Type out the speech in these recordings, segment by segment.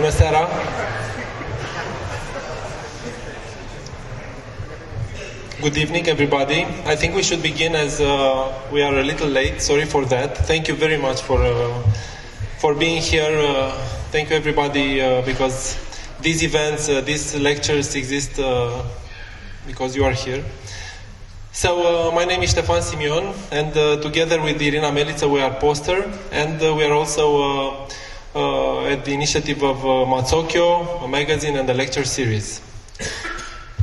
Bună seara! Good evening, everybody. I think we should begin as we are a little late. Sorry for that. Thank you very much for being here. Thank you, everybody, because these events, these lectures exist because you are here. So, my name is Ștefan Simion, and together with Irina Melița, we are poster, and we are also at the initiative of Mazzocchioo, a magazine and a lecture series.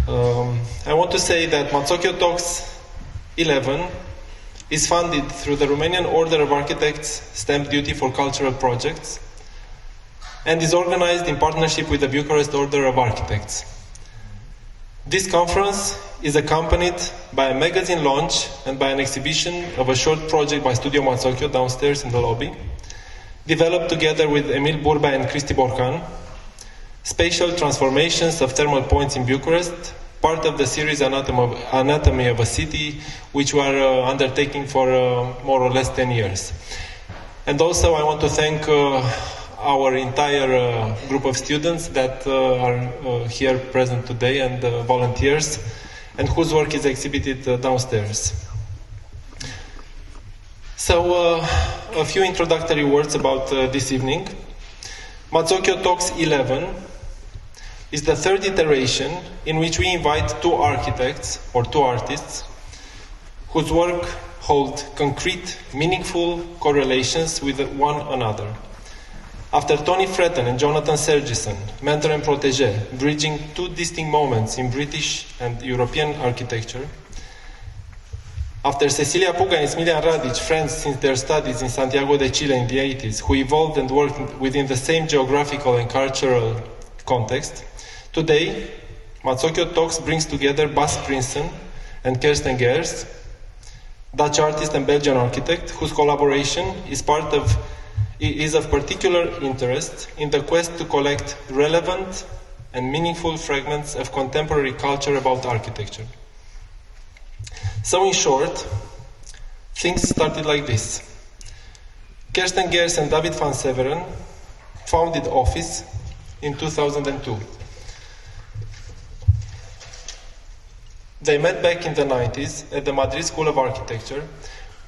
I want to say that Mazzocchioo.Talks 11 is funded through the Romanian Order of Architects stamp duty for cultural projects and is organized in partnership with the Bucharest Order of Architects. This conference is accompanied by a magazine launch and by an exhibition of a short project by Studio Mazzocchioo downstairs in the lobby, developed together with Emil Burba and Cristi Borcan, spatial transformations of thermal points in Bucharest, part of the series Anatomy of a City, which we are undertaking for more or less 10 years. And also I want to thank our entire group of students that are here present today and volunteers, and whose work is exhibited downstairs. So, a few introductory words about this evening. Mazzocchioo.Talks 11 is the third iteration in which we invite two architects or two artists whose work hold concrete, meaningful correlations with one another. After Tony Fretton and Jonathan Sergison, mentor and protege, bridging two distinct moments in British and European architecture, after Cecilia Puga and Smiljan Radic, friends since their studies in Santiago de Chile in the 80s, who evolved and worked within the same geographical and cultural context, today, Mazzocchioo.Talks brings together Bas Princen and Kersten Geers, Dutch artist and Belgian architect, whose collaboration is of particular interest in the quest to collect relevant and meaningful fragments of contemporary culture about architecture. So in short, things started like this. Kersten Geers and David van Severen founded Office in 2002. They met back in the 90s at the Madrid School of Architecture,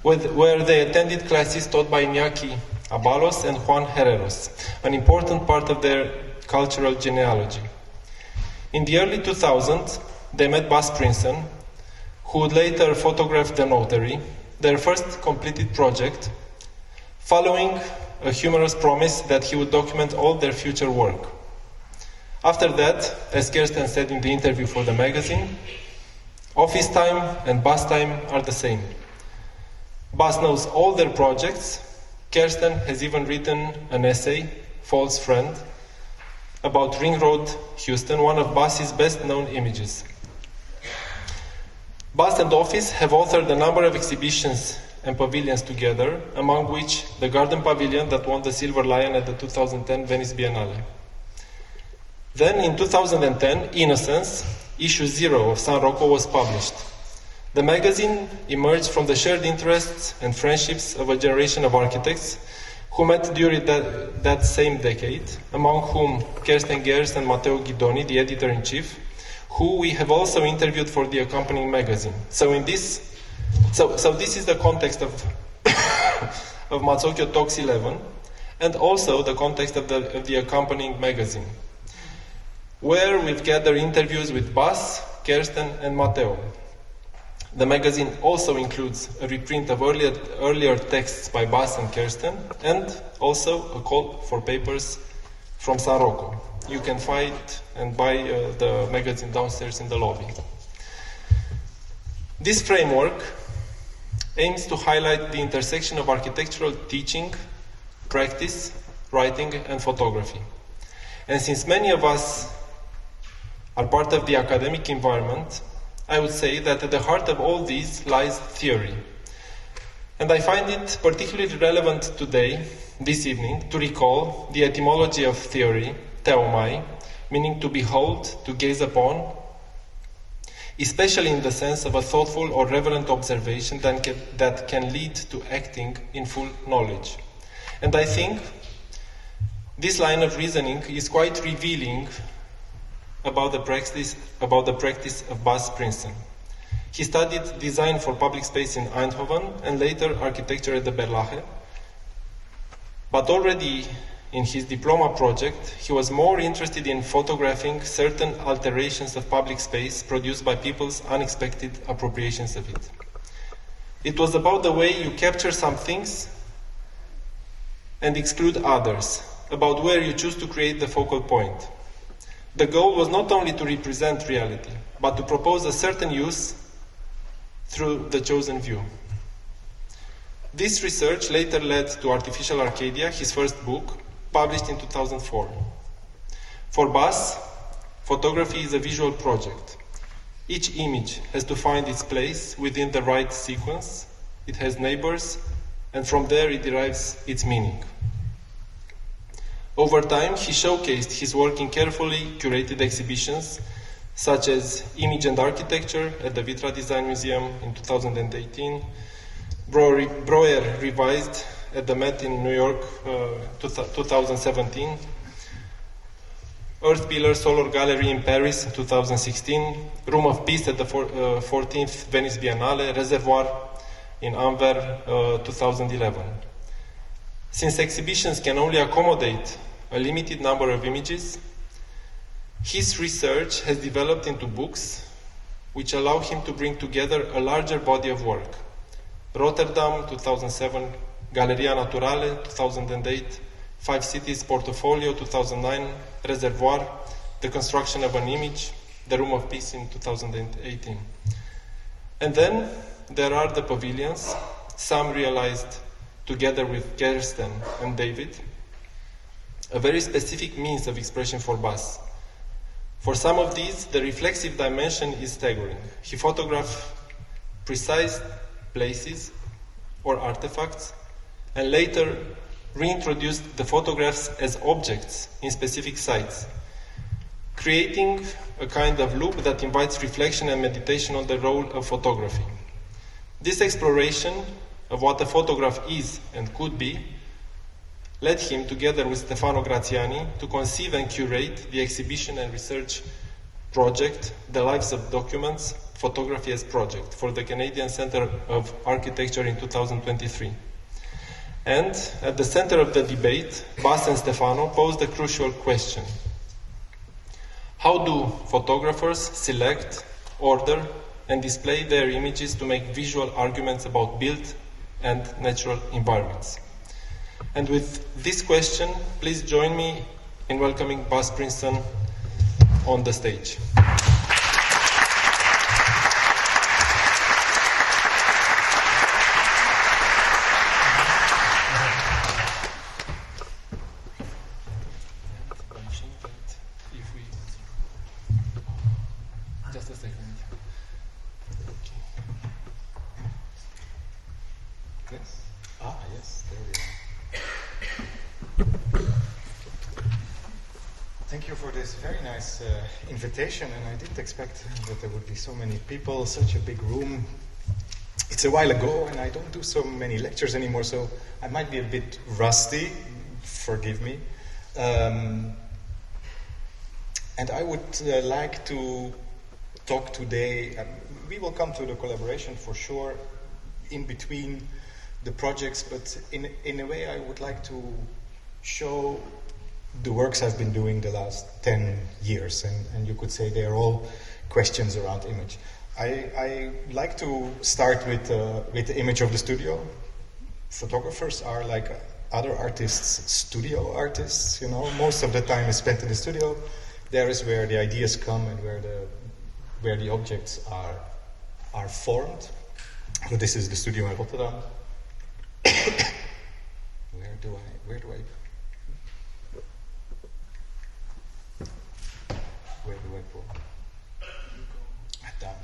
where they attended classes taught by Iñaki Abalos and Juan Herreros, an important part of their cultural genealogy. In the early 2000s, they met Bas Princen, who would later photograph The Notary, their first completed project, following a humorous promise that he would document all their future work. After that, as Kersten said in the interview for the magazine, Office time and Bas time are the same. Bas knows all their projects. Kersten has even written an essay, False Friend, about Ring Road, Houston, one of Bas's best-known images. Bas and Office have authored a number of exhibitions and pavilions together, among which the Garden Pavilion that won the Silver Lion at the 2010 Venice Biennale. Then, in 2010, Innocence, issue 0 of San Rocco, was published. The magazine emerged from the shared interests and friendships of a generation of architects who met during that same decade, among whom Kersten Geers and Matteo Ghidoni, the editor-in-chief, who we have also interviewed for the accompanying magazine. So this is the context of Mazzocchioo.Talks 11, and also the context of the accompanying magazine, where we've gathered interviews with Bas, Kersten, and Matteo. The magazine also includes a reprint of earlier texts by Bas and Kersten, and also a call for papers from San Rocco. You can find and buy the magazine downstairs in the lobby. This framework aims to highlight the intersection of architectural teaching, practice, writing, and photography. And since many of us are part of the academic environment, I would say that at the heart of all these lies theory. And I find it particularly relevant today, this evening, to recall the etymology of theory, theomai, meaning to behold, to gaze upon, especially in the sense of a thoughtful or reverent observation that can lead to acting in full knowledge. And I think This line of reasoning is quite revealing about the practice of Bas Princen. He studied design for public space in Eindhoven and later architecture at the Berlage. But already in his diploma project, he was more interested in photographing certain alterations of public space produced by people's unexpected appropriations of it. It was about the way you capture some things and exclude others, about where you choose to create the focal point. The goal was not only to represent reality, but to propose a certain use through the chosen view. This research later led to Artificial Arcadia, his first book, published in 2004. For Bas, photography is a visual project. Each image has to find its place within the right sequence. It has neighbors, and from there it derives its meaning. Over time, he showcased his work in carefully curated exhibitions, such as Image and Architecture at the Vitra Design Museum in 2018, Breuer Revised at the Met in New York 2017, Earth Pillar Solar Gallery in Paris 2016, Room of Peace at the 14th Venice Biennale, Reservoir in Anvers 2011. Since exhibitions can only accommodate a limited number of images, his research has developed into books which allow him to bring together a larger body of work. Rotterdam 2007, Galleria Naturale 2008, Five Cities Portfolio 2009, Reservoir, The Construction of an Image, The Room of Peace in 2018. And then there are the pavilions, some realized together with Kersten and David, a very specific means of expression for Bas. For some of these, the reflexive dimension is staggering. He photographed precise places or artifacts, and later reintroduced the photographs as objects in specific sites, creating a kind of loop that invites reflection and meditation on the role of photography. This exploration of what a photograph is and could be led him, together with Stefano Graziani, to conceive and curate the exhibition and research project, The Lives of Documents, Photography as Project, for the Canadian Centre of Architecture in 2023. And at the center of the debate, Bas and Stefano posed a crucial question. How do photographers select, order, and display their images to make visual arguments about built and natural environments? And with this question, please join me in welcoming Bas Princen on the stage. Just a second. Okay. Yes. Yes, there we are. Thank you for this very nice invitation, and I didn't expect that there would be so many people, such a big room. It's a while ago, and I don't do so many lectures anymore, so I might be a bit rusty, forgive me. And I would like to talk today, we will come to the collaboration for sure, in between the projects, but in a way I would like to show the works I've been doing the last 10 years, and you could say they're all questions around image. I like to start with the image of the studio. Photographers are like other artists, studio artists, you know. Most of the time is spent in the studio. There is where the ideas come and where the objects are formed. So this is the studio in Rotterdam. Where do I go? Down.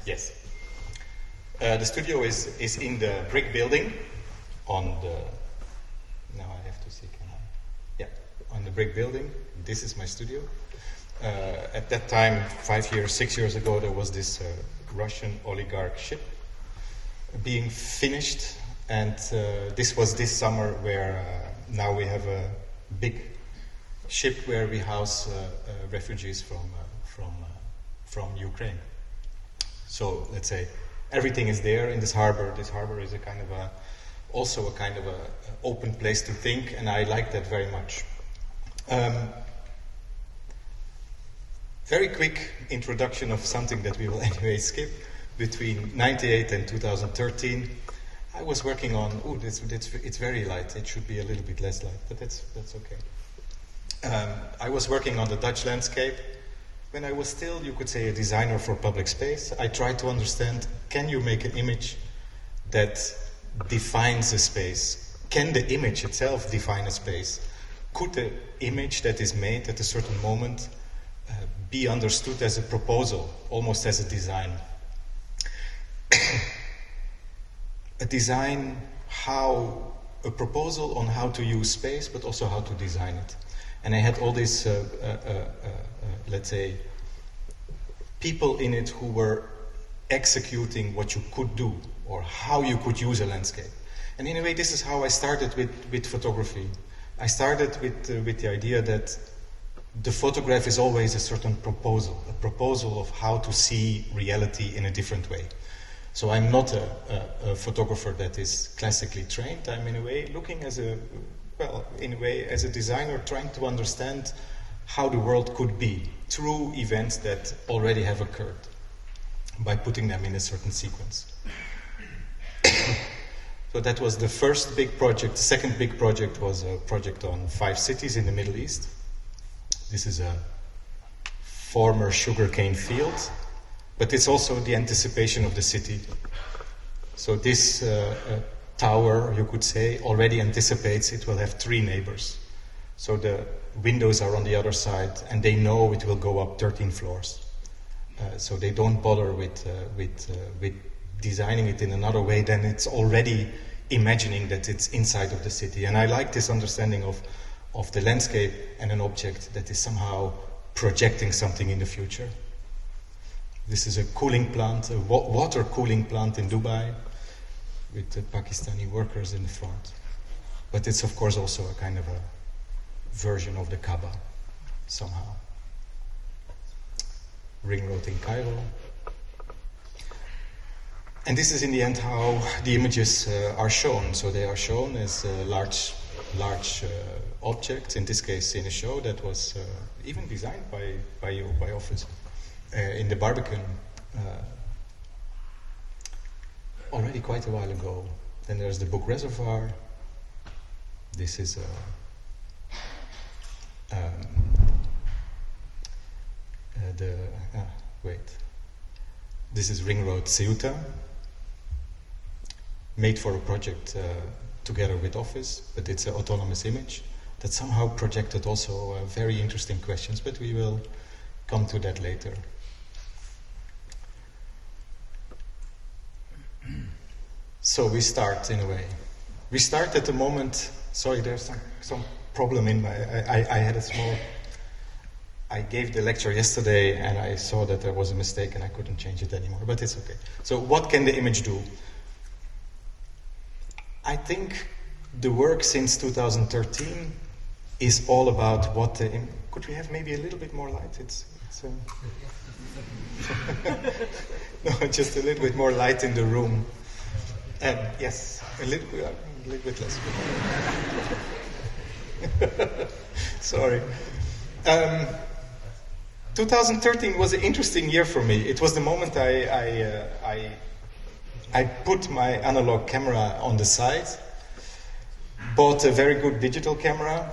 Yes. The studio is in the brick building on the. Now I have to see. On the brick building. This is my studio. At that time, 6 years ago, there was this Russian oligarch ship being finished, and this was this summer where now we have a big ship where we house refugees from Ukraine. So let's say everything is there in this harbor. This harbor is also a kind of a open place to think, and I like that very much. Very quick introduction of something that we will anyway skip. Between 98 and 2013, I was working on. It's very light. It should be a little bit less light, but that's okay. I was working on the Dutch landscape. When I was still, you could say, a designer for public space, I tried to understand: can you make an image that defines a space? Can the image itself define a space? Could the image that is made at a certain moment be understood as a proposal, almost as a design? A proposal on how to use space, but also how to design it. And I had all these, let's say, people in it who were executing what you could do, or how you could use a landscape. And in a way, this is how I started with photography. I started with the idea that the photograph is always a certain proposal, a proposal of how to see reality in a different way. So I'm not a photographer that is classically trained. I'm in a way looking as a designer, trying to understand how the world could be through events that already have occurred, by putting them in a certain sequence. So that was the first big project. The second big project was a project on 5 cities in the Middle East. This is a former sugarcane field, but it's also the anticipation of the city. So this tower, you could say, already anticipates it will have 3 neighbors. So the windows are on the other side, and they know it will go up 13 floors. So they don't bother with designing it in another way. Then it's already imagining that it's inside of the city. And I like this understanding of the landscape and an object that is somehow projecting something in the future. This is a cooling plant, a water cooling plant in Dubai, with the Pakistani workers in the front. But it's of course also a kind of a version of the Kaaba, somehow. Ring road in Cairo. And this is in the end how the images are shown. So they are shown as large objects, in this case in a show that was even designed by Office in the Barbican already quite a while ago. Then there's the Book Reservoir. This is This is Ring Road Ceuta, made for a project together with Office, but it's an autonomous image that somehow projected also very interesting questions, but we will come to that later. So we start in a way. We start at the moment. Sorry, there's some problem in my. I had a small. I gave the lecture yesterday and I saw that there was a mistake and I couldn't change it anymore, but it's okay. So what can the image do? I think the work since 2013 is all about what the... Could we have maybe a little bit more light? No, just a little bit more light in the room. Yes, a little bit less. Sorry. 2013 was an interesting year for me. It was the moment I put my analog camera on the side, bought a very good digital camera,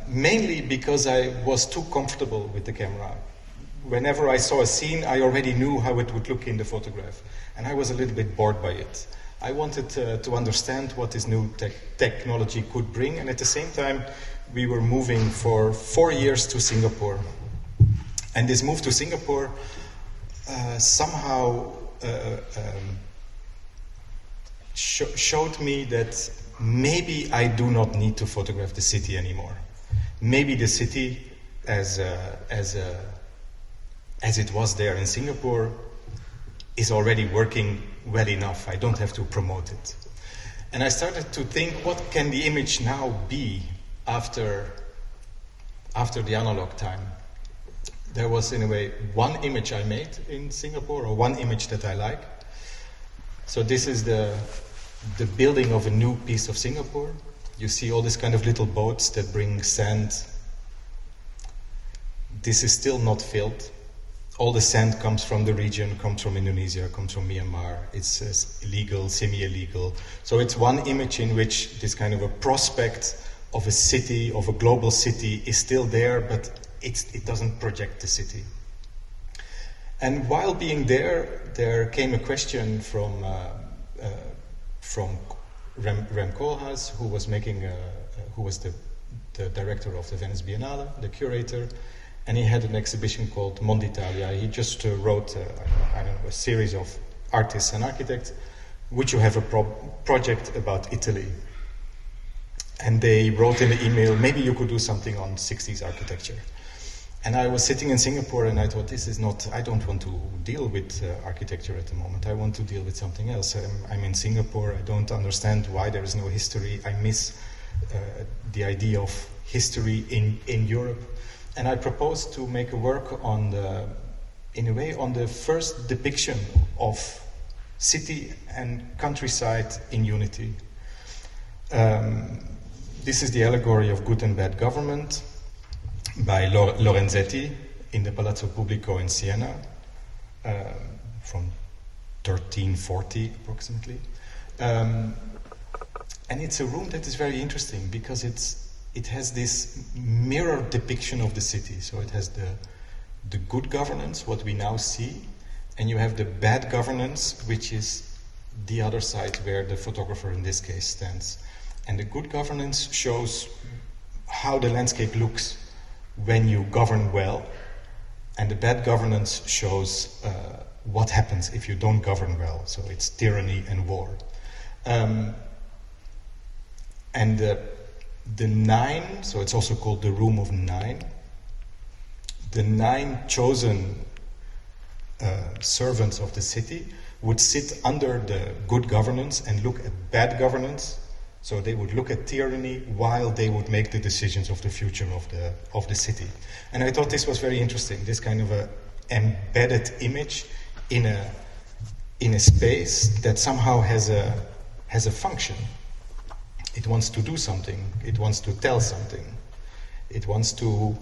mainly because I was too comfortable with the camera. Whenever I saw a scene, I already knew how it would look in the photograph, and I was a little bit bored by it. I wanted to understand what this new technology could bring, and at the same time, we were moving for 4 years to Singapore. And this move to Singapore somehow showed me that maybe I do not need to photograph the city anymore. Maybe the city, as it was there in Singapore, is already working well enough. I don't have to promote it. And I started to think, what can the image now be after the analog time? There was, in a way, one image I made in Singapore, or one image that I like. So this is the building of a new piece of Singapore. You see all these kind of little boats that bring sand. This is still not filled. All the sand comes from the region, comes from Indonesia, comes from Myanmar. It's illegal, semi-illegal. So it's one image in which this kind of a prospect of a city, of a global city, is still there, but it doesn't project the city. And while being there came a question from Rem Koolhaas, who was the director of the Venice Biennale, the curator, and he had an exhibition called Monditalia. He just wrote, a series of artists and architects, which you have a project about Italy. And they wrote in the email, maybe you could do something on 60s architecture. And I was sitting in Singapore and I thought, I don't want to deal with architecture at the moment. I want to deal with something else. I'm in Singapore, I don't understand why there is no history. I miss the idea of history in Europe. And I proposed to make a work on the first depiction of city and countryside in unity. This is the allegory of good and bad government by Lorenzetti in the Palazzo Pubblico in Siena from 1340 approximately. And it's a room that is very interesting because it has this mirror depiction of the city. So it has the good governance, what we now see, and you have the bad governance, which is the other side where the photographer in this case stands. And the good governance shows how the landscape looks when you govern well, and the bad governance shows what happens if you don't govern well. So it's tyranny and war. And the 9, so it's also called the Room of 9, the 9 chosen servants of the city would sit under the good governance and look at bad governance. So they would look at tyranny while they would make the decisions of the future of the city. And I thought this was very interesting, this kind of a embedded image in a space that somehow has a function. It wants to do something, it wants to tell something. It wants to,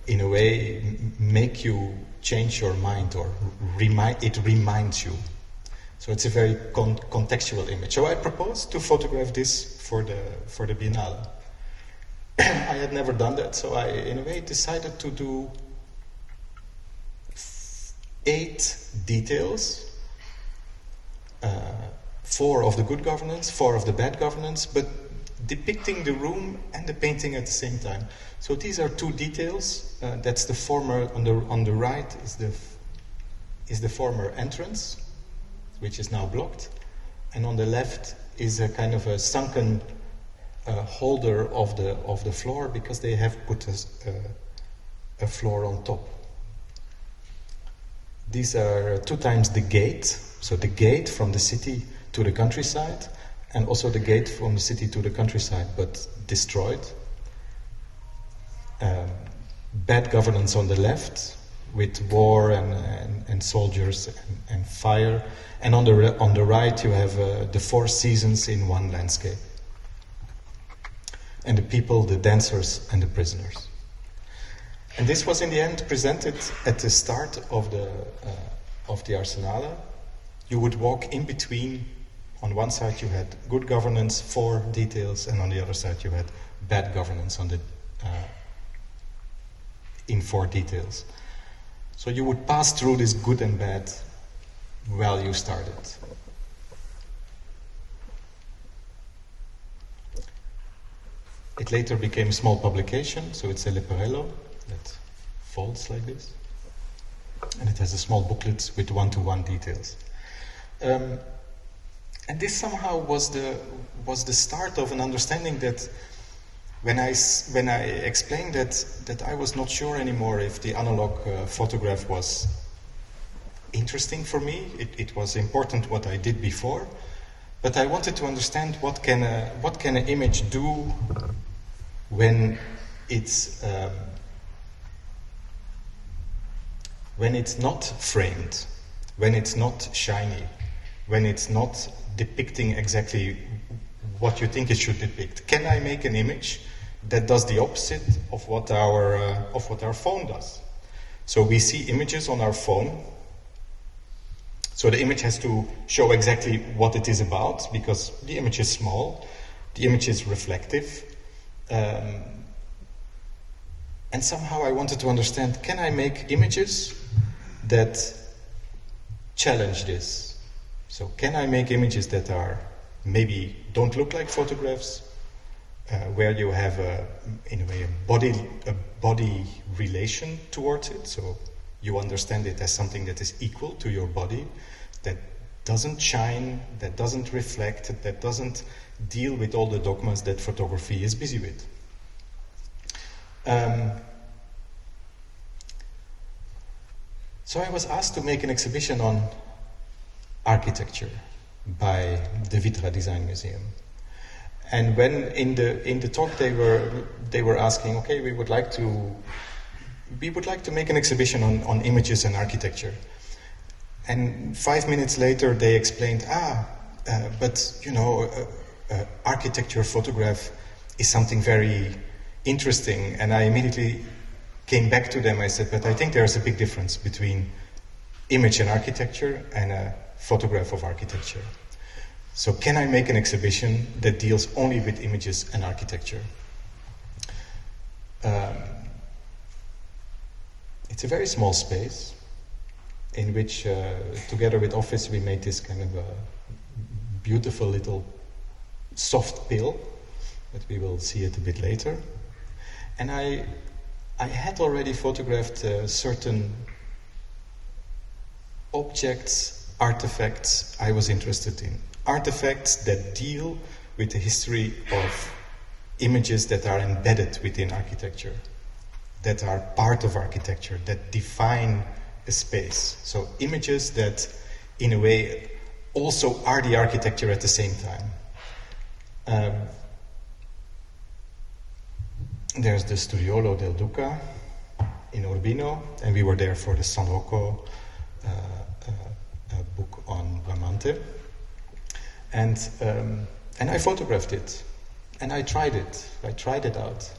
in a way, make you change your mind, or it reminds you. So it's a very contextual image. So I proposed to photograph this for the Biennale. I had never done that, so I, in a way, decided to do 8 details, 4 of the good governance, 4 of the bad governance, but depicting the room and the painting at the same time. So these are 2 details. That's the former, on the right is the former entrance, which is now blocked, and on the left is a kind of a sunken holder of the floor, because they have put a floor on top. These are 2 times the gate, so the gate from the city to the countryside, and also the gate from the city to the countryside, but destroyed. Bad governance on the left, with war and soldiers and fire, and on the right you have the 4 seasons in one landscape, and the people, the dancers, and the prisoners. And this was in the end presented at the start of the Arsenale. You would walk in between. On one side you had good governance, 4 details, and on the other side you had bad governance in 4 details. So you would pass through this good and bad while you started. It later became a small publication, so it's a leporello that folds like this. And it has a small booklet with 1-to-1 details. And this somehow was the start of an understanding that when I explained that I was not sure anymore if the analog photograph was interesting for me, it was important what I did before, But I wanted to understand what can an image do when it's not framed, when it's not shiny, when it's not depicting exactly what you think it should depict. Can I make an image that does the opposite of what our phone does? So we see images on our phone. So the image has to show exactly what it is about, because the image is small, the image is reflective. And somehow I wanted to understand, can I make images that challenge this? So can I make images that are maybe don't look like photographs, where you have in a way a body relation towards it, so you understand it as something that is equal to your body, that doesn't shine, that doesn't reflect, that doesn't deal with all the dogmas that photography is busy with. So I was asked to make an exhibition on architecture by the Vitra Design Museum. And when in the talk they were asking, okay, we would like to make an exhibition on images and architecture. And 5 minutes later they explained, but you know, architecture photograph is something very interesting. And I immediately came back to them. I said, but I think there's a big difference between image and architecture and a photograph of architecture. So can I make an exhibition that deals only with images and architecture? It's a very small space in which, together with Office, we made this kind of a beautiful little soft pill, but we will see it a bit later. And I had already photographed certain objects, artifacts I was interested in. Artifacts that deal with the history of images that are embedded within architecture, that are part of architecture, that define a space. So images that, in a way, also are the architecture at the same time. There's the Studiolo del Duca in Urbino, and we were there for the San Rocco book on Bramante. And I photographed it, and I tried it out.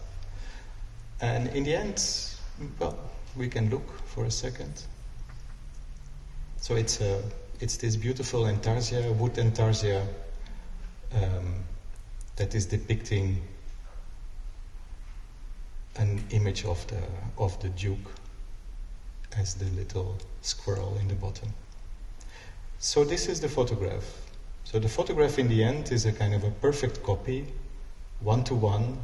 And in the end, well, we can look for a second. So it's this beautiful intarsia, wood intarsia, that is depicting an image of the Duke as the little squirrel in the bottom. So this is the photograph. So the photograph in the end is a kind of a perfect copy, one-to-one.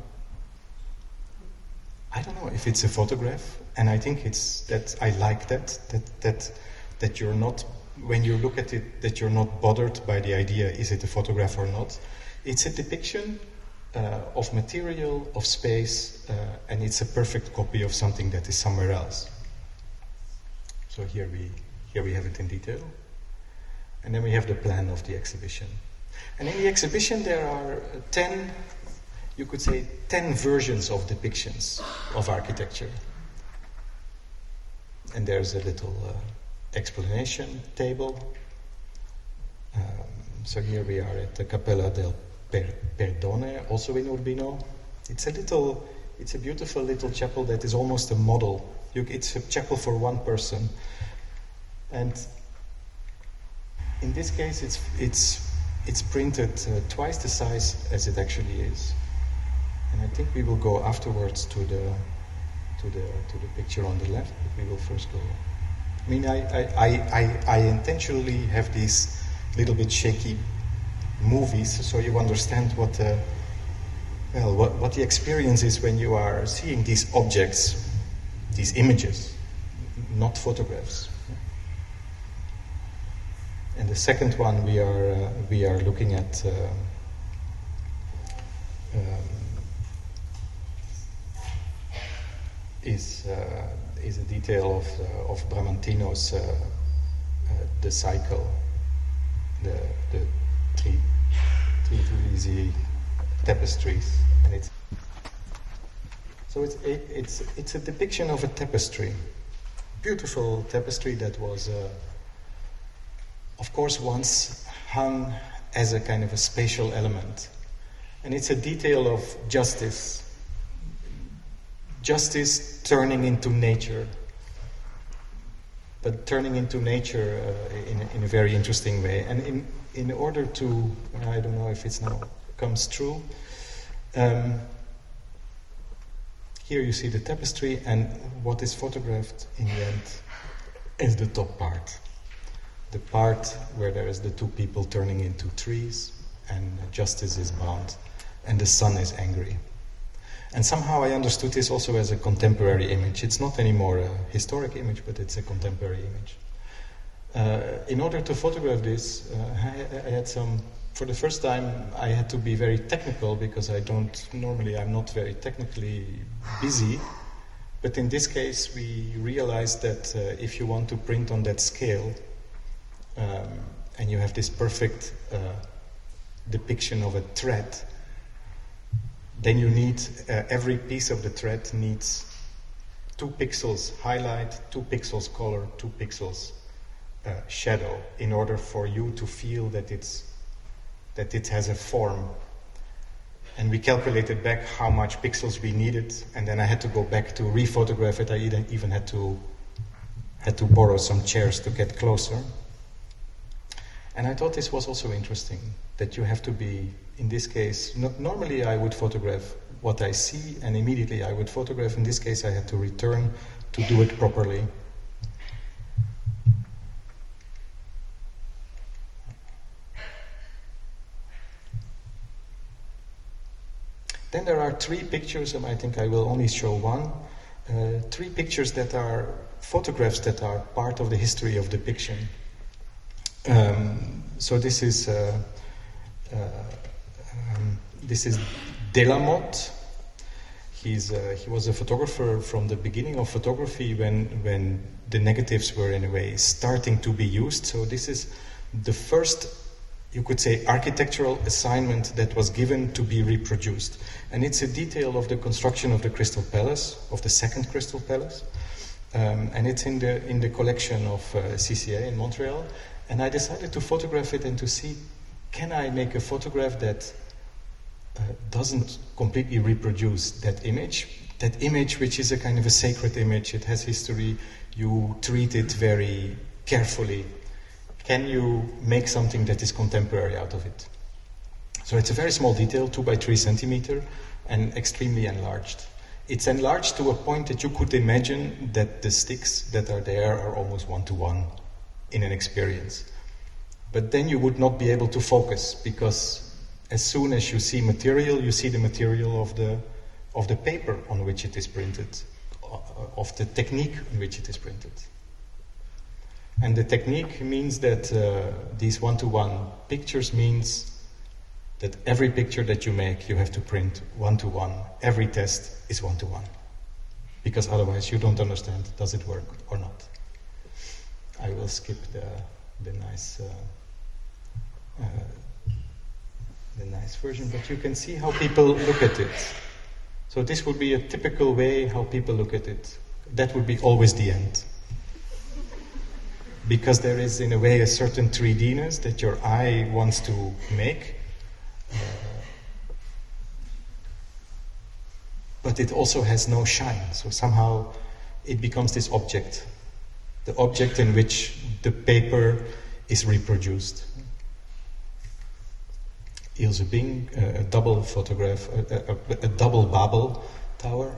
I don't know if it's a photograph, and I think it's that I like that you're not, when you look at it, that you're not bothered by the idea, is it a photograph or not? It's a depiction of material, of space, and it's a perfect copy of something that is somewhere else. So here we have it in detail. And then we have the plan of the exhibition. And in the exhibition there are 10 versions of depictions of architecture. And there's a little explanation table. So here we are at the Cappella del Perdone, also in Urbino. It's a beautiful little chapel that is almost a model. It's a chapel for one person. And in this case, it's printed twice the size as it actually is, and I think we will go afterwards to the picture on the left. But we will first go. I mean, I intentionally have these little bit shaky movies, so you understand what the experience is when you are seeing these objects, these images, not photographs. And the second one we are looking at is a detail of Bramantino's the cycle, the two easy tapestries, and it's a depiction of a tapestry, beautiful tapestry that was, of course, once hung as a kind of a spatial element, and it's a detail of justice turning into nature, but turning into nature in a very interesting way. And in order to, I don't know if it's now comes true, here you see the tapestry, and what is photographed in the end is the top part. The part where there is the two people turning into trees, and justice is bound, and the sun is angry. And somehow I understood this also as a contemporary image. It's not anymore a historic image, but it's a contemporary image. In order to photograph this, I had for the first time, I had to be very technical, because I'm not very technically busy. But in this case, we realized that if you want to print on that scale, and you have this perfect depiction of a thread, then you need, every piece of the thread needs 2 pixels highlight, 2 pixels color, 2 pixels shadow, in order for you to feel that it has a form. And we calculated back how much pixels we needed, and then I had to go back to rephotograph it. I even had to borrow some chairs to get closer. And I thought this was also interesting, that you have to be, in this case, normally I would photograph what I see, and immediately I would photograph. In this case, I had to return to do it properly. Then there are 3 pictures, and I think I will only show one. 3 pictures that are photographs that are part of the history of depiction. So this is Delamotte. He was a photographer from the beginning of photography, when the negatives were in a way starting to be used. So this is the first, you could say, architectural assignment that was given to be reproduced. And it's a detail of the construction of the Crystal Palace, of the second Crystal Palace. And it's in the collection of CCA in Montreal. And I decided to photograph it and to see, can I make a photograph that doesn't completely reproduce that image which is a kind of a sacred image. It has history, you treat it very carefully. Can you make something that is contemporary out of it? So it's a very small detail, 2 by 3 centimeter, and extremely enlarged. It's enlarged to a point that you could imagine that the sticks that are there are almost 1-to-1 in an experience. But then you would not be able to focus, because as soon as you see material, you see the material of the paper on which it is printed, of the technique on which it is printed. And the technique means that these 1-to-1 pictures means that every picture that you make, you have to print 1-to-1. Every test is 1-to-1. Because otherwise you don't understand, does it work or not? I will skip the nice version, but you can see how people look at it. So this would be a typical way how people look at it. That would be always the end. Because there is, in a way, a certain 3D-ness that your eye wants to make. But it also has no shine. So somehow it becomes this object. The object in which the paper is reproduced. Ilse Bing, a double photograph, a double Babel tower.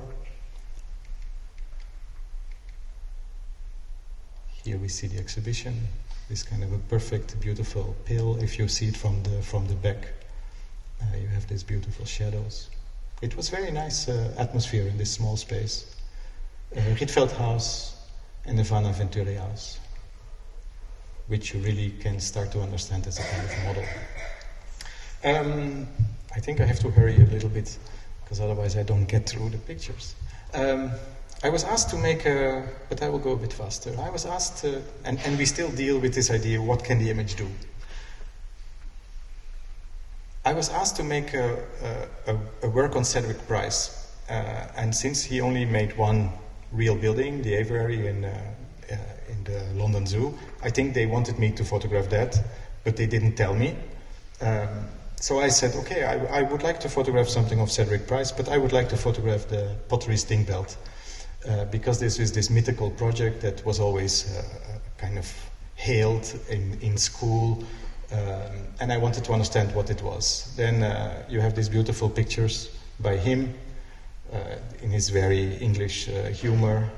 Here we see the exhibition, this kind of a perfect, beautiful pill. If you see it from the back, you have these beautiful shadows. It was very nice atmosphere in this small space. Rietveld House and the Vana Venturi House, which you really can start to understand as a kind of model. I think I have to hurry a little bit, because otherwise I don't get through the pictures. I was asked to make but I will go a bit faster. I was asked, and we still deal with this idea, what can the image do? I was asked to make a work on Cedric Price, and since he only made one real building, the aviary in the London Zoo, I think they wanted me to photograph that, but they didn't tell me. So I said, okay, I would like to photograph something of Cedric Price, but I would like to photograph the pottery sting belt, because this is this mythical project that was always kind of hailed in school, and I wanted to understand what it was. Then you have these beautiful pictures by him in his very English humor.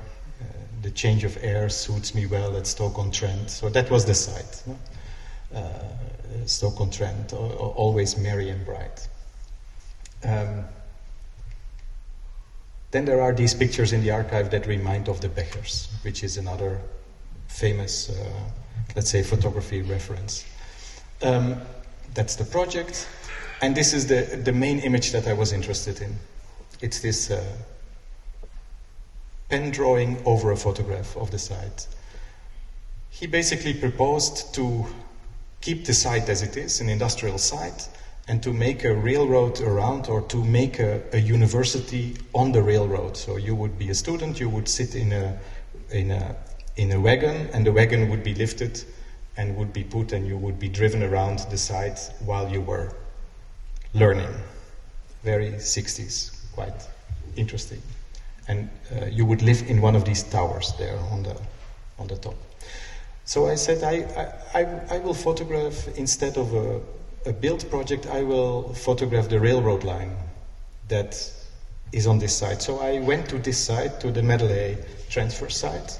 The change of air suits me well at Stoke-on-Trent. So that was the site. No? Stoke-on-Trent, always merry and bright. Then there are these pictures in the archive that remind of the Bechers, which is another famous, let's say, photography reference. That's the project, and this is the main image that I was interested in. It's this pen drawing over a photograph of the site. He basically proposed to keep the site as it is, an industrial site, and to make a railroad around, or to make a university on the railroad. So you would be a student, you would sit in a wagon, and the wagon would be lifted and would be put, and you would be driven around the site while you were learning. Very 60s, quite interesting. And you would live in one of these towers there on the top. So I said, I will photograph, instead of a build project, I will photograph the railroad line that is on this site. So I went to this site, to the Medley transfer site,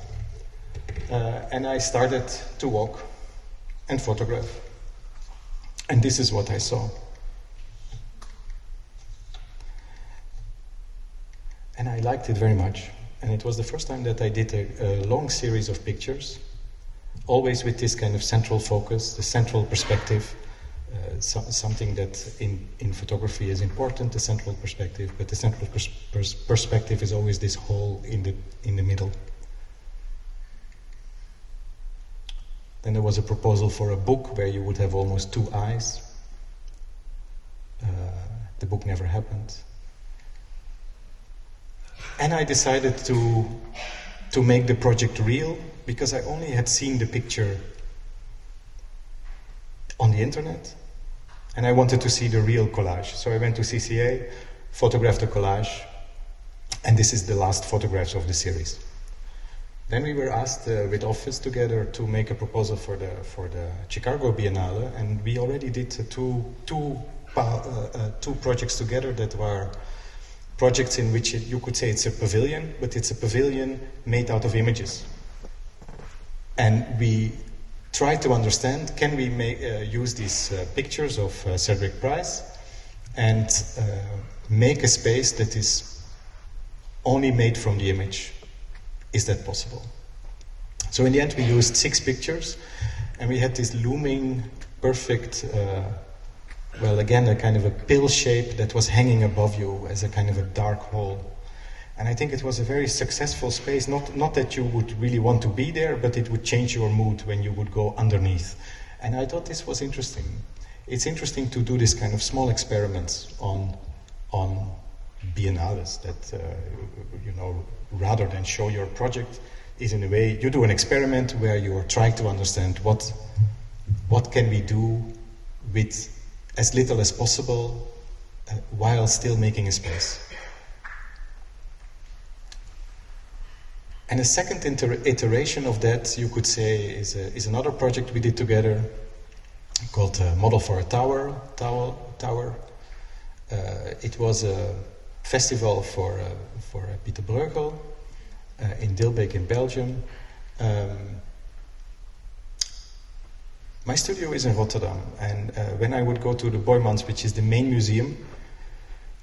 and I started to walk and photograph. And this is what I saw. And I liked it very much. And it was the first time that I did a long series of pictures, always with this kind of central focus, the central perspective, something that in photography is important, the central perspective, but the central perspective is always this hole in the middle. Then there was a proposal for a book where you would have almost two eyes. The book never happened. And I decided to make the project real, because I only had seen the picture on the internet, and I wanted to see the real collage. So I went to CCA, photographed a collage, and this is the last photographs of the series. Then we were asked with Office together to make a proposal for the Chicago Biennale, and we already did two projects together that were projects in which you could say it's a pavilion, but it's a pavilion made out of images. And we tried to understand, can we use these pictures of Cedric Price and make a space that is only made from the image? Is that possible? So in the end we used 6 pictures, and we had this looming, perfect, well, again, a kind of a pill shape that was hanging above you as a kind of a dark hole. And I think it was a very successful space, not that you would really want to be there, but it would change your mood when you would go underneath. And I thought this was interesting. It's interesting to do this kind of small experiments on biennales that, rather than show your project, is in a way, you do an experiment where you are trying to understand what can we do with as little as possible while still making a space. And a second iteration of that, you could say, is another project we did together called Model for a Tower. It was a festival for Pieter Bruegel in Dilbeek in Belgium. My studio is in Rotterdam, and when I would go to the Boijmans, which is the main museum,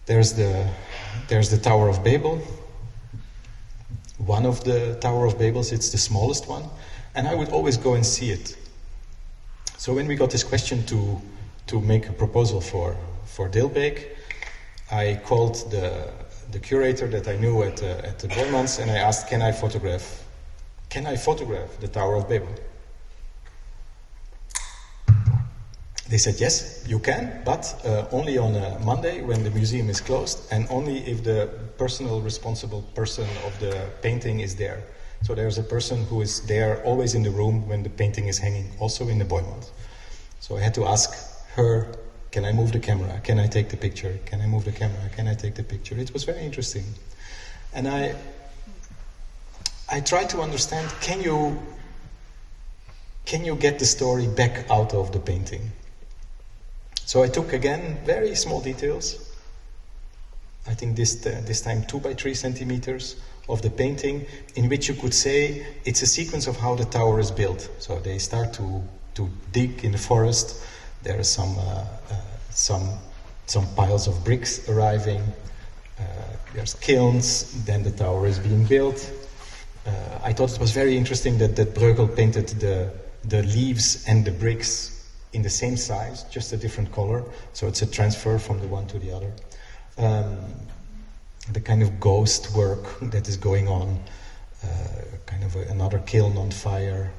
there's the Tower of Babel. One of the Tower of Babels, it's the smallest one, and I would always go and see it. So when we got this question to make a proposal for Dilbeek, I called the curator that I knew at the Boijmans, and I asked, can I photograph the Tower of Babel? They said, yes, you can, but only on a Monday when the museum is closed, and only if the personal responsible person of the painting is there. So there's a person who is there always in the room when the painting is hanging, also in the Boymont. So I had to ask her, can I move the camera? Can I take the picture? Can I move the camera? Can I take the picture? It was very interesting. And I tried to understand, can you get the story back out of the painting? So I took, again, very small details. I think this time 2 by 3 centimeters of the painting, in which you could say it's a sequence of how the tower is built. So they start to dig in the forest. There are some piles of bricks arriving. There's kilns. Then the tower is being built. I thought it was very interesting that Bruegel painted the leaves and the bricks in the same size, just a different color. So it's a transfer from the one to the other. The kind of ghost work that is going on, kind of another kiln on fire,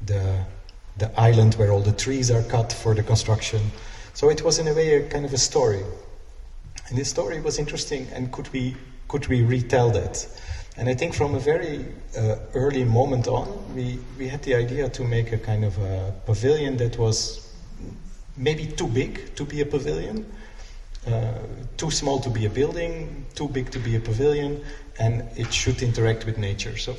the island where all the trees are cut for the construction. So it was in a way a kind of a story. And this story was interesting, and could we retell that? And I think from a very early moment on, we had the idea to make a kind of a pavilion that was maybe too big to be a pavilion, too small to be a building, too big to be a pavilion, and it should interact with nature. So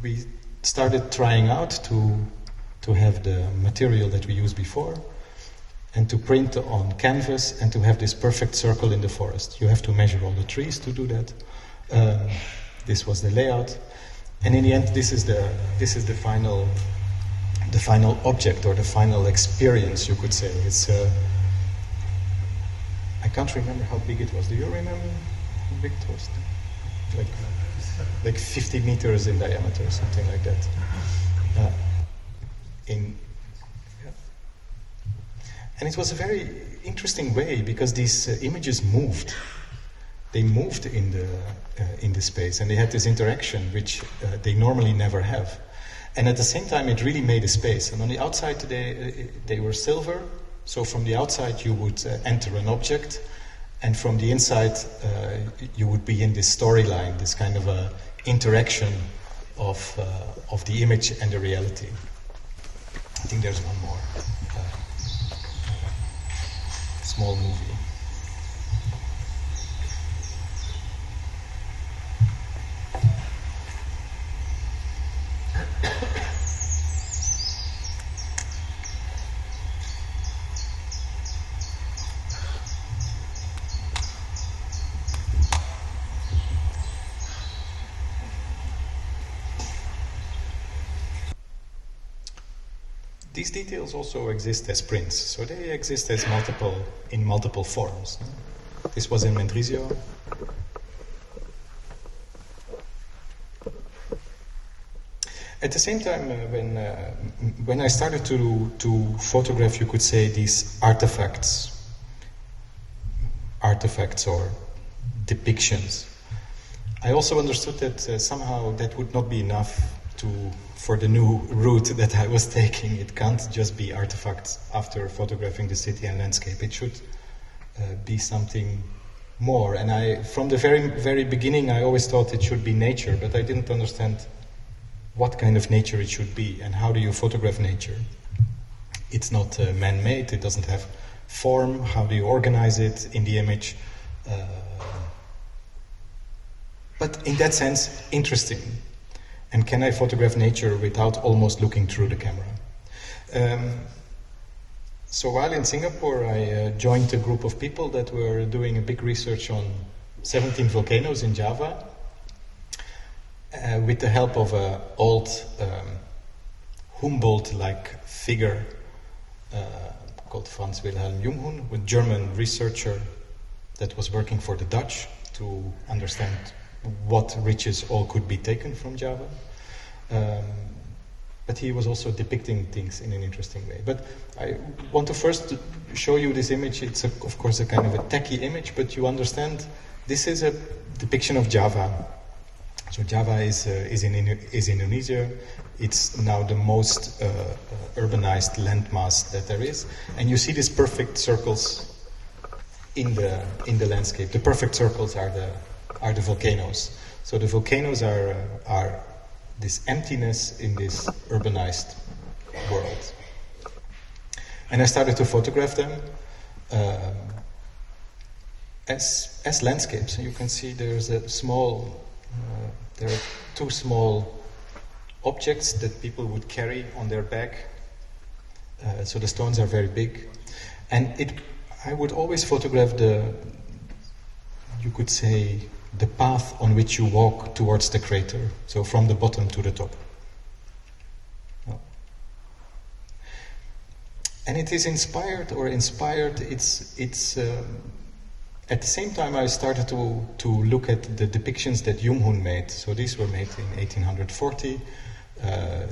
we started trying out to have the material that we used before, and to print on canvas, and to have this perfect circle in the forest. You have to measure all the trees to do that. This was the layout, and in the end, this is the final object, or the final experience, you could say. It's I can't remember how big it was. Do you remember how big it was? Like 50 meters in diameter, something like that. And it was a very interesting way, because these images moved. They moved in the space, and they had this interaction which they normally never have. And at the same time, it really made a space. And on the outside today, they were silver. So from the outside, you would enter an object, and from the inside, you would be in this storyline, this kind of a interaction of the image and the reality. I think there's one more small movie. These details also exist as prints, so they exist as in multiple forms. This was in Mendrisio. At the same time, when I started to photograph, you could say, these artifacts or depictions, I also understood that somehow that would not be enough for the new route that I was taking. It can't just be artifacts after photographing the city and landscape. It should be something more. And from the very, very beginning, I always thought it should be nature, but I didn't understand what kind of nature it should be, and how do you photograph nature. It's not man-made, it doesn't have form. How do you organize it in the image? But in that sense, interesting. And can I photograph nature without almost looking through the camera? So while in Singapore, I joined a group of people that were doing a big research on 17 volcanoes in Java, with the help of an old Humboldt-like figure called Franz Wilhelm Junghun, a German researcher that was working for the Dutch to understand what riches all could be taken from Java. But he was also depicting things in an interesting way. But I want to first show you this image. It's, of course, a kind of a tacky image, but you understand this is a depiction of Java So Java is Indonesia. It's now the most urbanized landmass that there is, and you see these perfect circles in the landscape. The perfect circles are the volcanoes. So the volcanoes are this emptiness in this urbanized world. And I started to photograph them as landscapes. And you can see there's a small. There are two small objects that people would carry on their back. So the stones are very big. And I would always photograph you could say, the path on which you walk towards the crater. So from the bottom to the top. And it is inspired, it's at the same time, I started to look at the depictions that Jung made. So these were made in 1840.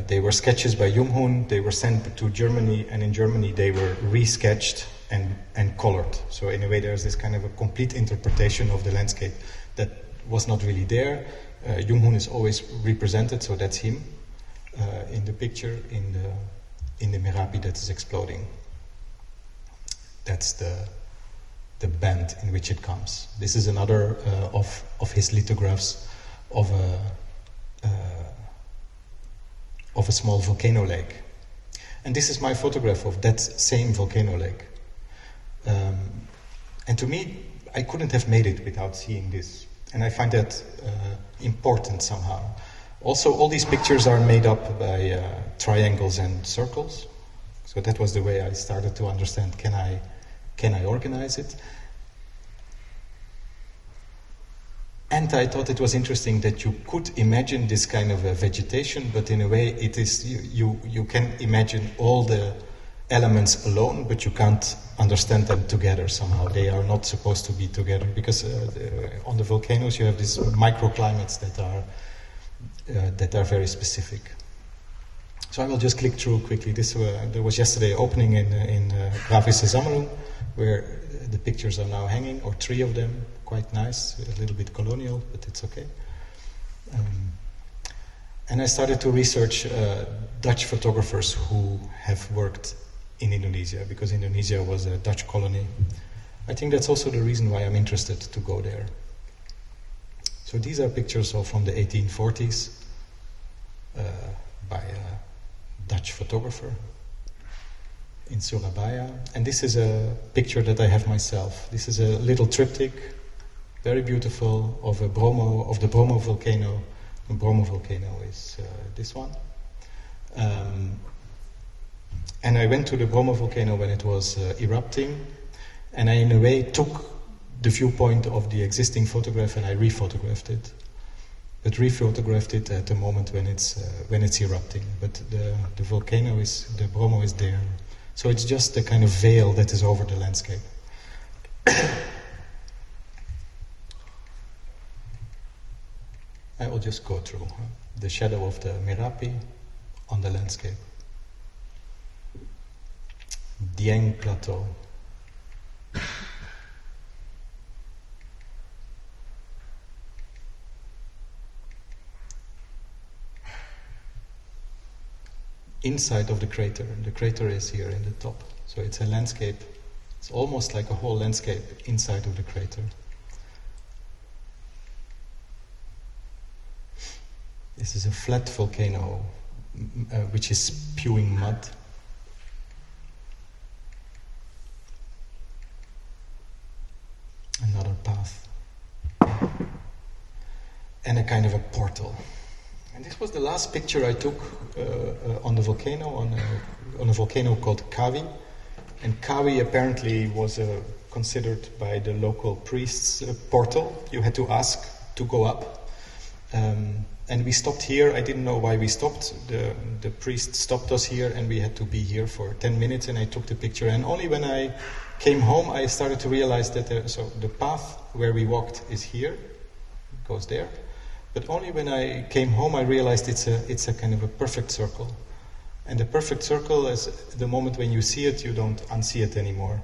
They were sketches by Jung. They were sent to Germany, and in Germany they were resketched and colored. So in a way, there's this kind of a complete interpretation of the landscape that was not really there. Jung is always represented, so that's him in the picture in the Merapi that is exploding. That's the band in which it comes. This is another of his lithographs of a small volcano lake. And this is my photograph of that same volcano lake. And to me, I couldn't have made it without seeing this. And I find that important somehow. Also, all these pictures are made up by triangles and circles. So that was the way I started to understand, can I organize it? And I thought it was interesting that you could imagine this kind of a vegetation, but in a way it is, you can imagine all the elements alone, but you can't understand them together somehow. They are not supposed to be together, because on the volcanoes you have these microclimates that are very specific. So I will just click through quickly. There was yesterday opening in Grafische Sammlung, where the pictures are now hanging, or 3 of them, quite nice, a little bit colonial, but it's okay. And I started to research Dutch photographers who have worked in Indonesia, because Indonesia was a Dutch colony. I think that's also the reason why I'm interested to go there. So these are pictures from the 1840s by a Dutch photographer in Surabaya. And this is a picture that I have myself. This is a little triptych, very beautiful, of the Bromo volcano. The Bromo volcano is this one. And I went to the Bromo volcano when it was erupting, and I, in a way, took the viewpoint of the existing photograph and I rephotographed it. But rephotographed it at the moment when it's erupting. But the volcano the Bromo is there. So it's just the kind of veil that is over the landscape. I will just go through the shadow of the Merapi on the landscape. Dieng Plateau. Inside of the crater is here in the top. So it's a landscape, it's almost like a whole landscape inside of the crater. This is a flat volcano which is spewing mud. Another path. And a kind of a portal. And this was the last picture I took on the volcano, on a volcano called Kawi. And Kawi apparently was considered by the local priests a portal. You had to ask to go up. And we stopped here. I didn't know why we stopped. The priest stopped us here, and we had to be here for 10 minutes, and I took the picture. And only when I came home, I started to realize that the path where we walked is here. It goes there. But only when I came home, I realized it's a kind of a perfect circle. And the perfect circle is the moment when you see it, you don't unsee it anymore.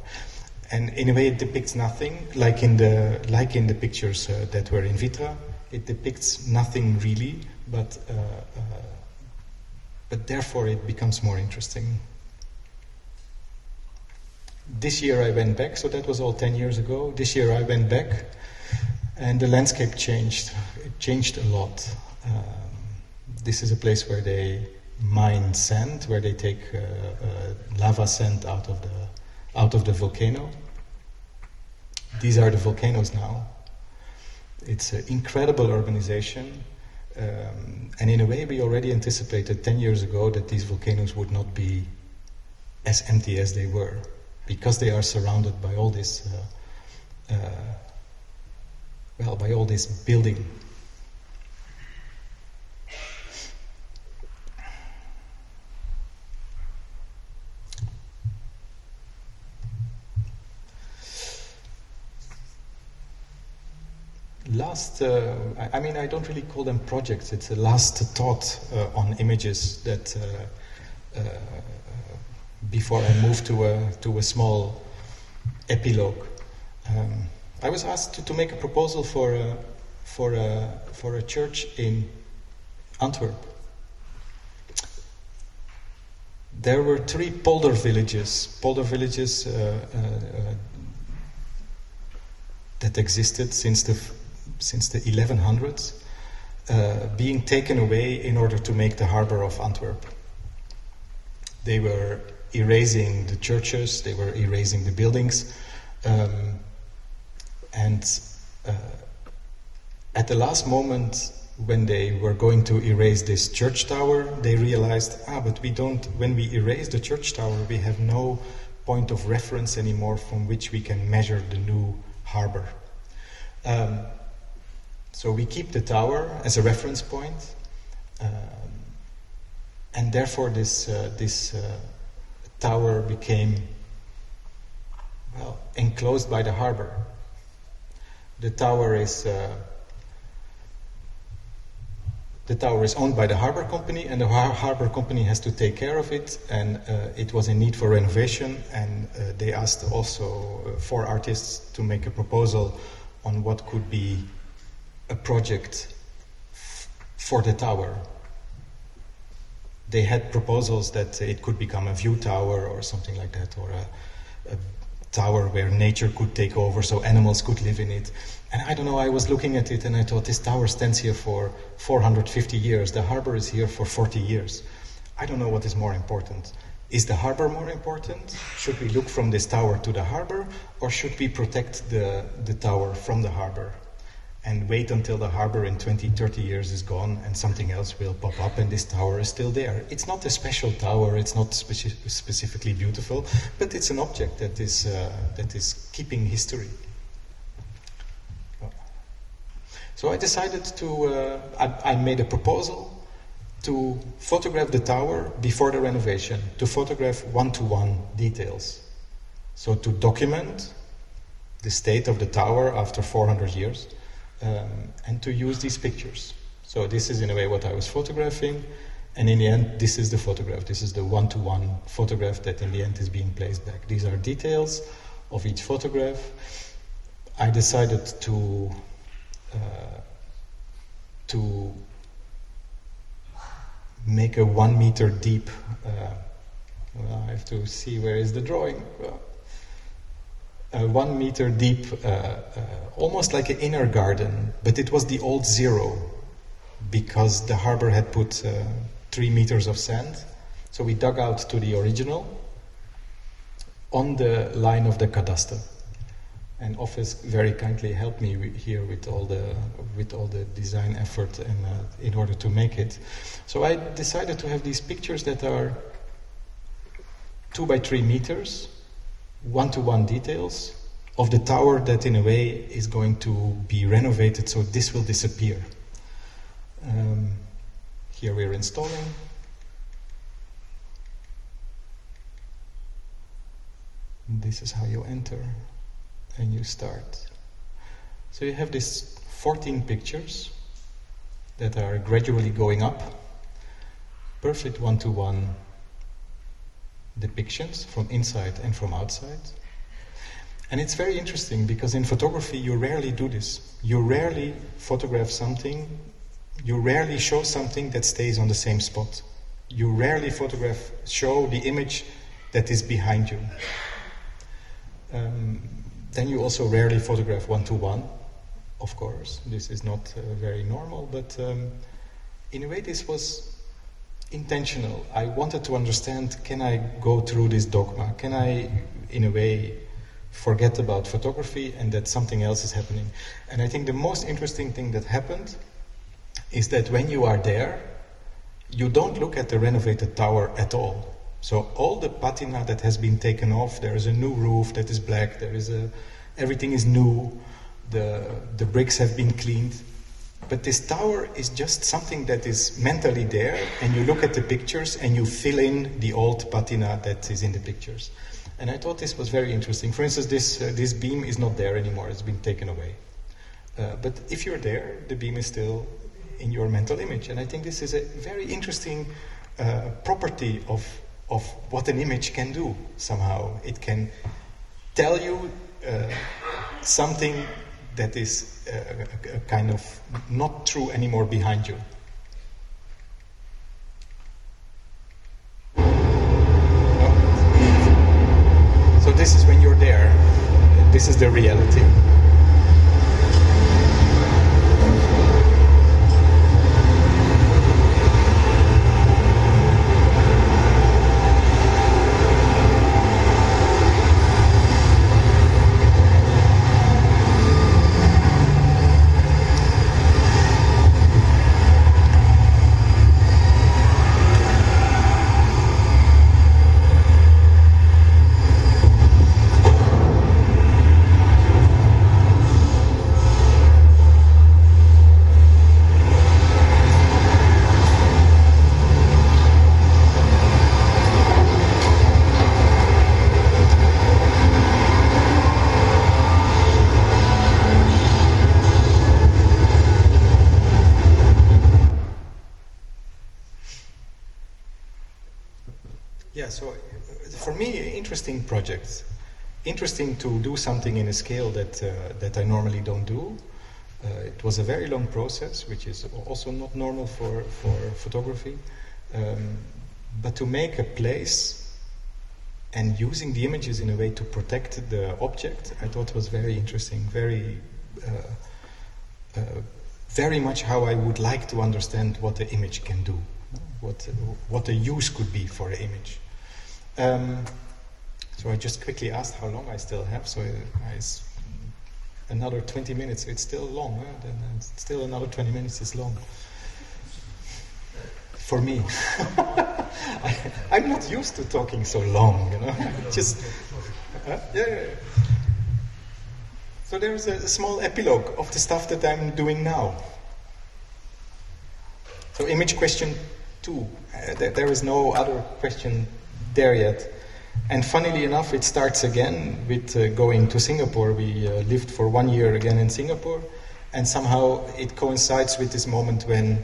And in a way, it depicts nothing, like in the pictures that were in Vitra. It depicts nothing really, but therefore it becomes more interesting. This year I went back, so that was all 10 years ago. This year I went back, and the landscape changed. It changed a lot. This is a place where they mine sand, where they take lava sand out of the volcano. These are the volcanoes now. It's an incredible organization, and in a way we already anticipated 10 years ago that these volcanoes would not be as empty as they were, because they are surrounded by all this, by all this building. I don't really call them projects. It's a last thought on images that before I move to a small epilogue. I was asked to make a proposal for a church in Antwerp. There were 3 polder villages that existed since the 1100s, being taken away in order to make the harbor of Antwerp. They were erasing the churches, they were erasing the buildings, and at the last moment, when they were going to erase this church tower, they realized, but when we erase the church tower, we have no point of reference anymore from which we can measure the new harbor. So we keep the tower as a reference point, and therefore this tower became enclosed by the harbor. The tower is owned by the harbor company, and the harbor company has to take care of it, and it was in need for renovation, and they asked also 4 artists to make a proposal on what could be a project for the tower. They had proposals that it could become a view tower or something like that, or a tower where nature could take over so animals could live in it. And I don't know, I was looking at it and I thought, this tower stands here for 450 years. The harbor is here for 40 years. I don't know what is more important. Is the harbor more important? Should we look from this tower to the harbor, or should we protect the tower from the harbor and wait until the harbor in 20, 30 years is gone and something else will pop up and this tower is still there? It's not a special tower, it's not specifically beautiful, but it's an object that is keeping history. So I decided I made a proposal to photograph the tower before the renovation, to photograph one-to-one details. So to document the state of the tower after 400 years, and to use these pictures. So this is in a way what I was photographing, and in the end this is the photograph. This is the one-to-one photograph that in the end is being placed back. These are details of each photograph. I decided to make a 1 meter deep, I have to see where is the drawing, a 1 meter deep, almost like an inner garden, but it was the old zero, because the harbor had put 3 meters of sand, so we dug out to the original on the line of the cadastre. And Office very kindly helped me here with all the design effort and in order to make it. So I decided to have these pictures that are 2 by 3 meters, one-to-one details of the tower that in a way is going to be renovated, so this will disappear. Here we're installing. This is how you enter. And you start. So you have these 14 pictures that are gradually going up. Perfect one-to-one depictions from inside and from outside. And it's very interesting because in photography you rarely do this. You rarely photograph something, you rarely show something that stays on the same spot. You rarely show the image that is behind you. Then you also rarely photograph one-to-one, of course. This is not very normal, but in a way this was intentional. I wanted to understand, can I go through this dogma? Can I, in a way, forget about photography and that something else is happening? And I think the most interesting thing that happened is that when you are there, you don't look at the renovated tower at all. So all the patina that has been taken off, there is a new roof that is black, everything is new, the bricks have been cleaned. But this tower is just something that is mentally there, and you look at the pictures and you fill in the old patina that is in the pictures. And I thought this was very interesting. For instance, this beam is not there anymore, it's been taken away. But if you're there, the beam is still in your mental image. And I think this is a very interesting property of what an image can do somehow. It can tell you something that is a kind of not true anymore behind you. So this is when you're there. This is the reality. So for me, interesting projects. Interesting to do something in a scale that I normally don't do. It was a very long process, which is also not normal for photography. But to make a place and using the images in a way to protect the object, I thought was very interesting, very much how I would like to understand what the image can do, what the use could be for an image. So I just quickly asked how long I still have. So another 20 minutes. It's still long. Then still another 20 minutes is long for me. I'm not used to talking so long. Just yeah. So there's a small epilogue of the stuff that I'm doing now. So image question 2. There is no other question there yet. And funnily enough, it starts again with going to Singapore. We lived for 1 year again in Singapore, and somehow it coincides with this moment when,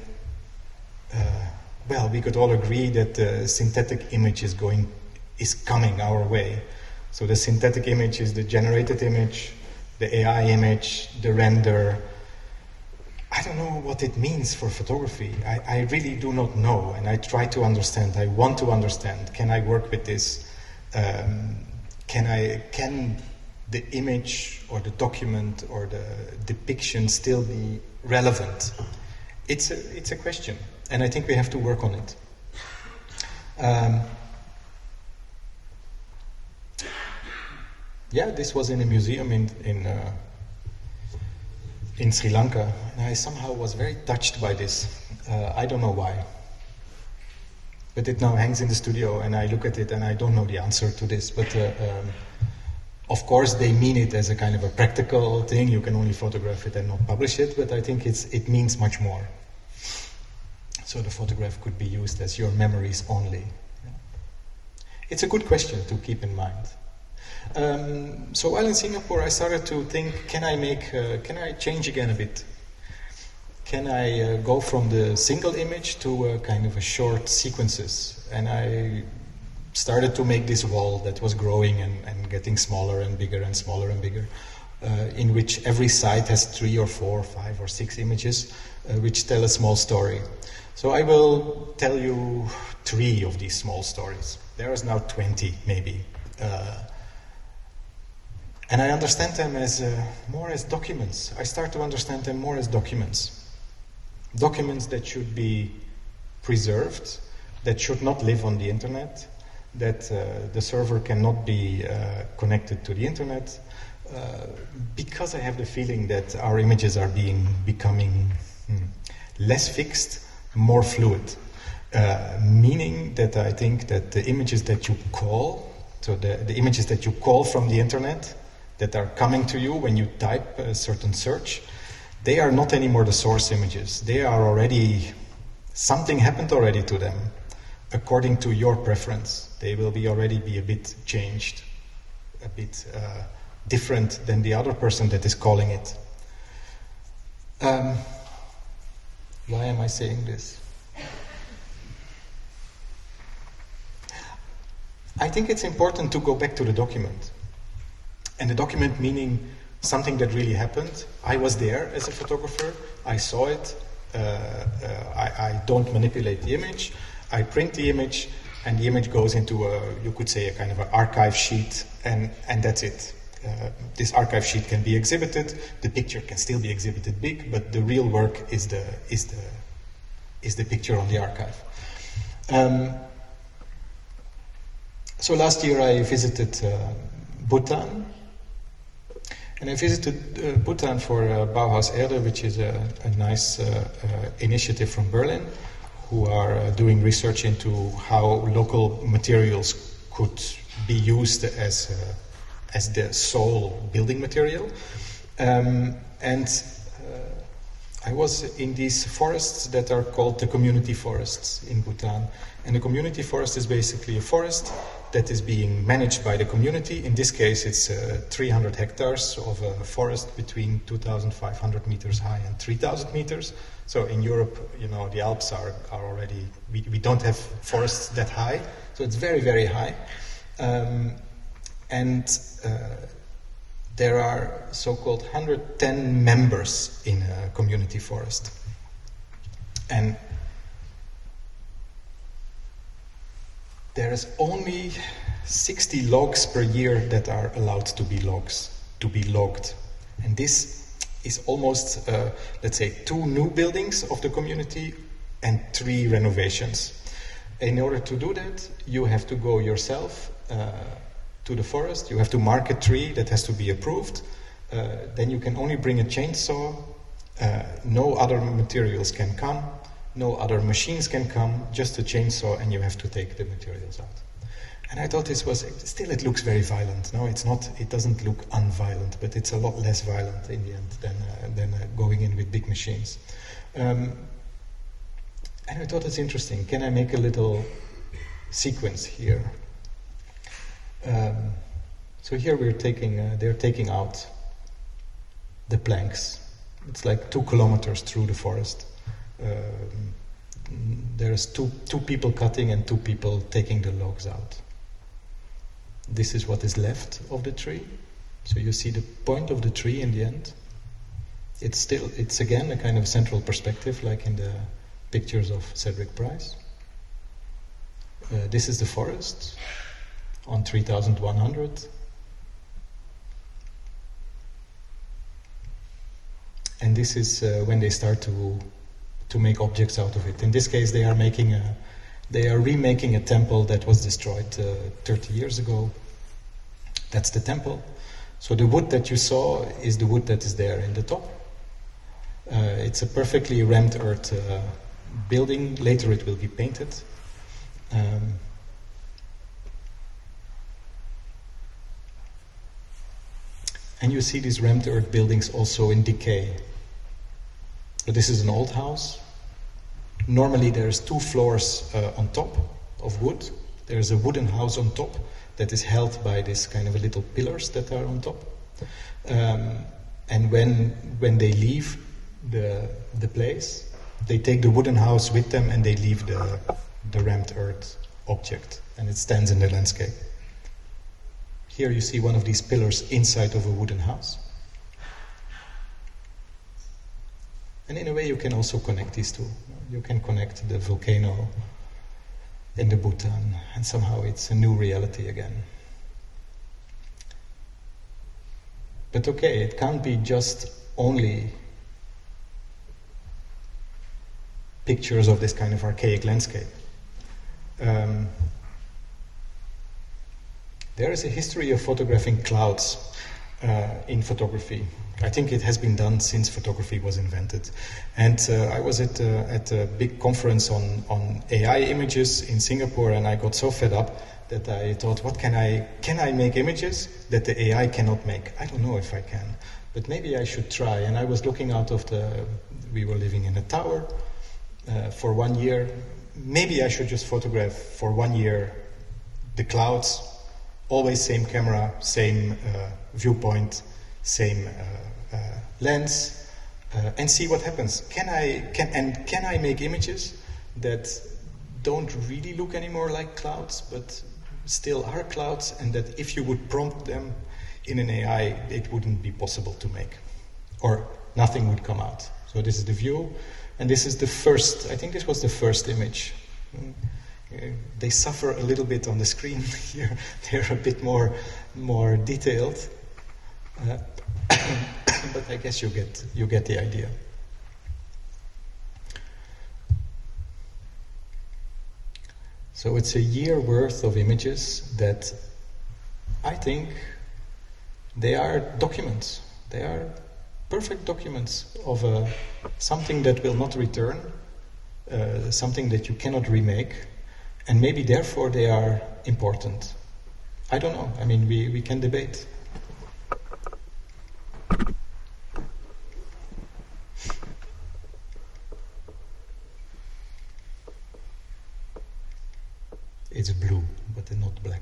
we could all agree that the synthetic image is coming our way. So the synthetic image is the generated image, the AI image, the render. I don't know what it means for photography. I really do not know, and I try to understand. I want to understand. Can I work with this? Can the image or the document or the depiction still be relevant? It's a question, and I think we have to work on it. This was in a museum in Sri Lanka, and I somehow was very touched by this. I don't know why. But it now hangs in the studio, and I look at it and I don't know the answer to this. But of course they mean it as a kind of a practical thing. You can only photograph it and not publish it, but I think it means much more. So the photograph could be used as your memories only. It's a good question to keep in mind. So while in Singapore, I started to think, can I change again a bit? Can I go from the single image to a kind of a short sequences? And I started to make this wall that was growing and getting smaller and bigger and smaller and bigger, in which every site has 3 or 4 or 5 or 6 images which tell a small story. So I will tell you 3 of these small stories. There is now 20 maybe. And I understand them as more as documents. I start to understand them more as documents. Documents that should be preserved, that should not live on the internet, that the server cannot be connected to the internet, because I have the feeling that our images are becoming less fixed, more fluid. Meaning that I think that the images that you call, so the images that you call from the internet, that are coming to you when you type a certain search, they are not anymore the source images. They are already, something happened already to them, according to your preference. They will already be a bit changed, a bit different than the other person that is calling it. Why am I saying this? I think it's important to go back to the document. And the document meaning something that really happened. I was there as a photographer. I saw it. I don't manipulate the image. I print the image, and the image goes into you could say a kind of an archive sheet, and that's it. This archive sheet can be exhibited. The picture can still be exhibited big, but the real work is the picture on the archive. So last year I visited Bhutan. And I visited Bhutan for Bauhaus Erde, which is a nice initiative from Berlin, who are doing research into how local materials could be used as the sole building material. I was in these forests that are called the community forests in Bhutan. And the community forest is basically a forest that is being managed by the community. In this case, it's 300 hectares of a forest between 2,500 meters high and 3,000 meters. So in Europe, you know, the Alps are already, we don't have forests that high, so it's very, very high. There are so-called 110 members in a community forest. And there is only 60 logs per year that are allowed to be logged. And this is almost, let's say, 2 new buildings of the community and 3 renovations. In order to do that, you have to go yourself to the forest. You have to mark a tree that has to be approved. Then you can only bring a chainsaw. No other materials can come. No other machines can come, just a chainsaw, and you have to take the materials out. And I thought this was, still it looks very violent. No, it's not, it doesn't look unviolent, but it's a lot less violent in the end than going in with big machines. And I thought it's interesting. Can I make a little sequence here? So here we're taking, they're taking out the planks. It's like 2 kilometers through the forest. There's two people cutting and 2 people taking the logs out. This is what is left of the tree. So you see the point of the tree in the end. It's again a kind of central perspective, like in the pictures of Cedric Price. This is the forest on 3,100. And this is when they start to make objects out of it. In this case, they are remaking a temple that was destroyed 30 years ago. That's the temple. So the wood that you saw is the wood that is there in the top. It's a perfectly rammed earth building. Later it will be painted. And you see these rammed earth buildings also in decay. But this is an old house. Normally there's 2 floors on top of wood. There's a wooden house on top that is held by this kind of little pillars that are on top. And when they leave the place, they take the wooden house with them and they leave the rammed earth object, and it stands in the landscape. Here you see one of these pillars inside of a wooden house. And in a way you can also connect these two. You can connect the volcano in the Bhutan, and somehow it's a new reality again. But okay, it can't be just only pictures of this kind of archaic landscape. There is a history of photographing clouds in photography. I think it has been done since photography was invented. And I was at a big conference on AI images in Singapore, and I got so fed up that I thought, what can I make images that the AI cannot make? I don't know if I can, but maybe I should try. And I was looking out of we were living in a tower for 1 year. Maybe I should just photograph for 1 year the clouds, always same camera, same viewpoint, same lens, and see what happens. Can I make images that don't really look anymore like clouds, but still are clouds, and that if you would prompt them in an AI, it wouldn't be possible to make, or nothing would come out. So this is the view, and this is the first, I think this was the first image. They suffer a little bit on the screen here. They're a bit more detailed, but I guess you get the idea. So it's a year worth of images that I think they are documents. They are perfect documents of something that will not return, something that you cannot remake, and maybe therefore they are important. I don't know. I mean, we can debate. It's blue, but not black.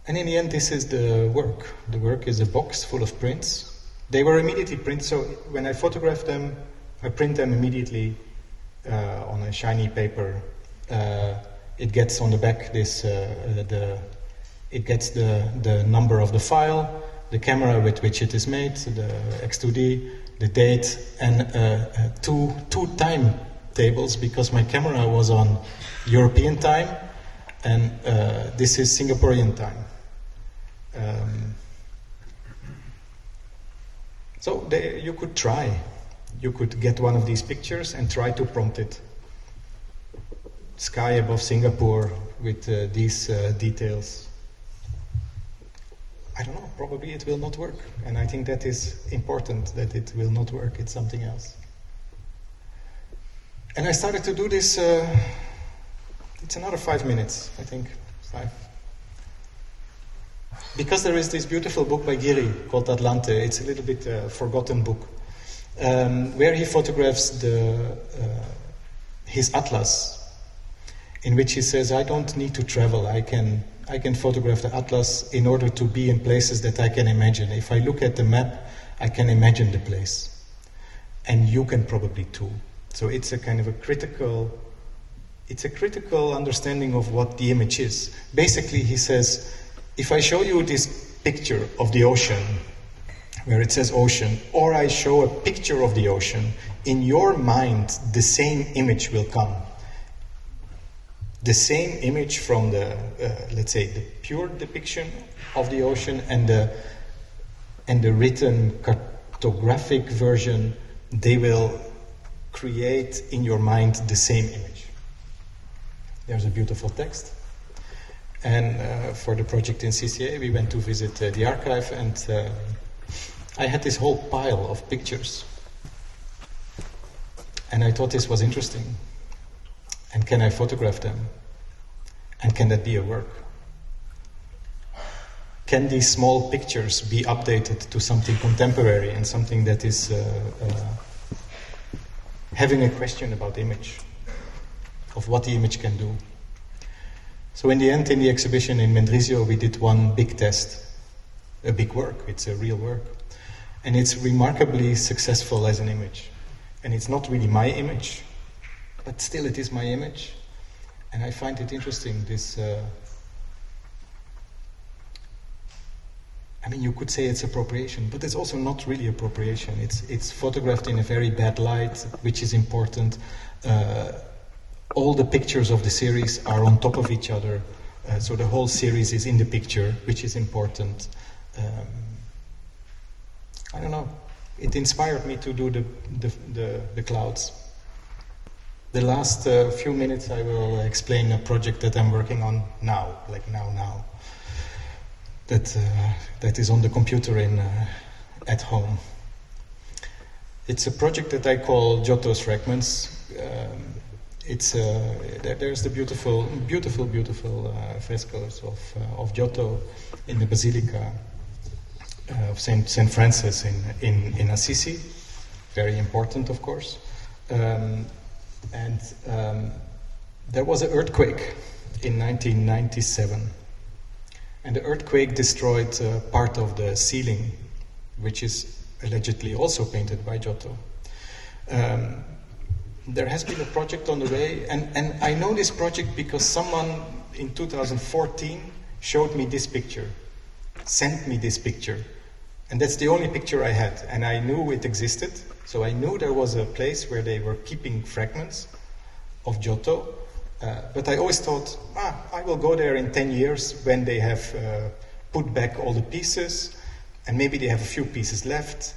And in the end, this is the work. The work is a box full of prints. They were immediately printed, so when I photograph them, I print them immediately on a shiny paper. It gets on the back it gets the number of the file, the camera with which it is made, the X2D, the date, and two time tables, because my camera was on European time, and this is Singaporean time. So you could try. You could get one of these pictures and try to prompt it. Sky above Singapore with these details. I don't know, probably it will not work. And I think that is important, that it will not work, it's something else. And I started to do this, it's another 5 minutes, I think, 5. Because there is this beautiful book by Giri called Atlante. It's a little bit forgotten book, where he photographs his atlas, in which he says, I don't need to travel, I can photograph the atlas in order to be in places that I can imagine. If I look at the map, I can imagine the place. And you can probably too. So it's a kind of a critical understanding of what the image is. Basically, he says, if I show you this picture of the ocean, where it says ocean, or I show a picture of the ocean, in your mind, the same image will come. The same image from the, let's say, the pure depiction of the ocean and the written cartographic version, they will create in your mind the same image. There's a beautiful text. And for the project in CCA, we went to visit the archive, and I had this whole pile of pictures. And I thought this was interesting. And can I photograph them? And can that be a work? Can these small pictures be updated to something contemporary and something that is having a question about image, of what the image can do? So in the end, in the exhibition in Mendrisio, we did one big test, a big work, it's a real work. And it's remarkably successful as an image. And it's not really my image, but still it is my image. And I find it interesting, this, I mean, you could say it's appropriation, but it's also not really appropriation. It's photographed in a very bad light, which is important. All the pictures of the series are on top of each other, so the whole series is in the picture, which is important. I don't know. It inspired me to do the clouds. The last few minutes I will explain a project that I'm working on now, like now. That is on the computer at home. It's a project that I call Giotto's Fragments. There's the beautiful frescoes of Giotto in the Basilica of Saint Francis in Assisi. Very important, of course. There was an earthquake in 1997. And the earthquake destroyed part of the ceiling, which is allegedly also painted by Giotto. There has been a project on the way, and I know this project because someone in 2014 showed me this picture, sent me this picture. And that's the only picture I had, and I knew it existed. So I knew there was a place where they were keeping fragments of Giotto. But I always thought, I will go there in 10 years when they have put back all the pieces, and maybe they have a few pieces left.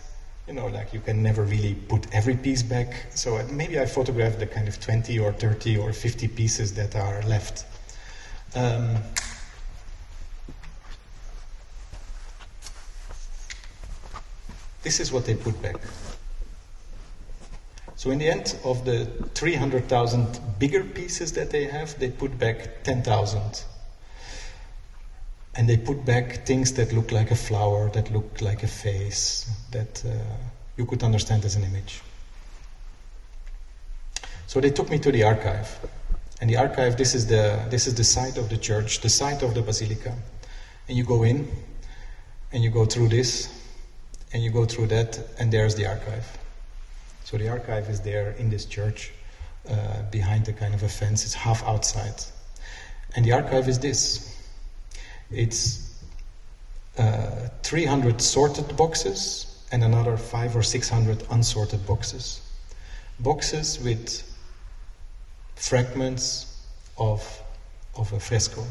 You know, like you can never really put every piece back. So maybe I photographed the kind of 20 or 30 or 50 pieces that are left. This is what they put back. So in the end of the 300,000 bigger pieces that they have, they put back 10,000. And they put back things that look like a flower, that look like a face, that you could understand as an image. So they took me to the archive. And the archive, this is the site of the church, the site of the basilica. And you go in, and you go through this, and you go through that, and there's the archive. So the archive is there in this church, behind a kind of a fence. It's half outside. And the archive is this. It's 300 sorted boxes and another 500 or 600 unsorted boxes. Boxes with fragments of a fresco,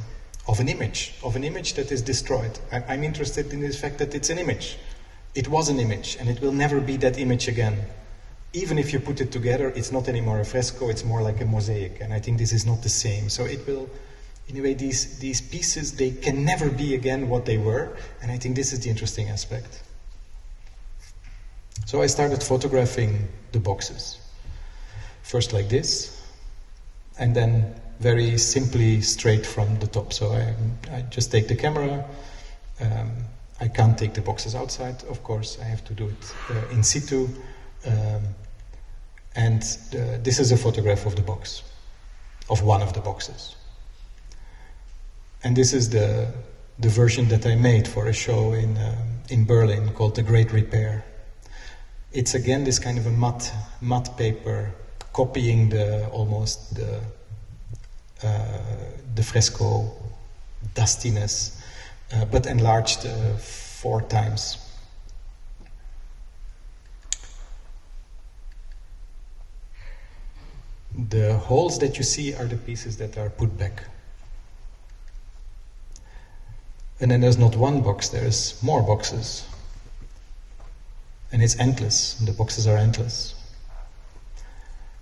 of an image that is destroyed. I'm interested in the fact that it's an image. It was an image, and it will never be that image again. Even if you put it together, it's not anymore a fresco, it's more like a mosaic, and I think this is not the same. So it will, in a way, these pieces, they can never be again what they were, and I think this is the interesting aspect. So I started photographing the boxes. First like this, and then very simply straight from the top. So I just take the camera. I can't take the boxes outside, of course. I have to do it in situ. This is a photograph of the box, of one of the boxes. And this is the version that I made for a show in Berlin called The Great Repair. It's again this kind of a matte paper, copying the fresco dustiness, but enlarged 4 times. The holes that you see are the pieces that are put back. And then there's not one box, there's more boxes. And it's endless, the boxes are endless.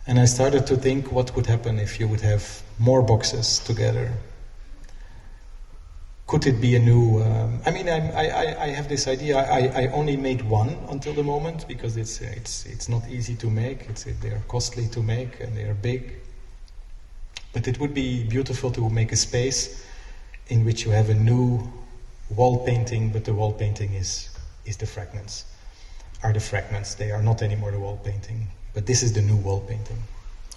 And I started to think what would happen if you would have more boxes together. Could it be a new... I have this idea. I only made one until the moment because it's not easy to make. They're costly to make and they're big. But it would be beautiful to make a space in which you have a new wall painting, but the wall painting is the fragments. Are the fragments. They are not anymore the wall painting. But this is the new wall painting.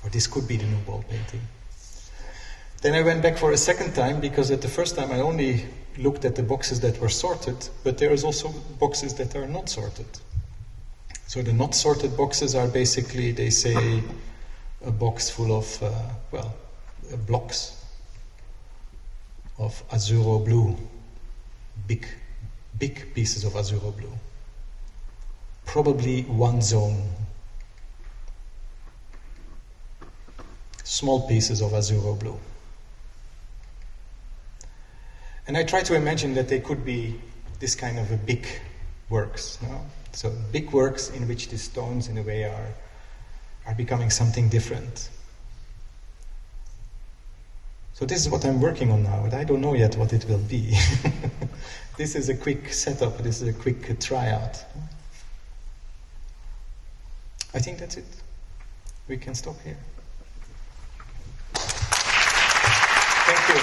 Or this could be the new wall painting. Then I went back for a second time, because at the first time I only looked at the boxes that were sorted, but there is also boxes that are not sorted. So the not sorted boxes are basically, they say, a box full of, blocks of azzurro blue, big pieces of azzurro blue. Probably one zone. Small pieces of azzurro blue. And I try to imagine that they could be this kind of a big works. No? So big works in which the stones, in a way, are becoming something different. So this is what I'm working on now, and I don't know yet what it will be. This is a quick setup, this is a quick tryout. I think that's it. We can stop here. Thank you.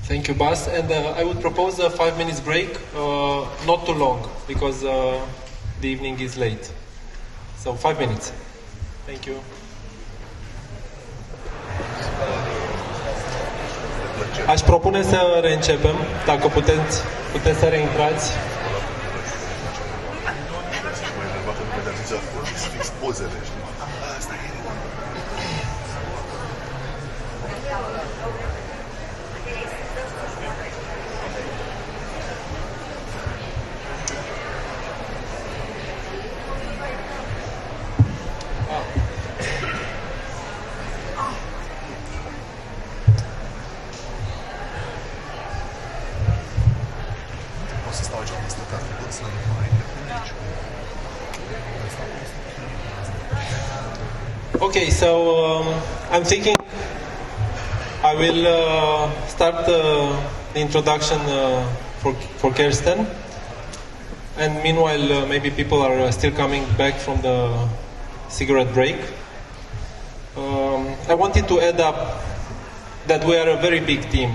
Thank you, Bas. And I would propose a 5 minutes break, not too long, because the evening is late. So 5 minutes. Thank you. Aș propune să reîncepem, dacă puteți să reintrați. Okay, so I'm thinking I will start the introduction for Kersten, and meanwhile maybe people are still coming back from the cigarette break. I wanted to add up that we are a very big team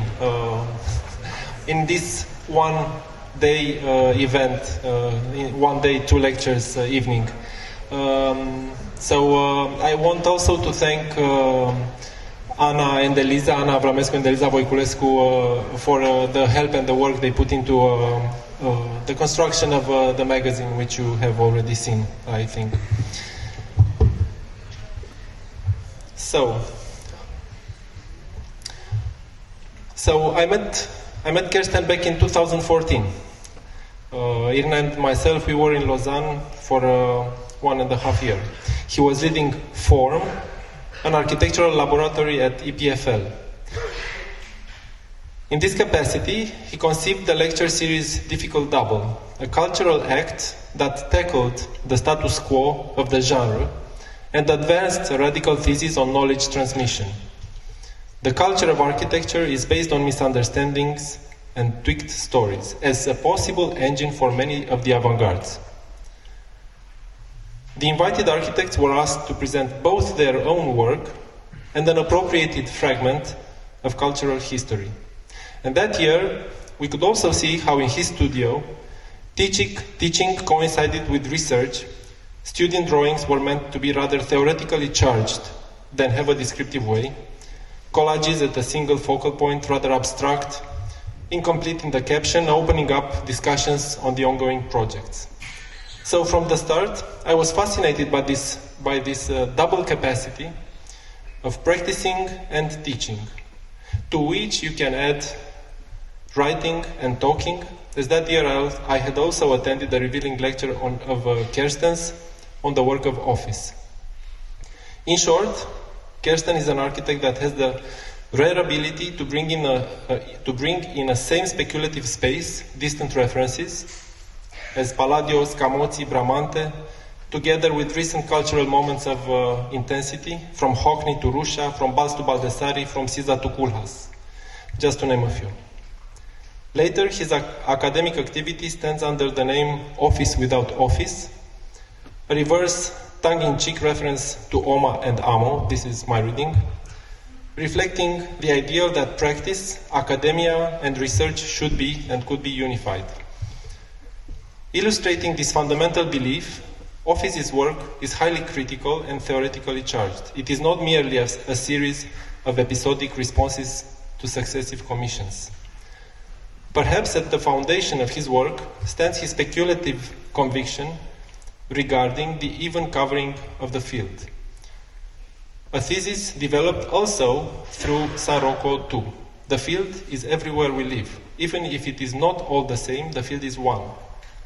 in this one day event, in 1 day, 2 lectures evening. So I want also to thank Ana Avramescu and Eliza Voiculescu for the help and the work they put into the construction of the magazine, which you have already seen, I think. So I met Kersten back in 2014. Irina and myself, we were in Lausanne for 1.5 years. He was leading FORM, an architectural laboratory at EPFL. In this capacity, he conceived the lecture series Difficult Double, a cultural act that tackled the status quo of the genre and advanced a radical thesis on knowledge transmission. The culture of architecture is based on misunderstandings and tweaked stories as a possible engine for many of the avant-gardes. The invited architects were asked to present both their own work and an appropriated fragment of cultural history. And that year, we could also see how in his studio, teaching coincided with research. Student drawings were meant to be rather theoretically charged than have a descriptive way. Collages at a single focal point, rather abstract, incomplete in the caption, opening up discussions on the ongoing projects. So from the start, I was fascinated by this double capacity of practicing and teaching, to which you can add writing and talking, as that year I had also attended a revealing lecture of Kersten's on the work of office. In short, Kersten is an architect that has the rare ability to bring in a same speculative space distant references, as Palladios, Camozzi, Bramante, together with recent cultural moments of intensity, from Hockney to Russia, from Balz to Baldessari, from Siza to Koolhaas, just to name a few. Later, his academic activity stands under the name Office Without Office, a reverse tongue-in-cheek reference to Oma and Amo, this is my reading, reflecting the ideal that practice, academia, and research should be and could be unified. Illustrating this fundamental belief, Office's work is highly critical and theoretically charged. It is not merely a series of episodic responses to successive commissions. Perhaps at the foundation of his work stands his speculative conviction regarding the even covering of the field. A thesis developed also through San Rocco too. The field is everywhere we live. Even if it is not all the same, the field is one.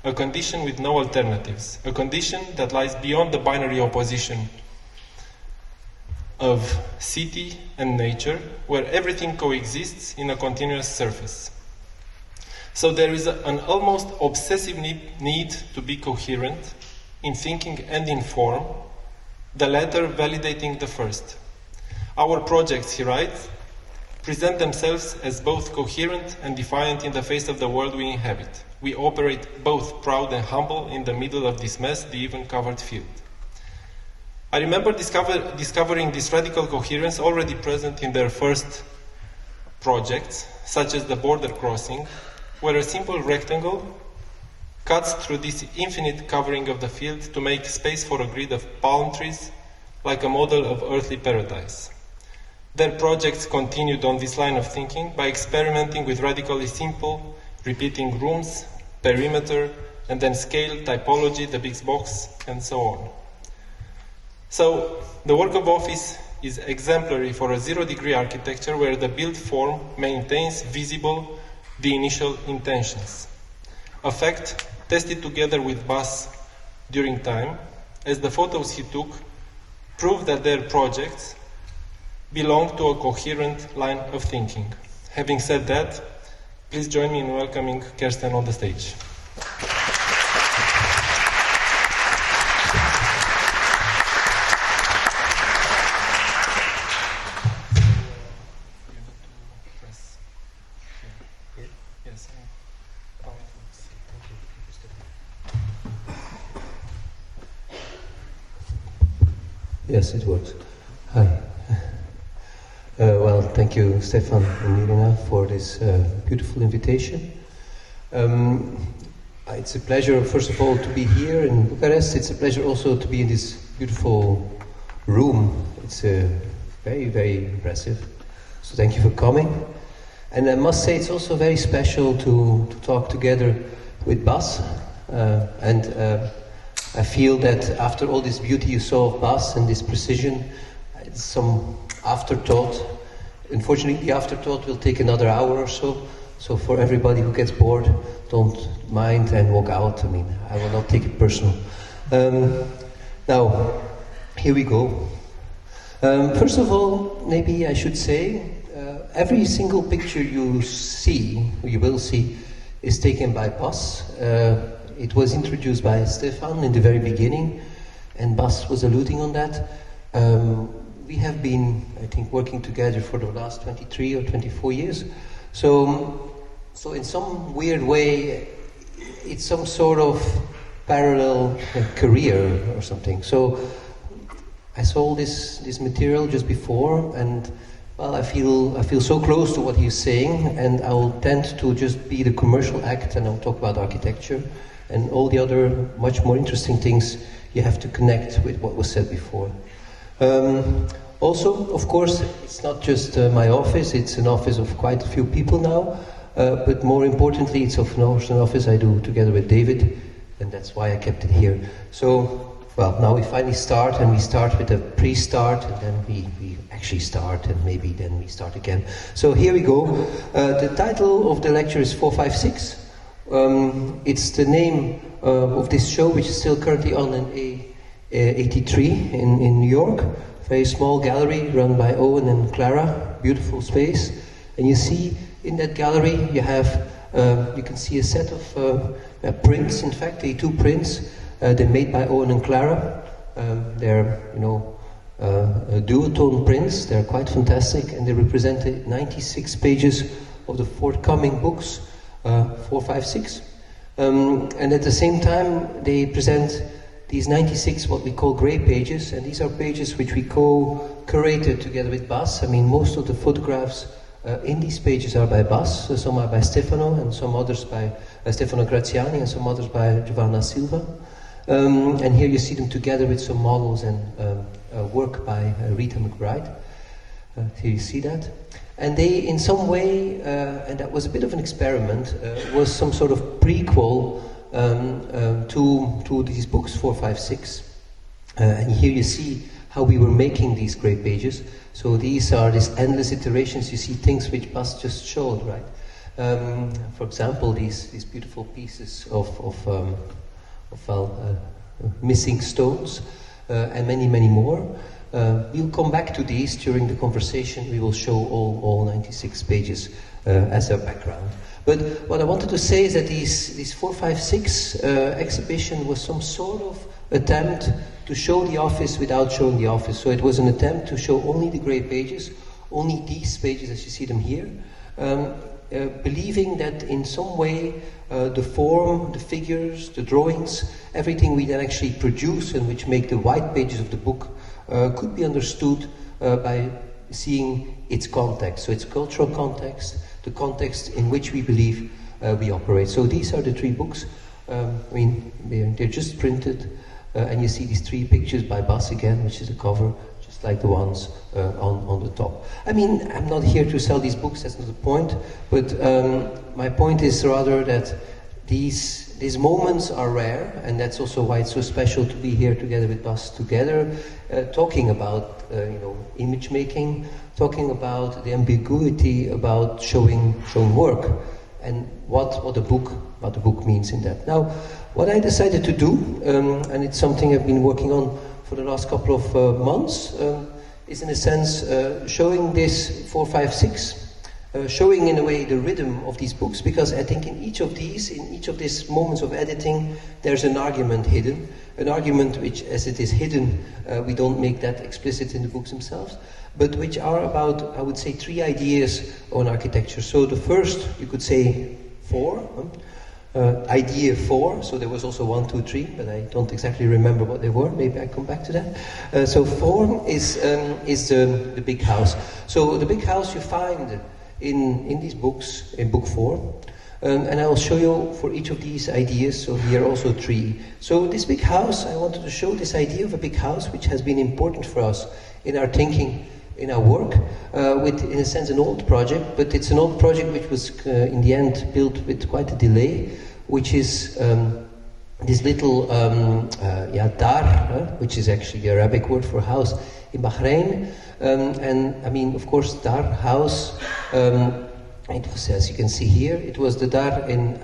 A condition with no alternatives. A condition that lies beyond the binary opposition of city and nature, where everything coexists in a continuous surface. So there is an almost obsessive need to be coherent in thinking and in form, the latter validating the first. Our projects, he writes, present themselves as both coherent and defiant in the face of the world we inhabit. We operate both proud and humble in the middle of this mess, the even covered field. I remember discovering this radical coherence already present in their first projects, such as the border crossing, where a simple rectangle cuts through this infinite covering of the field to make space for a grid of palm trees, like a model of earthly paradise. Their projects continued on this line of thinking by experimenting with radically simple, repeating rooms, perimeter, and then scale, typology, the big box, and so on. So, the work of Office is exemplary for a zero-degree architecture where the built form maintains visible the initial intentions. A fact tested together with Bas during time, as the photos he took prove that their projects belong to a coherent line of thinking. Having said that, please join me in welcoming Kersten on the stage. Yes, it works. Hi. Well, thank you, Stefan and Irina, for this beautiful invitation. It's a pleasure, first of all, to be here in Bucharest. It's a pleasure also to be in this beautiful room. It's very, very impressive. So thank you for coming. And I must say it's also very special to talk together with Bas. I feel that after all this beauty you saw of Bas and this precision, it's some afterthought. Unfortunately, the afterthought will take another hour or so. So for everybody who gets bored, don't mind and walk out. I mean, I will not take it personal. Now, here we go. First of all, maybe I should say, every single picture you will see, is taken by Bas. It was introduced by Stefan in the very beginning, and Bas was alluding on that. We have been, I think, working together for the last 23 or 24 years. So in some weird way, it's some sort of parallel career or something. So I saw this material just before, and well, I feel so close to what he's saying, and I will tend to just be the commercial act, and I'll talk about architecture and all the other much more interesting things you have to connect with what was said before. Also, of course, it's not just my office, it's an office of quite a few people now, but more importantly, it's of course an office I do together with David, and that's why I kept it here. So, well, now we finally start, and we start with a pre-start, and then we actually start, and maybe then we start again. So here we go. The title of the lecture is 456. It's the name of this show, which is still currently on in A83 in New York. Very small gallery run by Owen and Clara. Beautiful space. And you see in that gallery you have you can see a set of prints. In fact, the two prints they're made by Owen and Clara. They're duotone prints. They're quite fantastic, and they represent 96 pages of the forthcoming books. 4, 5, 6. And at the same time, they present these 96 what we call grey pages, and these are pages which we co-curated together with Bas. I mean, most of the photographs in these pages are by Bas, so some are by Stefano, and some others by Stefano Graziani, and some others by Giovanna Silva. And here you see them together with some models and work by Rita McBride. Here you see that. And they, in some way, and that was a bit of an experiment, was some sort of prequel to these books 4, 5, 6. And here you see how we were making these grey pages. So these are these endless iterations. You see things which Bas just showed, right? For example, these beautiful pieces of missing stones, and many, many more. We'll come back to these during the conversation. We will show all 96 pages as a background. But what I wanted to say is that these 4, 5, 6 exhibition was some sort of attempt to show the office without showing the office. So it was an attempt to show only the grey pages, only these pages as you see them here, believing that in some way the form, the figures, the drawings, everything we then actually produce and which make the white pages of the book could be understood by seeing its context. So its cultural context, the context in which we believe we operate. So these are the 3 books. I mean, they're just printed, and you see these 3 pictures by Bas again, which is the cover, just like the ones on the top. I mean, I'm not here to sell these books, that's not the point, but my point is rather that these moments are rare, and that's also why it's so special to be here together with Bas, together, talking about image making, talking about the ambiguity about showing work, and what the book means in that. Now, what I decided to do, and it's something I've been working on for the last couple of months, is in a sense showing this 4, 5, 6. Showing in a way the rhythm of these books, because I think in each of these moments of editing, there's an argument hidden, an argument which, as it is hidden, we don't make that explicit in the books themselves, but which are about, I would say, 3 ideas on architecture. So the first, you could say 4, idea 4, so there was also 1, 2, 3, but I don't exactly remember what they were, maybe I come back to that. So 4 is the big house. So the big house you find in these books, in book 4, and I will show you for each of these ideas, so here are also 3. So this big house, I wanted to show this idea of a big house which has been important for us in our thinking, in our work, with, in a sense, an old project, but it's an old project which was, in the end, built with quite a delay, which is this little dar, which is actually the Arabic word for house, in Bahrain. And I mean, of course, dar, house, it was, as you can see here, it was the dar in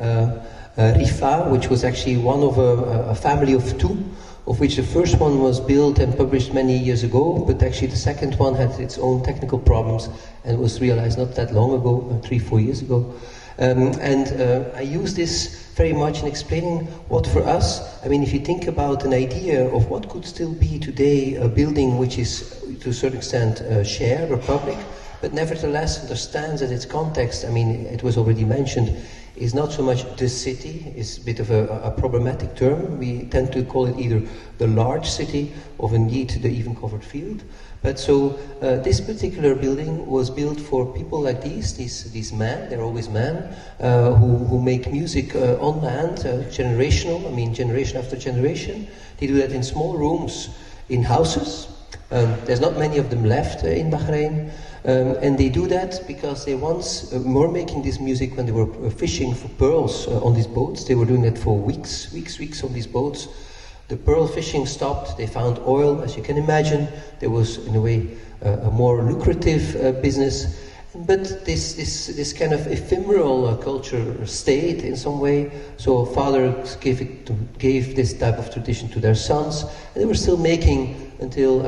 Rifa, which was actually one of a family of 2, of which the first one was built and published many years ago, but actually the second one had its own technical problems and was realized not that long ago, 3, 4 years ago. I use this very much in explaining what for us, I mean, if you think about an idea of what could still be today a building which is to a certain extent shared or public, but nevertheless understands that its context, I mean, it was already mentioned, is not so much the city, is a bit of a problematic term. We tend to call it either the large city or indeed the even covered field. But so this particular building was built for people like these men, they're always men, who make music on land, generational, I mean generation after generation. They do that in small rooms, in houses. There's not many of them left in Bahrain. And they do that because they once were making this music when they were fishing for pearls on these boats. They were doing that for weeks on these boats. The pearl fishing stopped, they found oil, as you can imagine. There was, in a way, a more lucrative business. But this kind of ephemeral culture stayed in some way. So fathers gave this type of tradition to their sons, and they were still making until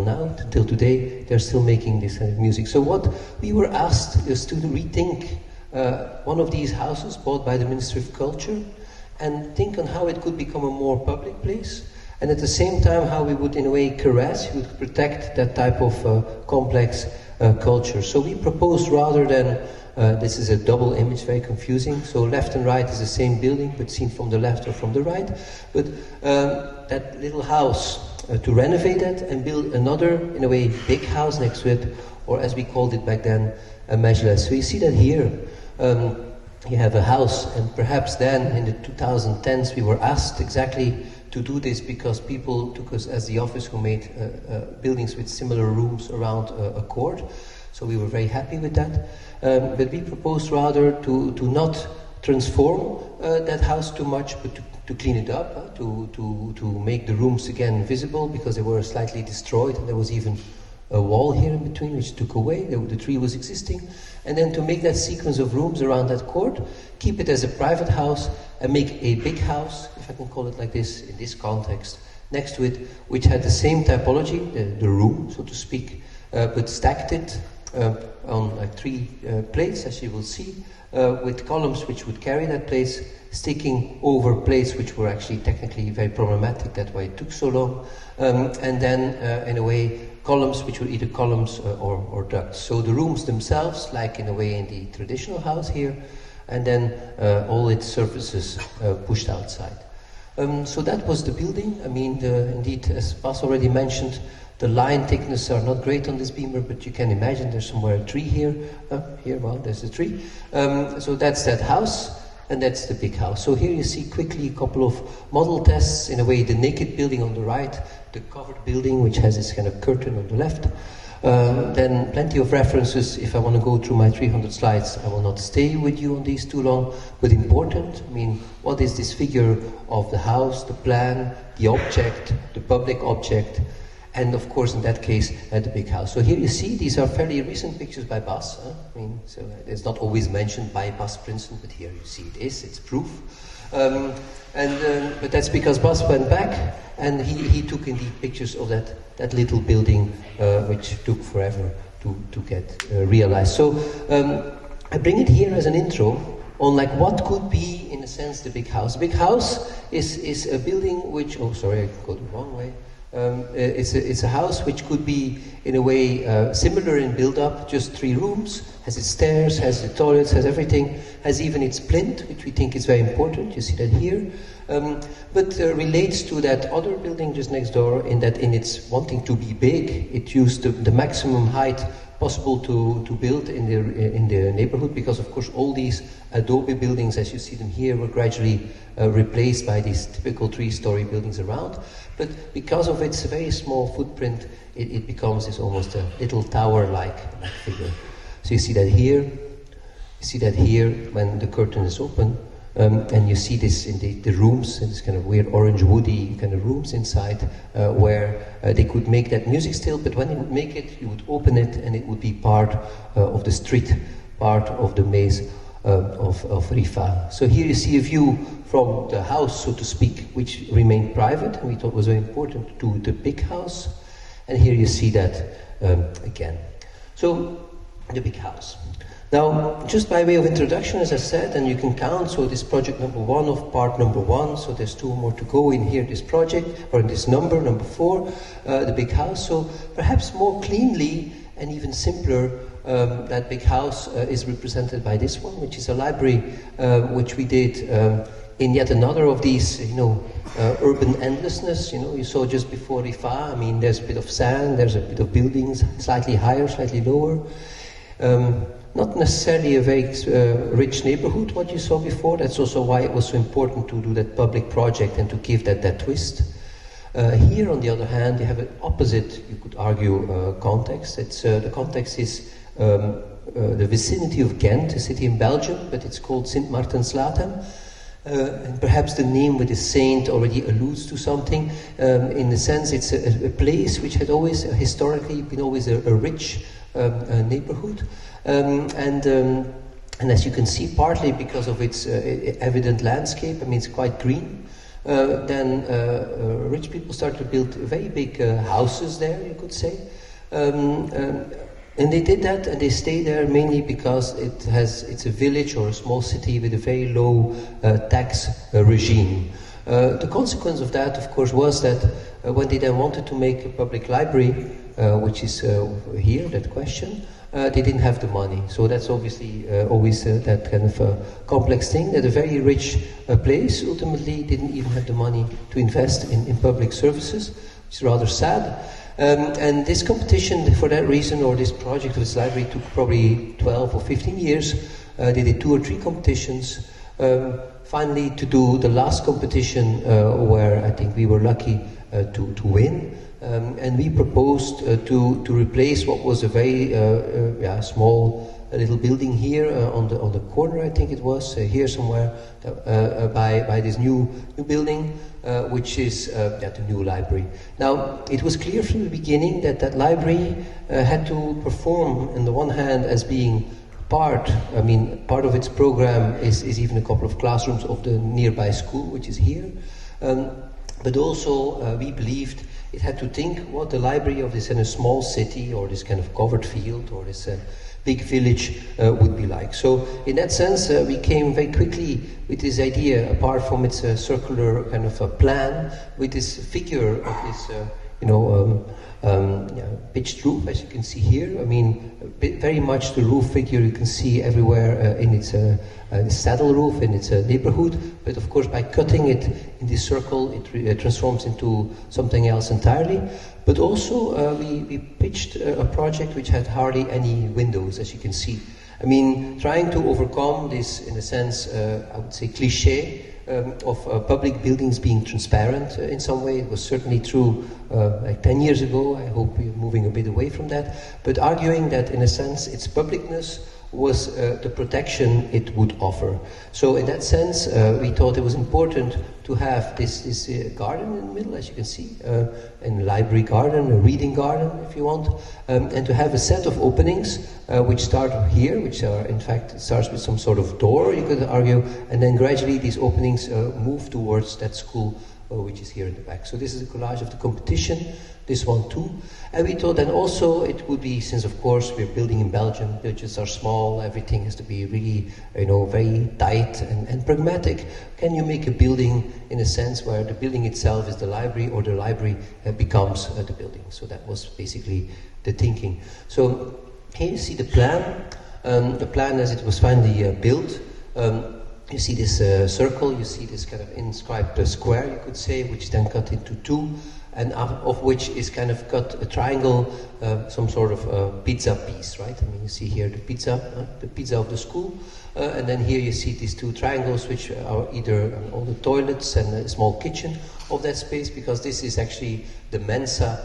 now, until today, they're still making this kind of music. So what we were asked is to rethink one of these houses bought by the Ministry of Culture, and think on how it could become a more public place, and at the same time how we would, in a way, caress, we would protect that type of complex culture. So we proposed, rather than This is a double image, very confusing. So left and right is the same building, but seen from the left or from the right. But that little house, to renovate it and build another, in a way, big house next to it, or as we called it back then, a majlis. So you see that here. You have a house, and perhaps then in the 2010s we were asked exactly to do this because people took us as the office who made buildings with similar rooms around a court. So we were very happy with that. But we proposed rather to not transform that house too much, but to clean it up, to make the rooms again visible, because they were slightly destroyed, and there was even a wall here in between which took away, the tree was existing, and then to make that sequence of rooms around that court, keep it as a private house, and make a big house, if I can call it like this, in this context, next to it, which had the same typology, the room, so to speak, but stacked it on like 3 plates, as you will see, with columns which would carry that place, sticking over plates which were actually technically very problematic, that's why it took so long, and then in a way columns which were either columns or ducts. So the rooms themselves, like in a way in the traditional house here, and then all its surfaces pushed outside. So that was the building. I mean, indeed, as Bas already mentioned, the line thickness are not great on this beamer, but you can imagine there's somewhere a tree here. Here, well, there's a tree. So that's that house, and that's the big house. So here you see quickly a couple of model tests, in a way the naked building on the right, the covered building which has this kind of curtain on the left. Then plenty of references. If I want to go through my 300 slides, I will not stay with you on these too long, but important. I mean, what is this figure of the house, the plan, the object, the public object, and of course in that case the big house. So here you see these are fairly recent pictures by Bas. I mean, so it's not always mentioned by Bas Princen, but here you see it's proof. But that's because Bas went back and he took indeed pictures of that little building which took forever to get realized. So I bring it here as an intro on like what could be, in a sense, the big house. The big house is a building which, oh sorry, I got the wrong way. It's a house which could be, in a way, similar in build-up, just 3 rooms, has its stairs, has the toilets, has everything, has even its plinth, which we think is very important, you see that here, but relates to that other building just next door in that in its wanting to be big, it used the maximum height possible to build in the neighborhood, because of course all these adobe buildings, as you see them here, were gradually replaced by these typical 3-story buildings around. But because of its very small footprint, it becomes this almost a little tower-like figure. So you see that here. You see that here when the curtain is open, and you see this in the rooms, this kind of weird orange woody kind of rooms inside, where they could make that music still, but when you would make it, you would open it and it would be part of the street, part of the maze of Rifa. So here you see a view from the house, so to speak, which remained private, and we thought was very important to the big house. And here you see that again. So the big house. Now, just by way of introduction, as I said, and you can count, so this project number 1 of part number 1, so there's 2 more to go in here, this project, or in this number 4, the big house. So perhaps more cleanly and even simpler, that big house is represented by this one, which is a library which we did in yet another of these, urban endlessness. You saw just before Rifa, I mean, there's a bit of sand, there's a bit of buildings, slightly higher, slightly lower. Not necessarily a very rich neighborhood, what you saw before. That's also why it was so important to do that public project and to give that twist. Here, on the other hand, you have an opposite, you could argue, context. It's the context is the vicinity of Ghent, a city in Belgium, but it's called Sint Maartenslaten. And perhaps the name with the saint already alludes to something. In the sense, it's a place which had always, historically, been always a rich neighborhood. And as you can see, partly because of its evident landscape, I mean, it's quite green. Then rich people start to build very big houses there, you could say. And they did that, and they stay there mainly because it's a village or a small city with a very low tax regime. The consequence of that, of course, was that when they then wanted to make a public library, which is here, that question, they didn't have the money. So that's obviously always that kind of complex thing, that a very rich place ultimately didn't even have the money to invest in public services, which is rather sad. And this competition, for that reason, or this project of this library, took probably 12 or 15 years. They did 2 or 3 competitions. Finally, to do the last competition, where I think we were lucky to win. And we proposed to replace what was a very small little building here on the corner, I think it was, here somewhere, by this new building, which is the new library. Now, it was clear from the beginning that library had to perform, on the one hand, as being part of its program is even a couple of classrooms of the nearby school, which is here. But also, we believed it had to think what the library of this kind of small city, or this kind of covered field, or this big village would be like. So, in that sense, we came very quickly with this idea, apart from its circular kind of a plan, with this figure of this, pitched roof, as you can see here. I mean, very much the roof figure you can see everywhere in its saddle roof in its neighborhood. But of course, by cutting it in this circle, it transforms into something else entirely. But also, we pitched a project which had hardly any windows, as you can see. I mean, trying to overcome this, in a sense, I would say, cliché of public buildings being transparent in some way. It was certainly true like 10 years ago. I hope we're moving a bit away from that. But arguing that, in a sense, its publicness was the protection it would offer. So in that sense, we thought it was important to have this garden in the middle, as you can see, a library garden, a reading garden, if you want, and to have a set of openings which start here, which are, in fact, starts with some sort of door, you could argue, and then gradually these openings move towards that school, which is here in the back. So this is a collage of the competition, this one too. And we thought then also it would be, since of course we're building in Belgium, villages are small, everything has to be really, very tight and pragmatic. Can you make a building in a sense where the building itself is the library, or the library becomes the building? So that was basically the thinking. So here you see the plan as it was finally built. You see this circle, you see this kind of inscribed square, you could say, which is then cut into 2, and of which is kind of cut a triangle, some sort of pizza piece, right? I mean, you see here the pizza of the school, and then here you see these 2 triangles, which are either all the toilets and a small kitchen of that space, because this is actually the mensa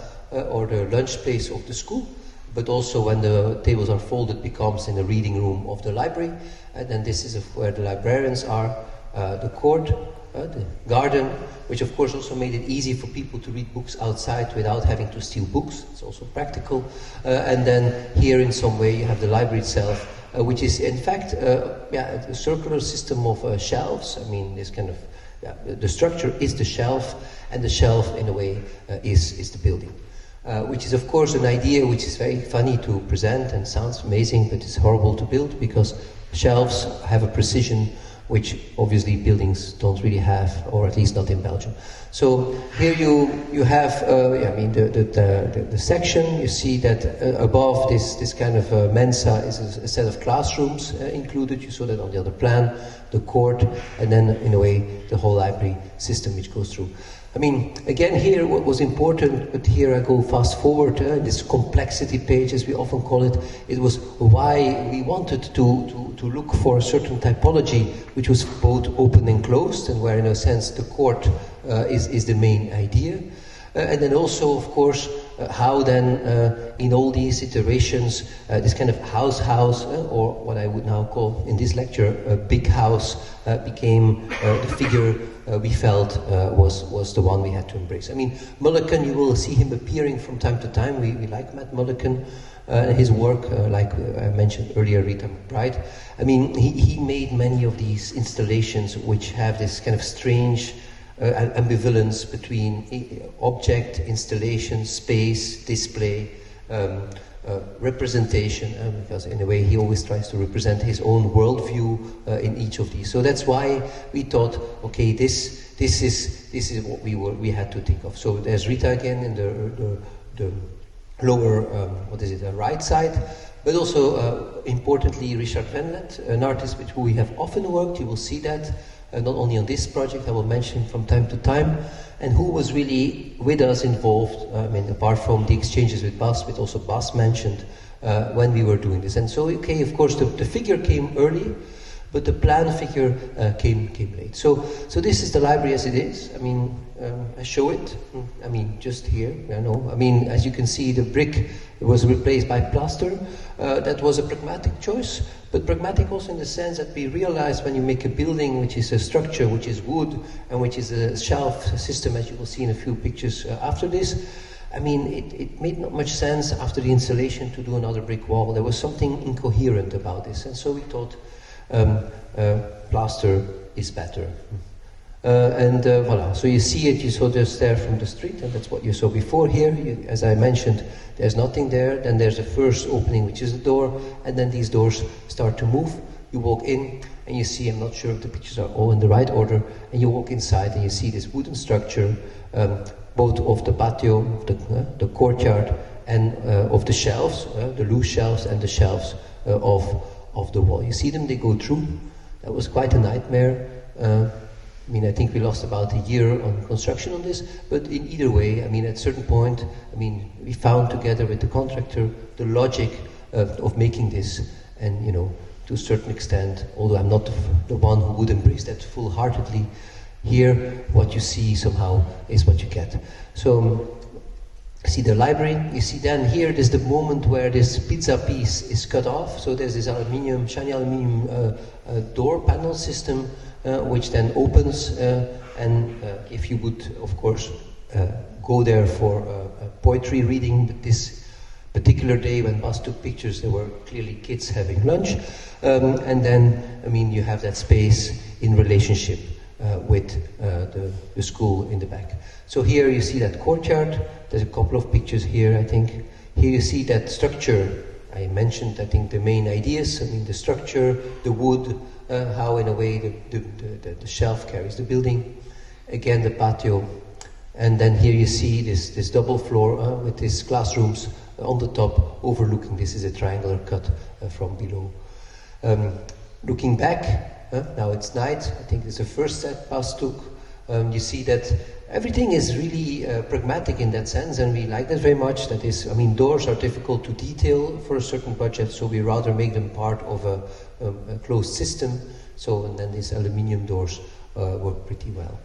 or the lunch place of the school. But also when the tables are folded, becomes in the reading room of the library. And then this is where the librarians are, the court, the garden, which of course also made it easy for people to read books outside without having to steal books. It's also practical. And then here in some way you have the library itself, which is in fact a circular system of shelves. I mean, this kind of, the structure is the shelf, and the shelf in a way is the building. Which is of course an idea which is very funny to present and sounds amazing, but it's horrible to build, because shelves have a precision which obviously buildings don't really have, or at least not in Belgium. So here you have the section. You see that above this kind of mensa is a set of classrooms included. You saw that on the other plan, the court, and then in a way the whole library system which goes through. I mean, again here what was important, but here I go fast forward, this complexity page as we often call it, it was why we wanted to look for a certain typology which was both open and closed, and where in a sense the court is the main idea. And then also, of course, how then in all these iterations, this kind of house, or what I would now call in this lecture, a big house, became the figure we felt was the one we had to embrace. I mean, Mulliken, you will see him appearing from time to time. We like Matt Mulliken and his work, like I mentioned earlier, Rita McBride. I mean, he made many of these installations which have this kind of strange ambivalence between object, installation, space, display, representation, because in a way he always tries to represent his own worldview in each of these. So that's why we thought, okay, this is what we had to think of. So there's Rita again in lower, right side. But also, importantly, Richard Venlet, an artist with whom we have often worked. You will see that not only on this project, I will mention from time to time, and who was really with us involved, apart from the exchanges with Bas, but also Bas mentioned when we were doing this. And so, okay, of course, the figure came early, but the plan figure came late. So this is the library as it is. I show it. Just here. As you can see, the brick was replaced by plaster. That was a pragmatic choice, but pragmatic also in the sense that we realized when you make a building which is a structure, which is wood, and which is a shelf system, as you will see in a few pictures after this, it made not much sense after the installation to do another brick wall. There was something incoherent about this, and so we thought plaster is better. Voila, so you see it, you saw this there from the street, and that's what you saw before here. As I mentioned, there's nothing there, then there's the first opening, which is the door, and then these doors start to move. You walk in, and you see, I'm not sure if the pictures are all in the right order, and you walk inside, and you see this wooden structure, both of the patio, of the courtyard, and of the shelves, the loose shelves, and the shelves of the wall. You see them, they go through. That was quite a nightmare. I think we lost about a year on construction on this, but in either way, at a certain point, we found together with the contractor the logic of making this, and to a certain extent, although I'm not the one who would embrace that full-heartedly, here what you see somehow is what you get. So, see the library, you see then here there's the moment where this pizza piece is cut off, so there's this shiny aluminium door panel system, which then opens, and if you would, of course, go there for a poetry reading, but this particular day when Bas took pictures, there were clearly kids having lunch, and then, you have that space in relationship with the school in the back. So here you see that courtyard, there's a couple of pictures here, I think. Here you see that structure. I mentioned, I think, the main ideas, the structure, the wood, how in a way the shelf carries the building, again the patio, and then here you see this double floor with these classrooms on the top overlooking. This is a triangular cut from below. Looking back, now it's night, I think it's the first set Bas took. You see that everything is really pragmatic in that sense, and we like that very much. That is, doors are difficult to detail for a certain budget, so we rather make them part of a closed system. So, and then these aluminium doors work pretty well.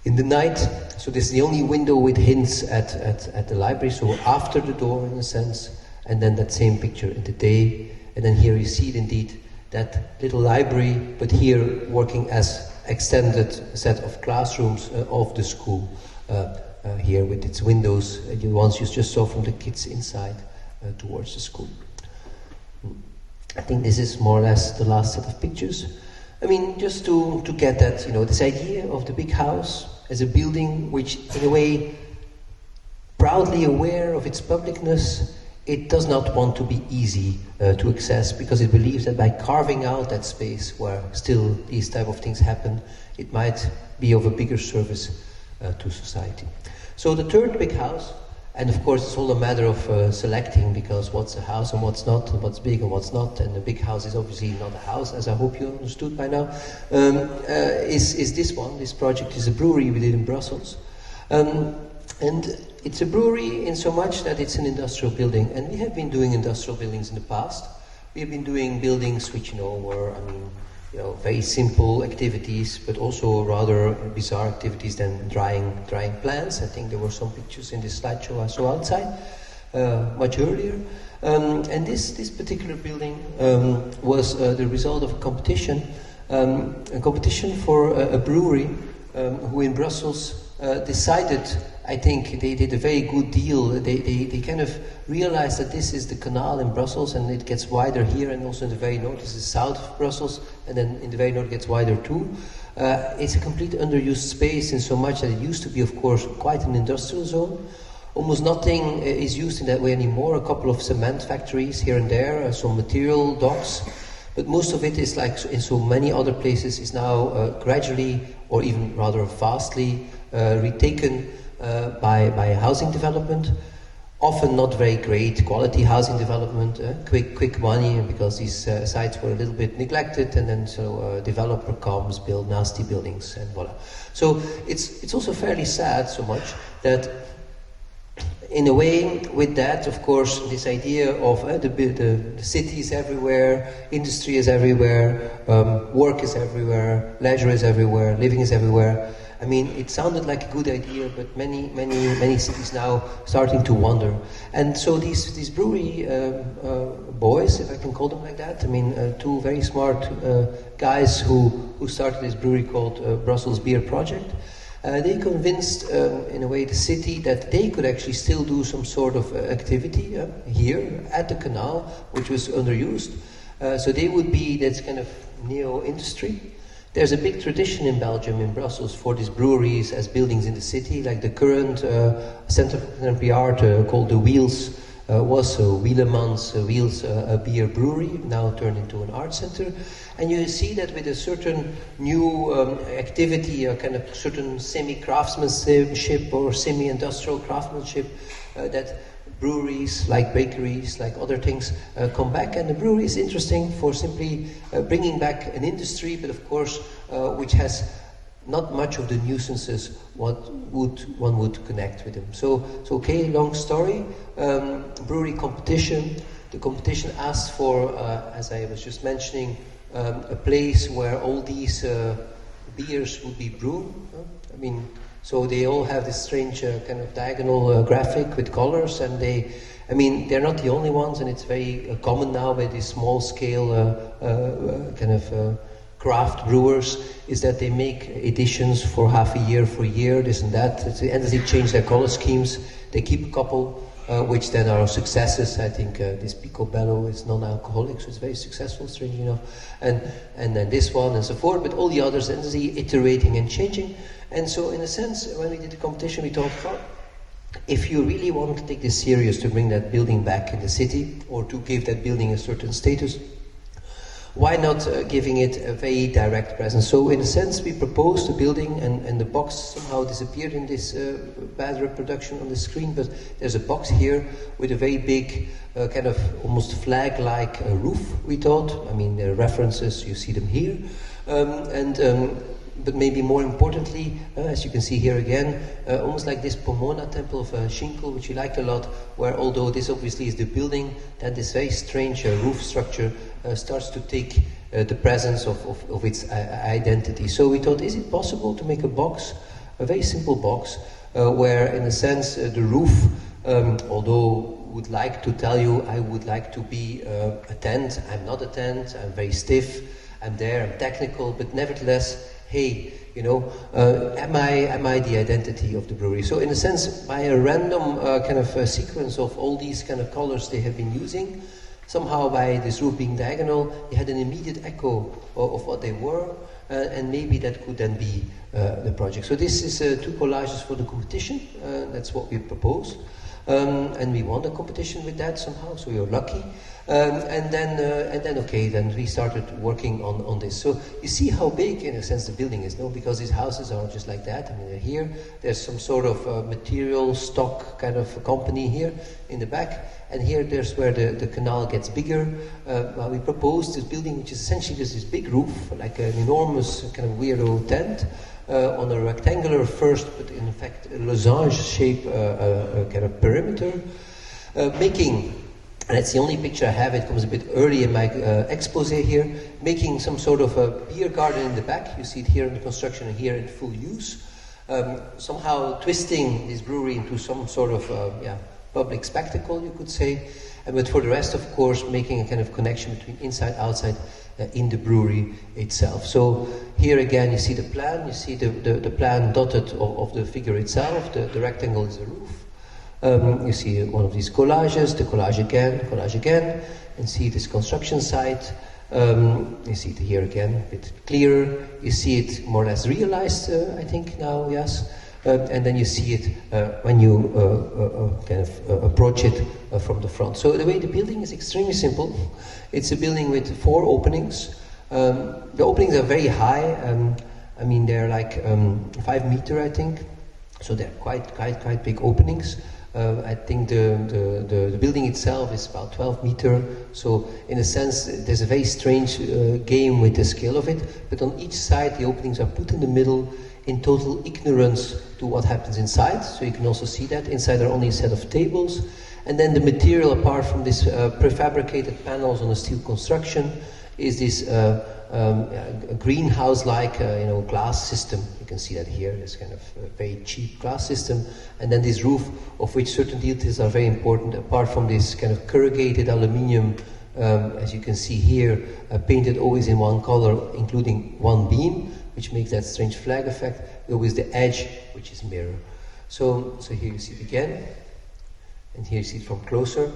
In the night, so this is the only window with hints at the library, so after the door in a sense, and then that same picture in the day, and then here you see it indeed, that little library, but here working as extended set of classrooms of the school, here with its windows, the ones you just saw from the kids inside towards the school. I think this is more or less the last set of pictures. Just to get that, this idea of the big house as a building which, in a way, proudly aware of its publicness, it does not want to be easy to access, because it believes that by carving out that space where still these type of things happen, it might be of a bigger service to society. So the third big house, and of course it's all a matter of selecting, because what's a house and what's not, and what's big and what's not, and the big house is obviously not a house, as I hope you understood by now, is this one. This project is a brewery we did in Brussels. And it's a brewery in so much that it's an industrial building, and we have been doing industrial buildings in the past. We have been doing buildings which, were, very simple activities, but also rather bizarre activities than drying plants. I think there were some pictures in this slideshow I saw outside much earlier. And this particular building was the result of a competition for a brewery who in Brussels decided, I think they did a very good deal. They kind of realized that this is the canal in Brussels, and it gets wider here, and also in the very north. This is south of Brussels, and then in the very north it gets wider too. It's a complete underused space in so much that it used to be, of course, quite an industrial zone. Almost nothing is used in that way anymore. A couple of cement factories here and there, some material docks, but most of it is, like in so many other places, is now gradually, or even rather vastly, retaken by housing development. often not very great quality housing development, quick money, because these sites were a little bit neglected, and then so developer comes, build nasty buildings, and voila. So it's also fairly sad so much that, in a way, with that, of course, this idea of the city is everywhere, industry is everywhere, work is everywhere, leisure is everywhere, living is everywhere. I mean, it sounded like a good idea, but many cities now starting to wonder. And so these brewery boys, if I can call them like that, I mean, two very smart guys who started this brewery called Brussels Beer Project. They convinced, in a way, the city that they could actually still do some sort of activity here at the canal, which was underused. So they would be that kind of neo-industry. There's a big tradition in Belgium, in Brussels, for these breweries as buildings in the city, like the current Center for Contemporary Art called The Wheels was Wielemans Wheels, a beer brewery, now turned into an art center. And you see that with a certain new activity, a kind of certain semi-craftsmanship or semi-industrial craftsmanship, that breweries, like bakeries, like other things, come back. And the brewery is interesting for simply bringing back an industry, but of course, which has not much of the nuisances what one would connect with them. So okay, long story. Brewery competition. The competition asked for, as I was just mentioning, a place where all these beers would be brewed. I mean, so they all have this strange kind of diagonal graphic with colors, and they're not the only ones, and it's very common now with these small-scale kind of craft brewers, is that they make editions for half a year, for a year, this and that, and as they change their color schemes, they keep a couple, which then are successes. I think this Picobello is non-alcoholic, so it's very successful, strangely enough, and then this one and so forth, but all the others, and they iterating and changing. And so in a sense, when we did the competition, we thought, well, if you really want to take this serious, to bring that building back in the city, or to give that building a certain status, why not giving it a very direct presence? So in a sense, we proposed a building, and the box somehow disappeared in this bad reproduction on the screen, but there's a box here with a very big kind of almost flag-like roof, we thought. I mean, there are references, you see them here. But maybe more importantly, as you can see here again, almost like this Pomona temple of Schinkel, which we liked a lot, where although this obviously is the building, that this very strange roof structure starts to take the presence of its identity. So we thought, is it possible to make a box, a very simple box, where in a sense the roof, although would like to tell you, I would like to be a tent, I'm not a tent, I'm very stiff, I'm there, I'm technical, but nevertheless, hey, you know, am I the identity of the brewery? So in a sense, by a random kind of sequence of all these kind of colors they have been using, somehow by this roof being diagonal, you had an immediate echo of what they were, and maybe that could then be the project. So this is 2 collages for the competition. That's what we proposed. And we won the competition with that somehow, so you're lucky. And then we started working on this. So you see how big, in a sense, the building is, no? Because these houses are just like that. I mean, they're here. There's some sort of material stock kind of company here in the back, and here there's where the canal gets bigger. We proposed this building, which is essentially just this big roof, like an enormous kind of weirdo tent. On a rectangular first, but in fact a lozenge shape kind of perimeter, making, and it's the only picture I have, it comes a bit early in my expose here, making some sort of a beer garden in the back. You see it here in the construction and here in full use, somehow twisting this brewery into some sort of public spectacle, you could say. But for the rest, of course, making a kind of connection between inside, outside, in the brewery itself. So here again, you see the plan. You see the plan dotted of the figure itself. The rectangle is the roof. You see one of these collages, the collage again, and see this construction site. You see it here again, a bit clearer. You see it more or less realized, I think now, yes. And then you see it when you kind of approach it from the front. So the way the building is extremely simple. It's a building with 4 openings. The openings are very high. I mean, they're like 5 meters, I think. So they're quite big openings. I think the building itself is about 12 meters, so in a sense there's a very strange game with the scale of it, but on each side the openings are put in the middle in total ignorance to what happens inside, so you can also see that. Inside are only a set of tables, and then the material apart from this prefabricated panels on a steel construction is this greenhouse-like glass system. You can see that here, this kind of very cheap glass system, and then this roof, of which certain details are very important, apart from this kind of corrugated aluminium, as you can see here, painted always in one color, including one beam, which makes that strange flag effect, always the edge, which is mirror. So here you see it again, and here you see it from closer,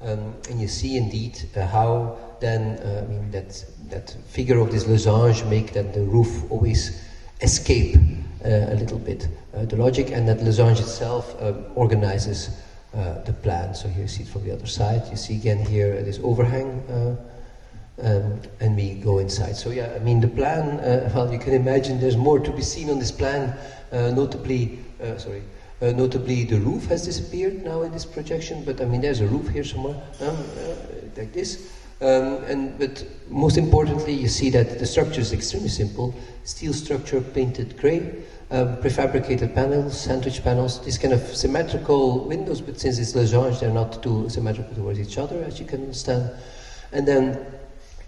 and you see indeed how then that figure of this losange make that the roof always escape a little bit the logic, and that losange itself organizes the plan. So here you see it from the other side. You see again here this overhang, and we go inside. So yeah, I mean the plan, well, you can imagine there's more to be seen on this plan, notably the roof has disappeared now in this projection, but I mean there's a roof here somewhere, like this. But most importantly, you see that the structure is extremely simple. Steel structure painted grey, prefabricated panels, sandwich panels, these kind of symmetrical windows, but since it's losange, they're not too symmetrical towards each other, as you can understand. And then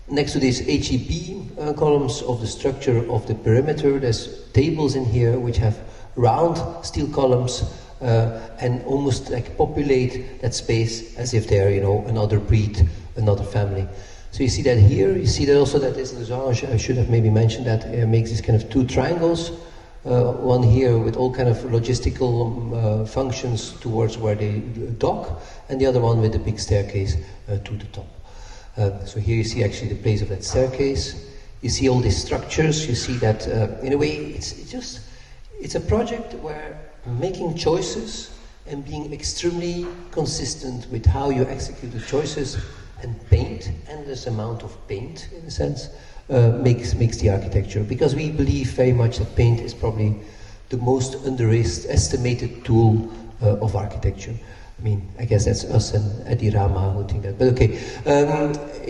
next to these HEB columns of the structure of the perimeter, there's tables in here which have round steel columns and almost like populate that space as if they're, another breed, another family. So you see that here, you see that also that this losange, I should have maybe mentioned that, makes these kind of two triangles, one here with all kind of logistical functions towards where they dock, and the other one with a big staircase to the top. So here you see actually the place of that staircase. You see all these structures, you see that in a way it's a project where making choices and being extremely consistent with how you execute the choices and paint, endless amount of paint in a sense, makes the architecture. Because we believe very much that paint is probably the most underestimated tool of architecture. I mean, I guess that's us and Eddie Rama who think that, but okay.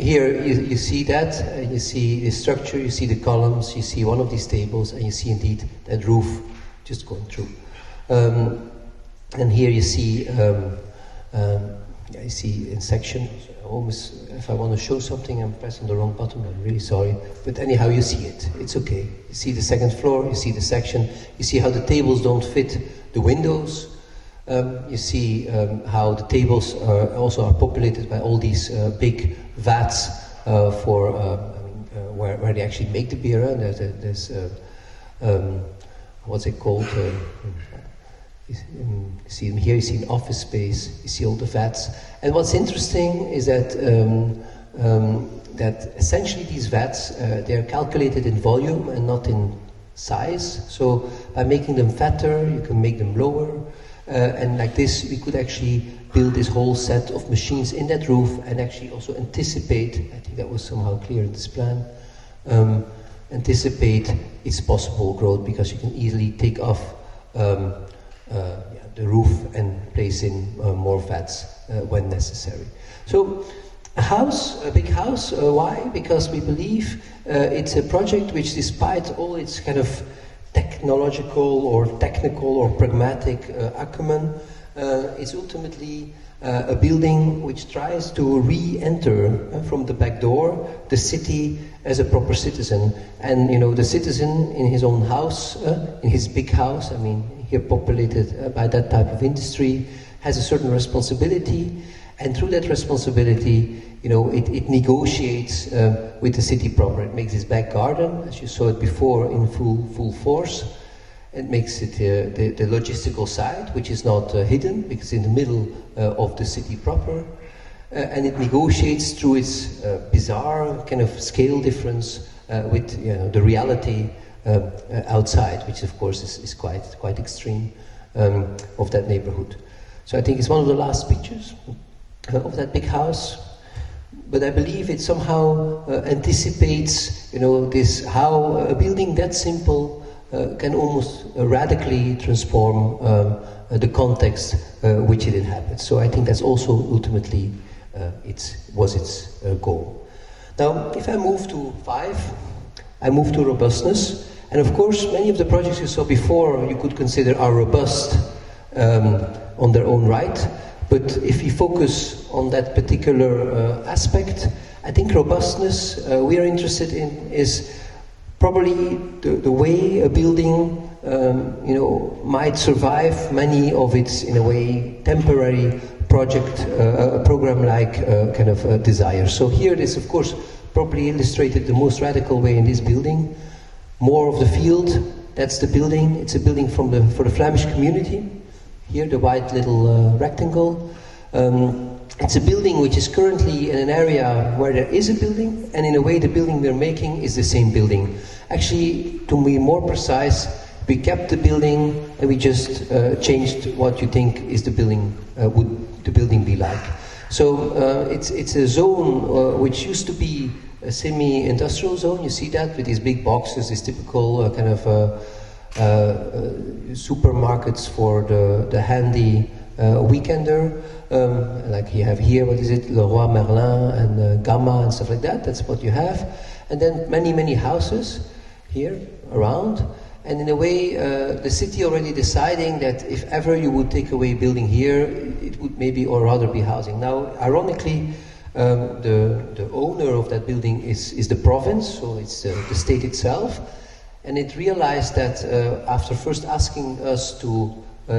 Here you see that, you see the structure, you see the columns, you see one of these tables, and you see indeed that roof just going through. And here you see, I see in section, almost, if I want to show something, I'm pressing the wrong button, I'm really sorry. But anyhow, you see it, it's okay. You see the second floor, you see the section, you see how the tables don't fit the windows. You see how the tables are populated by all these big vats where they actually make the beer. There's what's it called? You see them here, you see an office space, you see all the vats. And what's interesting is that that essentially these vats, they're calculated in volume and not in size. So by making them fatter, you can make them lower. And like this, we could actually build this whole set of machines in that roof and actually also anticipate, I think that was somehow clear in this plan, anticipate its possible growth, because you can easily take off the roof and place in more vats when necessary. So a big house, why? Because we believe it's a project which, despite all its kind of technological or technical or pragmatic acumen, is ultimately a building which tries to re-enter from the back door the city as a proper citizen. And the citizen in his own house, in his big house, I mean here populated by that type of industry, has a certain responsibility, and through that responsibility it negotiates with the city proper. It makes its back garden, as you saw it before, in full force. It makes it the logistical side, which is not hidden, because it's in the middle of the city proper. And it negotiates through its bizarre kind of scale difference with the reality outside, which of course is quite extreme of that neighborhood. So I think it's one of the last pictures of that big house. But I believe it somehow anticipates, this, how a building that simple can almost radically transform the context which it inhabits. So I think that's also ultimately its goal. Now, if I move to 5, I move to robustness. And of course, many of the projects you saw before you could consider are robust on their own right. But if we focus on that particular aspect, I think robustness we are interested in is probably the way a building might survive many of its, in a way, temporary program-like kind of desires. So here it is, of course, probably illustrated the most radical way in this building. More of the field, that's the building. It's a building for the Flemish community. Here, the white little rectangle. It's a building which is currently in an area where there is a building, and in a way the building we're making is the same building. Actually, to be more precise, we kept the building and we just changed what you think is the building, would the building be like. So it's a zone which used to be a semi-industrial zone. You see that with these big boxes, this typical kind of supermarkets for the handy weekender, like you have here, what is it, Leroy Merlin and Gamma and stuff like that. That's what you have. And then many houses here around. And in a way, the city already deciding that if ever you would take away a building here, it would maybe or rather be housing. Now, ironically, the owner of that building is the province, so it's the state itself. And it realized that after first asking us to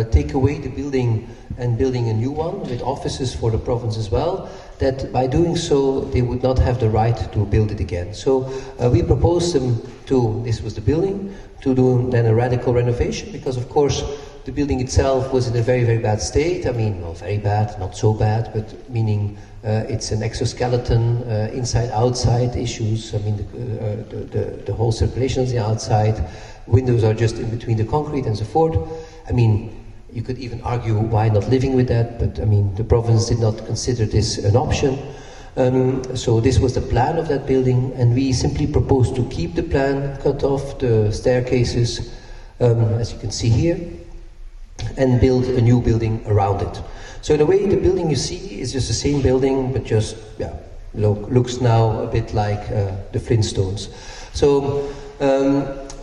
take away the building and building a new one with offices for the province as well, that by doing so they would not have the right to build it again. So we proposed them to, this was the building, to do then a radical renovation, because of course the building itself was in a very bad state. I mean, well, very bad, not so bad, but meaning it's an exoskeleton, inside-outside issues. I mean, the whole circulation is the outside. Windows are just in between the concrete and so forth. I mean, you could even argue why not living with that, but I mean, the province did not consider this an option. So this was the plan of that building, and we simply proposed to keep the plan, cut off the staircases, as you can see here, and build a new building around it. So in a way, the building you see is just the same building, but just, looks now a bit like the Flintstones. So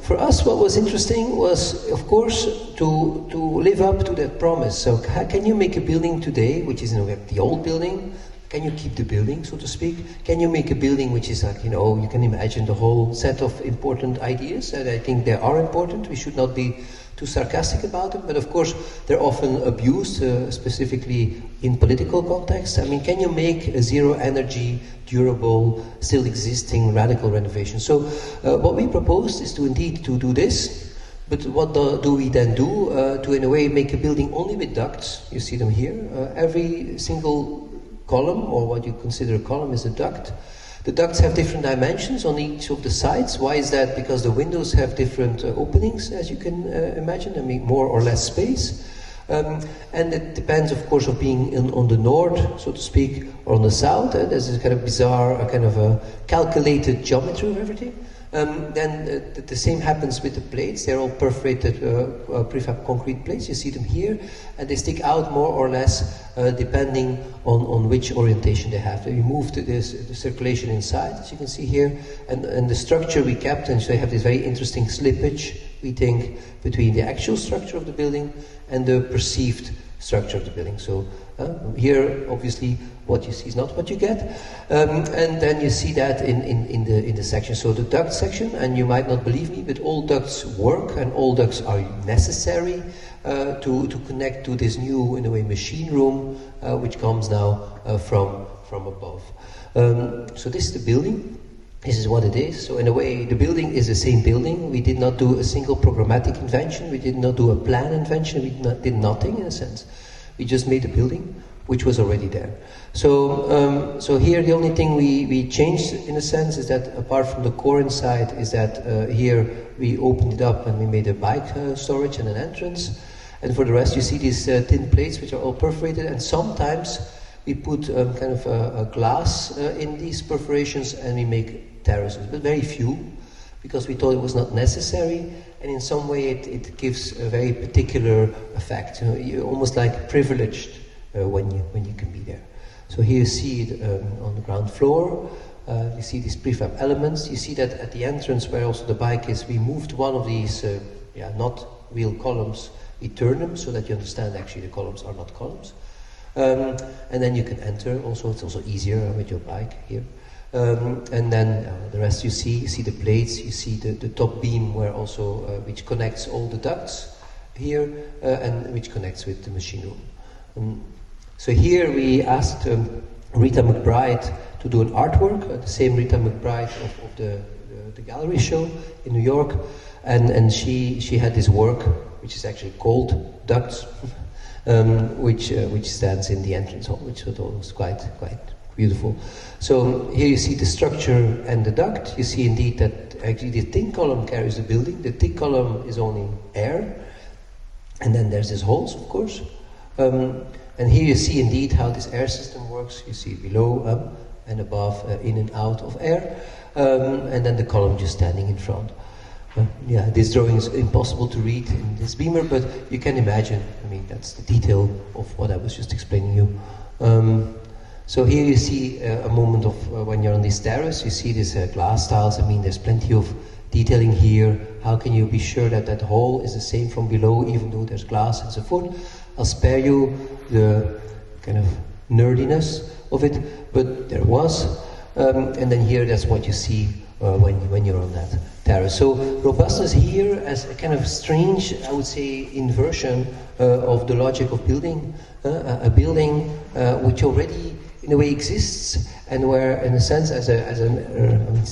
for us, what was interesting was, of course, to live up to that promise. So how can you make a building today, which is in a way the old building? Can you keep the building, so to speak? Can you make a building which is like, you can imagine the whole set of important ideas, and I think they are important. We should not be too sarcastic about them, but of course they're often abused, specifically in political context. I mean, can you make a zero-energy, durable, still existing radical renovation? So what we proposed is to indeed to do this, but what do we then do to, in a way, make a building only with ducts? You see them here. Every single column, or what you consider a column, is a duct. The ducts have different dimensions on each of the sides. Why is that? Because the windows have different openings, as you can imagine. I mean, more or less space. And it depends, of course, of being on the north, so to speak, or on the south. There's a kind of bizarre, kind of a calculated geometry of everything. Then the same happens with the plates. They're all perforated prefab concrete plates. You see them here, and they stick out more or less depending on which orientation they have. We moved the circulation inside, as you can see here, and the structure we kept, and so they have this very interesting slippage, we think, between the actual structure of the building and the perceived structure of the building. So here, obviously, what you see is not what you get, and then you see that in the section. So the duct section, and you might not believe me, but all ducts work, and all ducts are necessary to connect to this new, in a way, machine room, which comes now from above. So this is the building. This is what it is. So in a way, the building is the same building. We did not do a single programmatic invention. We did not do a plan invention. We did nothing, in a sense. We just made a building which was already there. So, so here the only thing we changed, in a sense, is that apart from the core inside, is that here we opened it up and we made a bike storage and an entrance. And for the rest, you see these thin plates which are all perforated, and sometimes we put kind of a glass in these perforations, and we make terraces, but very few. because we thought it was not necessary, and in some way it gives a very particular effect. You're almost like privileged when you can be there. So here you see it on the ground floor. You see these prefab elements. You see that at the entrance where also the bike is, we moved one of these, not wheel columns. We turn them so that you understand actually the columns are not columns. And then you can enter. Also, it's also easier with your bike here. And then the rest you see the plates, you see the top beam where also which connects all the ducts here and which connects with the machine room. So here we asked Rita McBride to do an artwork, the same Rita McBride of the gallery show in New York, and she had this work which is actually called Ducts, which stands in the entrance hall, which I thought was quite beautiful. So here you see the structure and the duct. You see indeed that actually the thin column carries the building. The thick column is only air, and then there's these holes, of course. And here you see indeed how this air system works. You see below, and above, in and out of air, and then the column just standing in front. This drawing is impossible to read in this beamer, but you can imagine, I mean, that's the detail of what I was just explaining you. So here you see a moment of when you're on this terrace, you see these glass tiles. I mean, there's plenty of detailing here. How can you be sure that that hall is the same from below, even though there's glass and so forth? I'll spare you the kind of nerdiness of it, but there was. And then here, that's what you see when you're on that terrace. So robustness here as a kind of strange, I would say, inversion of the logic of building, a building which already in a way exists, and where, in a sense, as an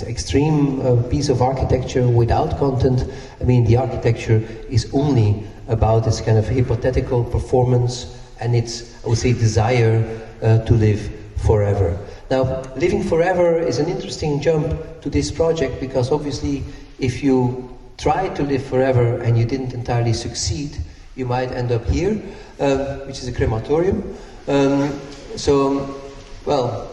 extreme piece of architecture without content, I mean, the architecture is only about this kind of hypothetical performance and its, I would say, desire to live forever. Now, living forever is an interesting jump to this project, because obviously, if you try to live forever and you didn't entirely succeed, you might end up here, which is a crematorium. Well,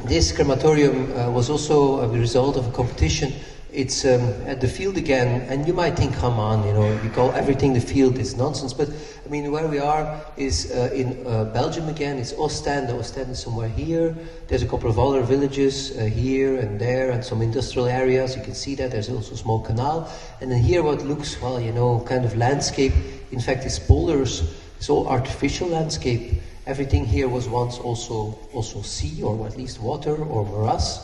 this crematorium was also a result of a competition. It's at the field again, and you might think, come on, you call everything the field is nonsense, but I mean, where we are is in Belgium again. It's Ostend. Ostend is somewhere here. There's a couple of other villages here and there, and some industrial areas. You can see that. There's also a small canal. And then here what looks, well, kind of landscape, in fact, is boulders. It's all artificial landscape. Everything here was once also sea, or at least water or morass.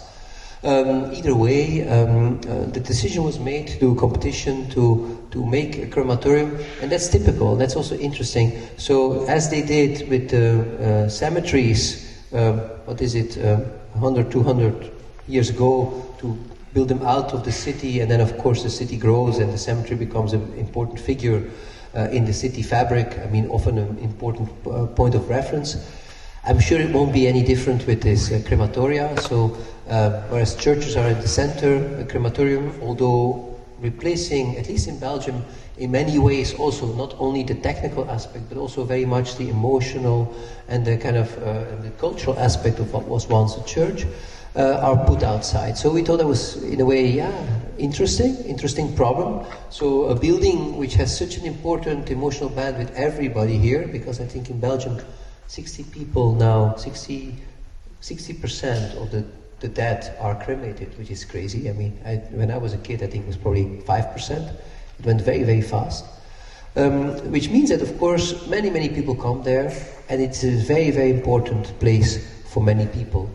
Either way, the decision was made to do a competition to make a crematorium, and that's typical. That's also interesting. So as they did with the cemeteries, 100, 200 years ago, to build them out of the city, and then of course the city grows and the cemetery becomes an important figure in the city fabric. I mean, often an important point of reference. I'm sure it won't be any different with this crematoria. So whereas churches are at the center, a crematorium, although replacing, at least in Belgium, in many ways also not only the technical aspect, but also very much the emotional and the kind of the cultural aspect of what was once a church, are put outside. So we thought that was, in a way, interesting problem. So a building which has such an important emotional band with everybody here, because I think in Belgium 60 people now, 60% of the dead are cremated, which is crazy. I mean, when I was a kid, I think it was probably 5%. It went very, very fast. Which means that, of course, many people come there, and it's a very, very important place for many people.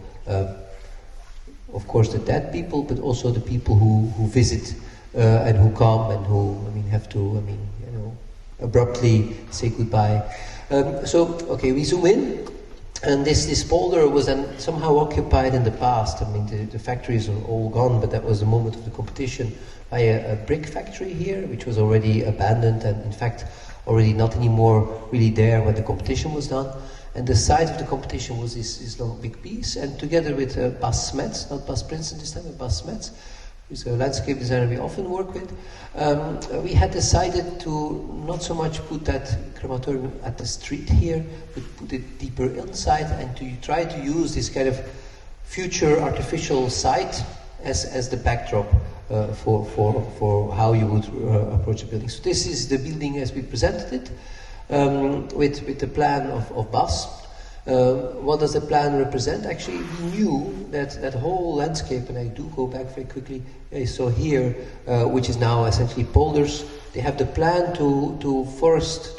Of course, the dead people, but also the people who visit and who come and who, have to, abruptly say goodbye. We zoom in, and this boulder was then somehow occupied in the past. I mean, the factories are all gone, but that was the moment of the competition by a brick factory here, which was already abandoned and, in fact, already not anymore really there when the competition was done. And the site of the competition was this long big piece, and together with Bas Smets, not Bas Princen this time, but Bas Smets, who's a landscape designer we often work with, we had decided to not so much put that crematorium at the street here, but put it deeper inside, and to try to use this kind of future artificial site as the backdrop for how you would approach a building. So this is the building as we presented it, with the plan of Bas. What does the plan represent? Actually, we knew that whole landscape, and I do go back very quickly. So here, which is now essentially polders, they have the plan to forest.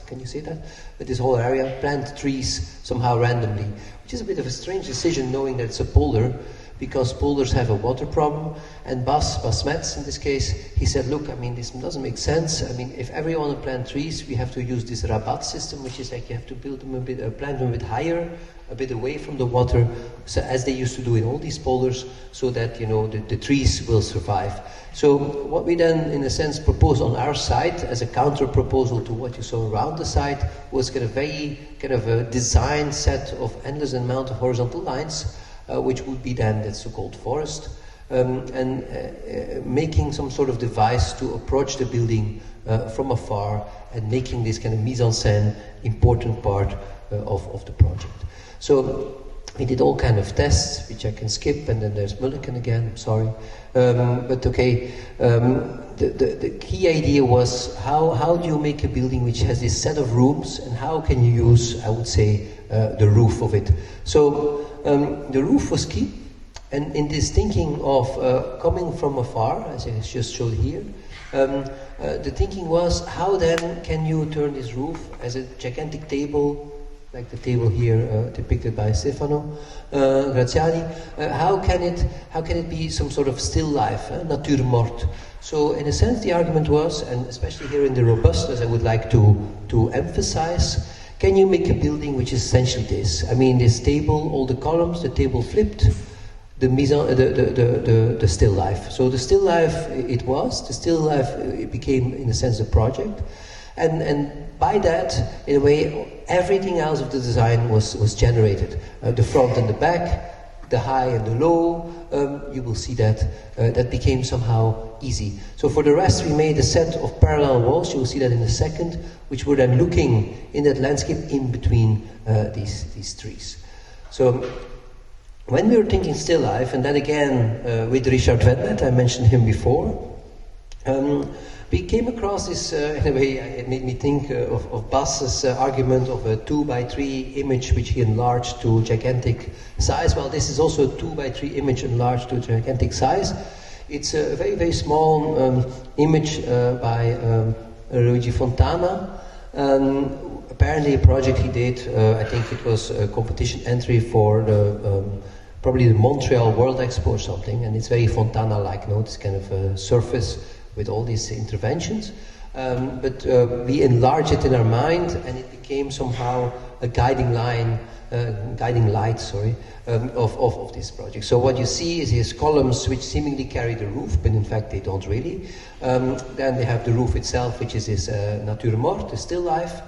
Can you say that? With this whole area, plant trees somehow randomly, which is a bit of a strange decision, knowing that it's a polder, because polders have a water problem. And Bas Metz, in this case, he said, look, I mean, this doesn't make sense. I mean, if everyone will plant trees, we have to use this rabat system, which is like you have to build them plant them a bit higher, a bit away from the water, so as they used to do in all these polders, so that, you know, the trees will survive. So what we then, in a sense, proposed on our side as a counter proposal to what you saw around the site was kind of a design set of endless amount of horizontal lines, which would be then that so-called forest, and making some sort of device to approach the building from afar, and making this kind of mise en scène important part of the project. So we did all kind of tests, which I can skip, and then there's Mulliken again, I'm sorry. But okay, the key idea was how do you make a building which has this set of rooms, and how can you use, I would say, the roof of it. So the roof was key, and in this thinking of coming from afar, as I just showed here, the thinking was, how then can you turn this roof as a gigantic table, like the table here depicted by Stefano Graziani, how can it be some sort of still life, nature morte? So in a sense the argument was, and especially here in the robustness I would like to emphasize, can you make a building which is essentially this? I mean, this table, all the columns, the table flipped, the still life. So the still life it became in a sense a project, and by that, in a way, everything else of the design was generated. The front and the back, the high and the low, you will see that that became somehow easy. So for the rest, we made a set of parallel walls, you will see that in a second, which were then looking in that landscape in between these trees. So when we were thinking still life, and then again with Richard Vednet, I mentioned him before, we came across this, in a way, it made me think of Bas's argument of a 2x3 image which he enlarged to gigantic size. Well, this is also a 2x3 image enlarged to gigantic size. It's a very, very small image by Luigi Fontana. Apparently a project he did, I think it was a competition entry for the probably the Montreal World Expo or something, and it's very Fontana-like, no? This kind of a surface with all these interventions, but we enlarged it in our mind, and it became somehow a guiding light, of this project. So what you see is these columns which seemingly carry the roof, but in fact they don't really. Then they have the roof itself, which is this nature morte, the still life.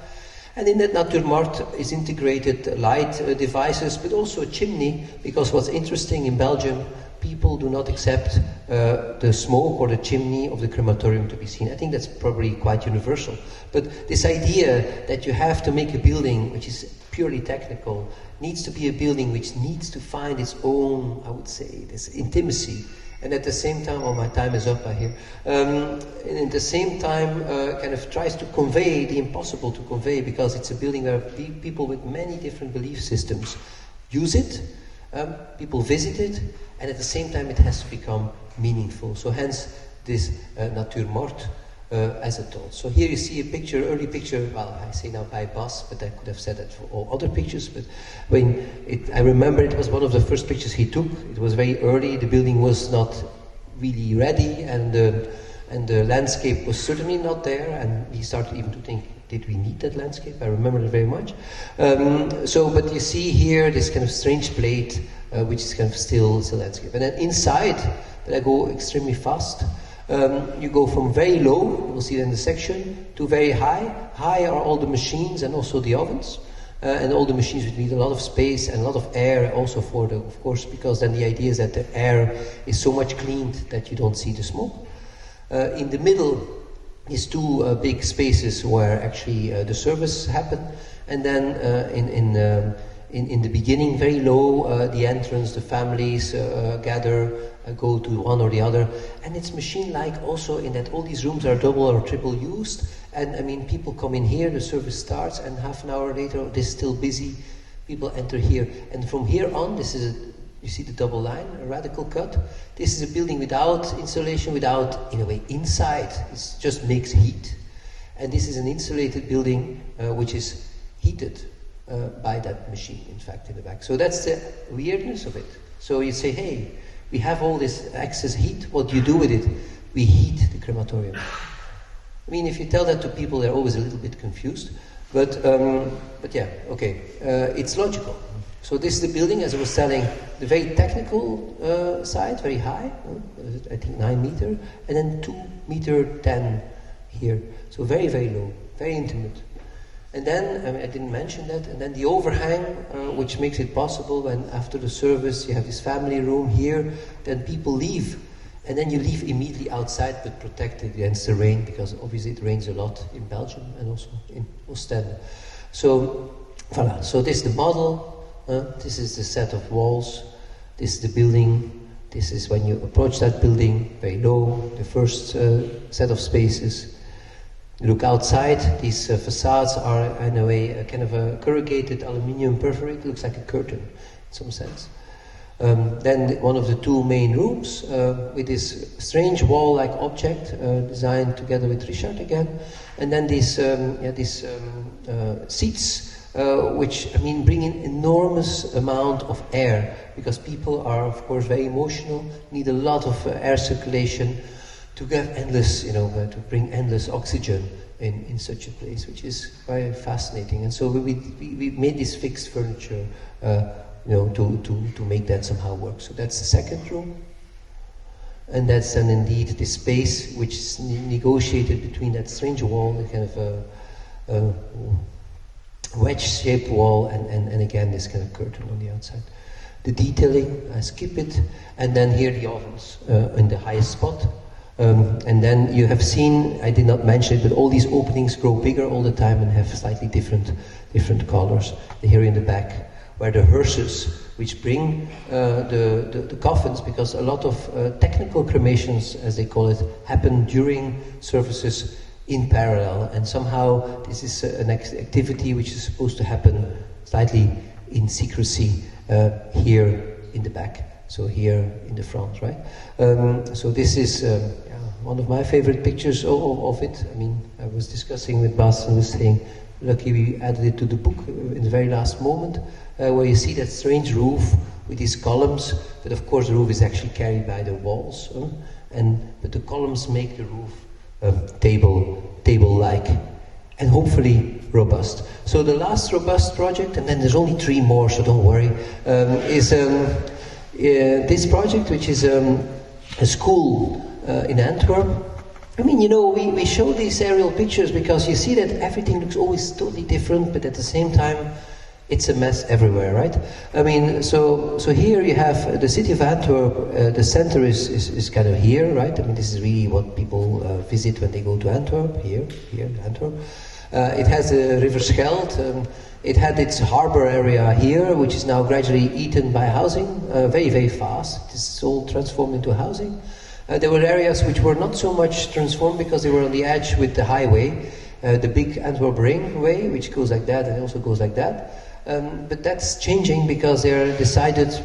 And in that nature morte is integrated light devices, but also a chimney, because what's interesting in Belgium, people do not accept the smoke or the chimney of the crematorium to be seen. I think that's probably quite universal. But this idea that you have to make a building which is purely technical needs to be a building which needs to find its own, I would say, this intimacy. And at the same time, my time is up, I hear. And at the same time, kind of tries to convey the impossible to convey, because it's a building where people with many different belief systems use it, people visit it, and at the same time it has to become meaningful. So hence this nature morte as a thought. So here you see a picture, early picture, well, I say now by Bas, but I could have said that for all other pictures, but I remember it was one of the first pictures he took. It was very early, the building was not really ready, and the landscape was certainly not there, and he started even to think, did we need that landscape? I remember it very much. But you see here this kind of strange plate, which is kind of still landscape. And then inside, that I go extremely fast, you go from very low, you will see it in the section, to very high. High are all the machines and also the ovens. And all the machines would need a lot of space and a lot of air also for the, of course, because then the idea is that the air is so much cleaned that you don't see the smoke. In the middle is two big spaces where actually the service happened, and then in the beginning, very low, the entrance, the families gather, go to one or the other. And it's machine-like also in that all these rooms are double or triple used. And I mean, people come in here, the service starts, and half an hour later, this is still busy. People enter here. And from here on, this is you see the double line, a radical cut. This is a building without insulation, without, in a way, inside. It just makes heat. And this is an insulated building which is heated by that machine, in fact, in the back. So that's the weirdness of it. So you say, hey, we have all this excess heat. What do you do with it? We heat the crematorium. I mean, if you tell that to people, they're always a little bit confused. But yeah, okay. It's logical. So this is the building, as I was telling, the very technical side, very high, I think 9 meter, and then 2.10 meter here. So very, very low, very intimate. And then, I mean, I didn't mention that, and then the overhang, which makes it possible when after the service you have this family room here, then people leave. And then you leave immediately outside, but protected against the rain, because obviously it rains a lot in Belgium and also in Ostende. So, voilà. So this is the model. This is the set of walls. This is the building. This is when you approach that building, very low, the first set of spaces. You look outside, these facades are in a way a kind of a corrugated aluminium perforated, it looks like a curtain in some sense. Then one of the two main rooms with this strange wall-like object designed together with Richard again, and then these seats which, I mean, bring in enormous amount of air, because people are, of course, very emotional, need a lot of air circulation to get endless, to bring endless oxygen in such a place, which is very fascinating. And so we made this fixed furniture, to make that somehow work. So that's the second room. And that's then indeed the space which is negotiated between that strange wall, the kind of wedge-shaped wall, and again this kind of curtain on the outside. The detailing, I skip it, and then here the ovens in the highest spot. And then you have seen, I did not mention it, but all these openings grow bigger all the time and have slightly different colors. Here in the back, where the hearses, which bring the coffins, because a lot of technical cremations, as they call it, happen during services in parallel, and somehow this is an activity which is supposed to happen slightly in secrecy here in the back. So here in the front, right? So this is one of my favorite pictures of it. I mean, I was discussing with Bas and was saying, lucky we added it to the book in the very last moment, where you see that strange roof with these columns, but of course the roof is actually carried by the walls, but the columns make the roof table-like, and hopefully robust. So the last robust project, and then there's only 3 more, so don't worry, is this project, which is a school in Antwerp. I mean, we show these aerial pictures because you see that everything looks always totally different, but at the same time, it's a mess everywhere, right? I mean, so here you have the city of Antwerp. The center is kind of here, right? I mean, this is really what people visit when they go to Antwerp. Here in Antwerp. It has the River Scheldt. It had its harbor area here, which is now gradually eaten by housing, very, very fast. It's all transformed into housing. There were areas which were not so much transformed because they were on the edge with the highway, the big Antwerp Ringway, which goes like that and also goes like that. But that's changing because they decided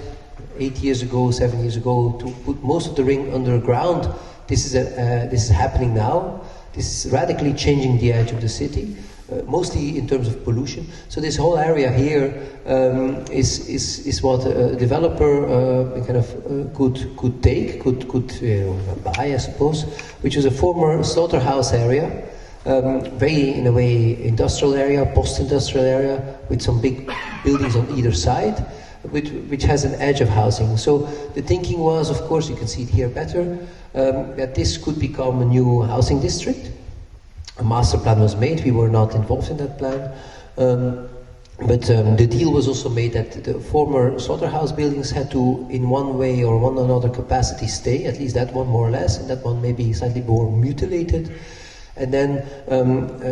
8 years ago, 7 years ago, to put most of the ring underground. This is happening now. This is radically changing the edge of the city. Mostly in terms of pollution. So this whole area here is what a developer could buy, I suppose, which is a former slaughterhouse area, very in a way industrial area, post-industrial area, with some big buildings on either side, which has an edge of housing. So the thinking was, of course, you can see it here better, that this could become a new housing district. A master plan was made. We were not involved in that plan, but the deal was also made that the former slaughterhouse buildings had to, in one way or one another capacity, stay, at least that one more or less, and that one maybe slightly more mutilated. And then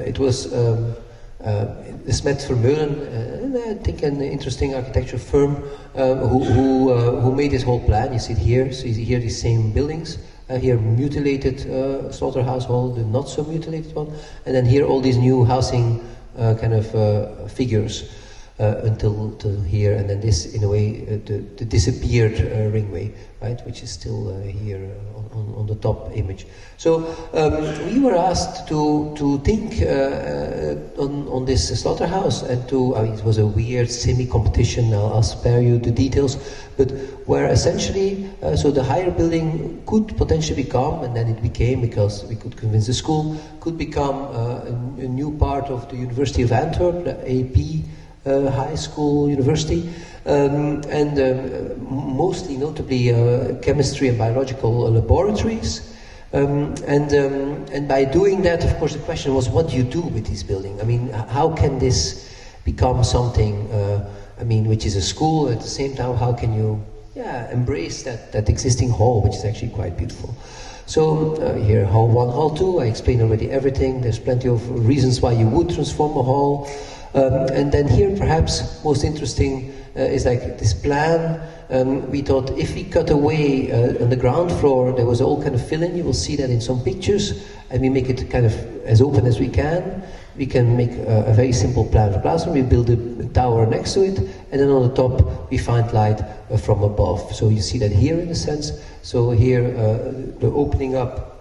it was Smet Vermeulen, I think an interesting architecture firm who made this whole plan. You see it here. So you see here these same buildings. Here mutilated slaughterhouse hall, the not so mutilated one, and then here all these new housing figures until here, and then this in a way the disappeared ringway, right, which is still here on the top image. So we were asked to think on this slaughterhouse and to, I mean, it was a weird semi-competition, I'll spare you the details, but where essentially, so the higher building could potentially become, and then it became, because we could convince the school, could become a new part of the University of Antwerp, the AP high school university, and mostly notably chemistry and biological laboratories. And by doing that, of course, the question was, what do you do with this building? I mean, how can this become something, I mean, which is a school, at the same time, how can you embrace that existing hall, which is actually quite beautiful. So here, hall 1, hall 2, I explained already everything. There's plenty of reasons why you would transform a hall. And then here, perhaps most interesting is like this plan. We thought if we cut away on the ground floor, there was all kind of fill-in. You will see that in some pictures, and we make it kind of as open as we can. We can make a very simple plan for classroom. We build a tower next to it, and then on the top we find light from above. So you see that here in a sense. So here the opening up.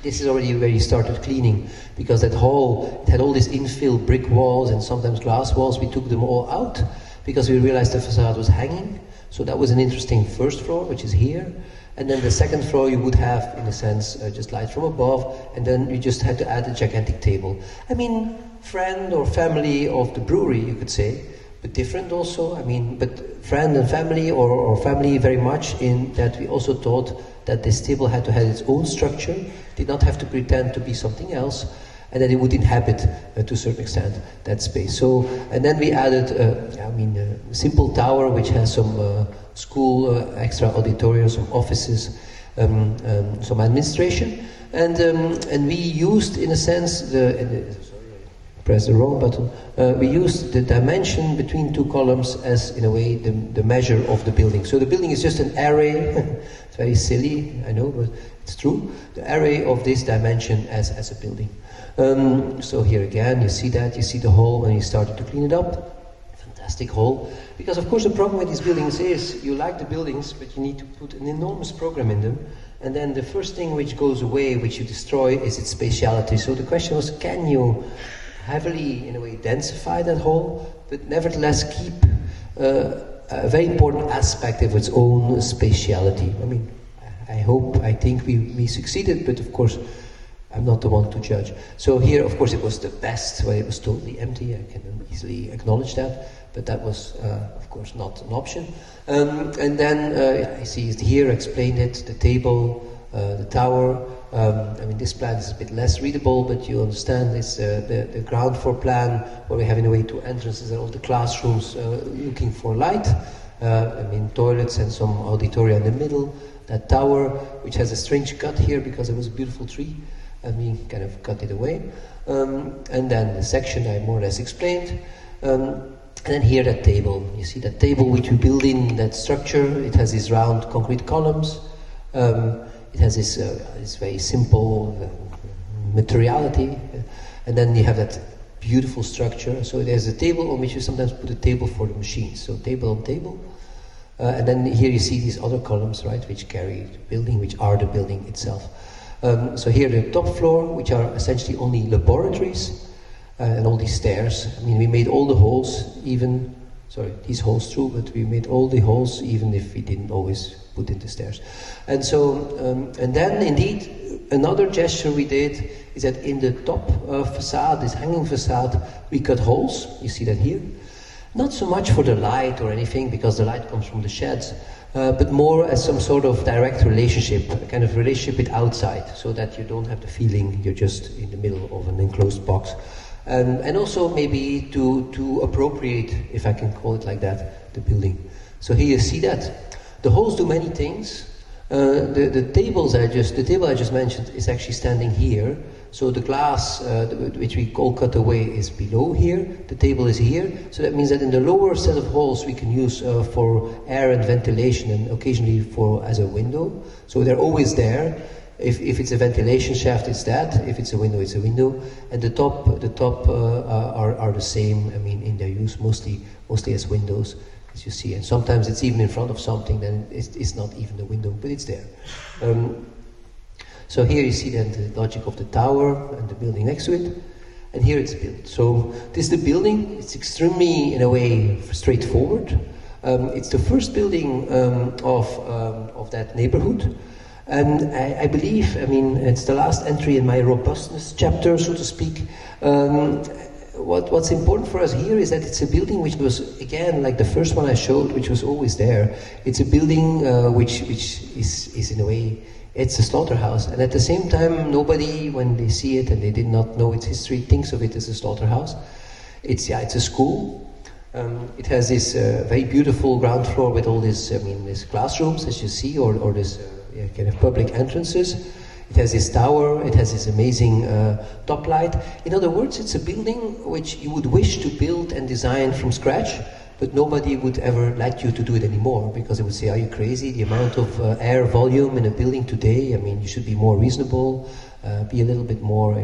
This is already where you started cleaning, because that hall, it had all these infill brick walls and sometimes glass walls. We took them all out because we realized the facade was hanging. So that was an interesting first floor, which is here. And then the second floor you would have, in a sense, just light from above, and then you just had to add a gigantic table. I mean, friend or family of the brewery, you could say, but different also. I mean, but friend and family, or family very much, in that we also thought that this table had to have its own structure, did not have to pretend to be something else, and that it would inhabit, to a certain extent, that space. So, and then we added, a simple tower which has some school, extra auditorium, some offices, some administration, and we used, in a sense, press the wrong button. We used the dimension between two columns as, in a way, the measure of the building. So the building is just an array. It's very silly, I know, but it's true. The array of this dimension as a building. So here again, you see that, you see the hole, and you started to clean it up. Fantastic hole. Because of course the problem with these buildings is, you like the buildings, but you need to put an enormous program in them. And then the first thing which goes away, which you destroy, is its spatiality. So the question was, can you heavily, in a way, densify that hole, but nevertheless keep a very important aspect of its own spatiality? I mean, I think we succeeded, but of course, I'm not the one to judge. So here, of course, it was the best, where it was totally empty. I can easily acknowledge that, but that was, of course, not an option. And then, I see it here, explained it, the table, the tower. I mean, this plan is a bit less readable, but you understand it's the ground floor plan, where we have, in a way, two entrances and all the classrooms looking for light. I mean, toilets and some auditoria in the middle. That tower, which has a strange cut here because it was a beautiful tree, and we kind of cut it away. And then the section I more or less explained. And then here that table. You see that table which we build in that structure. It has these round concrete columns. It has this very simple materiality. And then you have that beautiful structure. So there's a table on which you sometimes put a table for the machines. So table on table. And then here you see these other columns, right, which carry the building, which are the building itself. So here the top floor, which are essentially only laboratories, and all these stairs. I mean, we made all the holes, even, sorry, these holes through, but we made all the holes, even if we didn't always put in the stairs. And so, and then indeed, another gesture we did is that in the top facade, this hanging facade, we cut holes. You see that here. Not so much for the light or anything, because the light comes from the sheds, but more as some sort of direct relationship, a kind of relationship with outside, so that you don't have the feeling you're just in the middle of an enclosed box. And also maybe to appropriate, if I can call it like that, the building. So here you see that. The holes do many things. The table I just mentioned is actually standing here. So the glass, which we call cutaway, is below here. The table is here. So that means that in the lower set of halls we can use for air and ventilation, and occasionally as a window. So they're always there. If it's a ventilation shaft, it's that. If it's a window, it's a window. And the top are the same. I mean, in their use mostly as windows, as you see. And sometimes it's even in front of something. Then it's not even a window, but it's there. So here you see then the logic of the tower and the building next to it, and here it's built. So this is the building. It's extremely, in a way, straightforward. It's the first building of that neighborhood, and I believe, I mean, it's the last entry in my robustness chapter, so to speak. What's important for us here is that it's a building which was, again, like the first one I showed, which was always there. It's a building which is in a way, it's a slaughterhouse, and at the same time, nobody, when they see it and they did not know its history, thinks of it as a slaughterhouse. It's a school. It has this very beautiful ground floor with all these classrooms, as you see, or this kind of public entrances. It has this tower. It has this amazing top light. In other words, it's a building which you would wish to build and design from scratch, but nobody would ever let you to do it anymore, because they would say, are you crazy? The amount of air volume in a building today, I mean, you should be more reasonable, be a little bit more,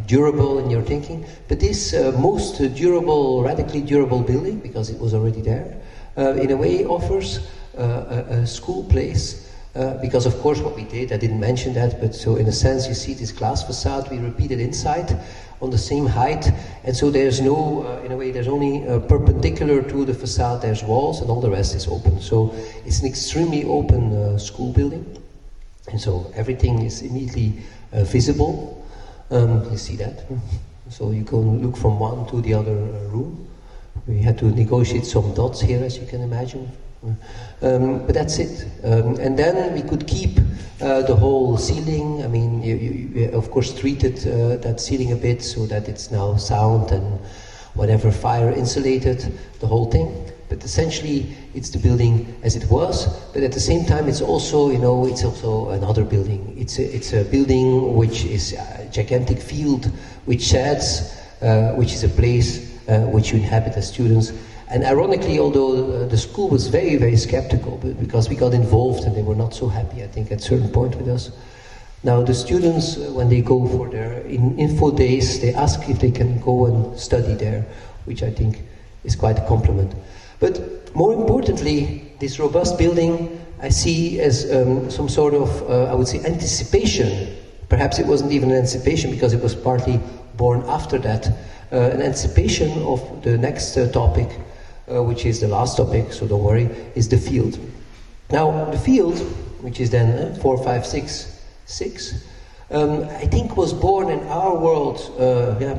durable in your thinking. But this most durable, radically durable building, because it was already there, in a way offers a school place, because of course what we did, I didn't mention that, but so in a sense you see this glass facade, we repeated inside, on the same height, and so there's no, in a way, there's only perpendicular to the facade, there's walls, and all the rest is open. So it's an extremely open school building, and so everything is immediately visible. You see that? So you can look from one to the other room. We had to negotiate some dots here, as you can imagine. But that's it. And then we could keep the whole ceiling. I mean, you of course treated that ceiling a bit so that it's now sound and whatever, fire insulated, the whole thing. But essentially, it's the building as it was. But at the same time, it's also, it's also another building. It's a building which is a gigantic field, which sheds, which is a place which you inhabit as students. And ironically, although the school was very, very skeptical, but because we got involved and they were not so happy, I think, at a certain point with us. Now, the students, when they go for their info days, they ask if they can go and study there, which I think is quite a compliment. But more importantly, this robust building I see as some sort of, I would say, anticipation. Perhaps it wasn't even an anticipation because it was partly born after that. An anticipation of the next topic, which is the last topic, so don't worry, is the field. Now, the field, which is then 4, 5, 6, 6, I think was born in our world,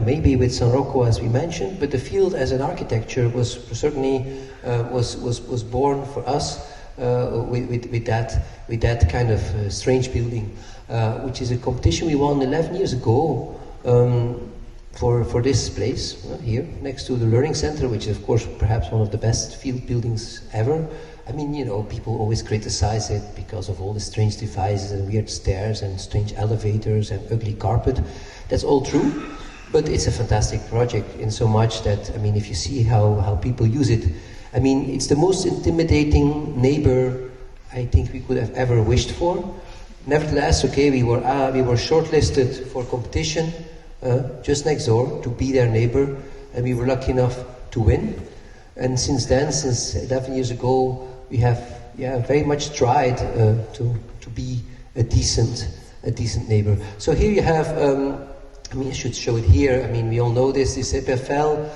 maybe with San Rocco as we mentioned, but the field as an architecture was certainly was born for us with that kind of strange building, which is a competition we won 11 years ago for this place here next to the Learning Center, which is of course perhaps one of the best field buildings ever. I mean, people always criticize it because of all the strange devices and weird stairs and strange elevators and ugly carpet. That's all true, but it's a fantastic project in so much that, I mean, if you see how people use it, I mean, it's the most intimidating neighbor I think we could have ever wished for. Nevertheless, okay, we were shortlisted for competition just next door to be their neighbor, and we were lucky enough to win. And since then, since 11 years ago, we have very much tried to be a decent neighbor. So here you have, I mean, I should show it here. I mean, we all know this is Epinal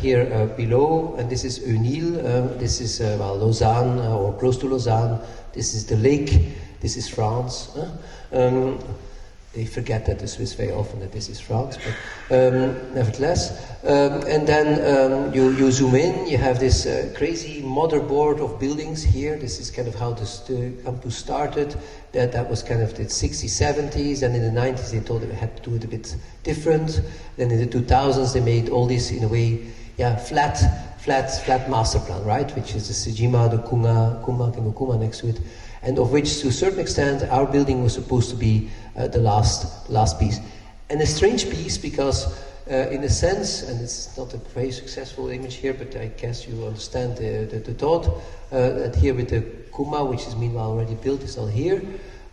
here below, and this is Unil. This is Lausanne or close to Lausanne. This is the lake. This is France. They forget that the Swiss very often that this is France, but nevertheless. And then you zoom in, you have this crazy motherboard of buildings here. This is kind of how this campus started. That was kind of the 60s, 70s, and in the 90s they thought they had to do it a bit different. Then in the 2000s they made all this in a way, flat master plan, right? Which is the Sejima, the Kuma next to it. and of which, to a certain extent, our building was supposed to be the last piece. And a strange piece because, in a sense, and it's not a very successful image here, but I guess you understand the thought, that here with the Kuma, which is meanwhile already built, is not here.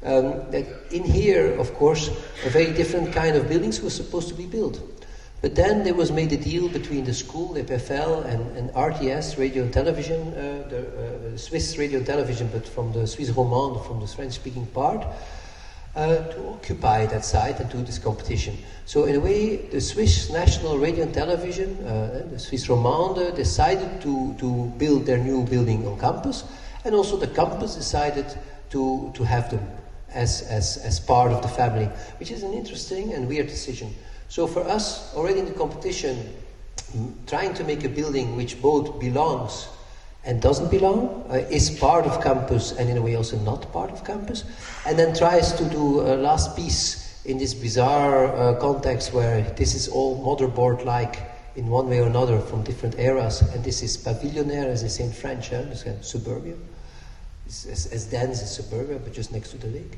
That in here, of course, a very different kind of buildings was supposed to be built. But then there was made a deal between the school, EPFL, and RTS, radio and television, the Swiss radio and television, but from the Suisse romande, from the French-speaking part, to occupy that site and do this competition. So in a way, the Swiss national radio and television, the Suisse romande, decided to build their new building on campus, and also the campus decided to have them as part of the family, which is an interesting and weird decision. So for us, already in the competition, trying to make a building which both belongs and doesn't belong, is part of campus and in a way also not part of campus, and then tries to do a last piece in this bizarre context where this is all motherboard-like in one way or another from different eras, and this is pavillionaire, as they say in French, this kind of suburbia. It's as dense as suburbia, but just next to the lake.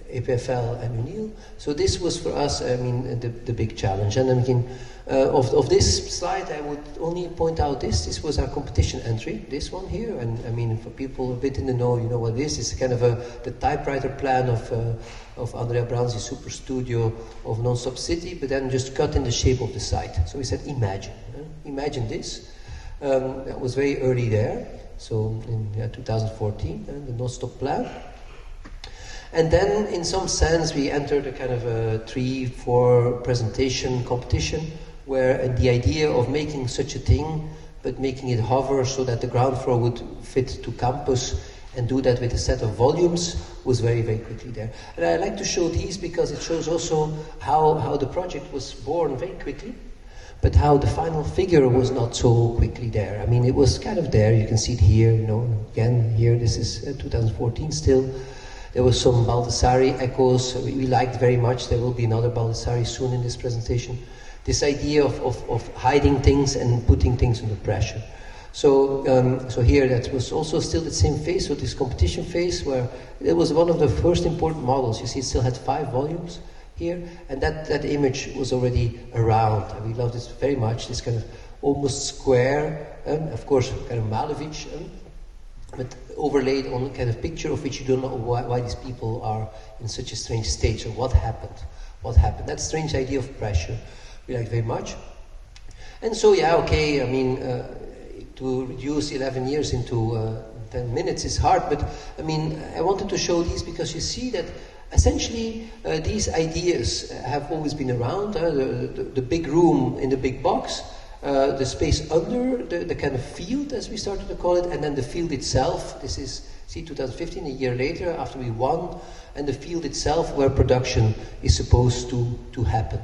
EPFL and Unil. So this was for us, the big challenge. And of this slide, I would only point out this. This was our competition entry, this one here. And for people a bit in the know, you know what this is. It's kind of the typewriter plan of Andrea Branzi's super studio of Non-Stop City, but then just cut in the shape of the site. So we said, imagine this. That was very early there. So in 2014, the Non-Stop plan. And then, in some sense, we entered a kind of a 3-4 presentation competition, where the idea of making such a thing, but making it hover so that the ground floor would fit to campus, and do that with a set of volumes, was very, very quickly there. And I like to show these because it shows also how the project was born very quickly, but how the final figure was not so quickly there. It was kind of there. You can see it here, again, here, this is 2014 still. There was some Baldassari echoes we liked very much. There will be another Baldassari soon in this presentation. This idea of hiding things and putting things under pressure. So here that was also still the same phase, so this competition phase where it was one of the first important models. You see it still had 5 volumes here, and that image was already around. And we loved this very much, this kind of almost square, of course kind of Malevich, but overlaid on a kind of picture of which you don't know why these people are in such a strange state. So what happened? That strange idea of pressure we like very much. And so to reduce 11 years into 10 minutes is hard, but I wanted to show these because you see that essentially these ideas have always been around. The big room in the big box, the space under the kind of field, as we started to call it, and then the field itself. This is, 2015, a year later, after we won, and the field itself where production is supposed to happen.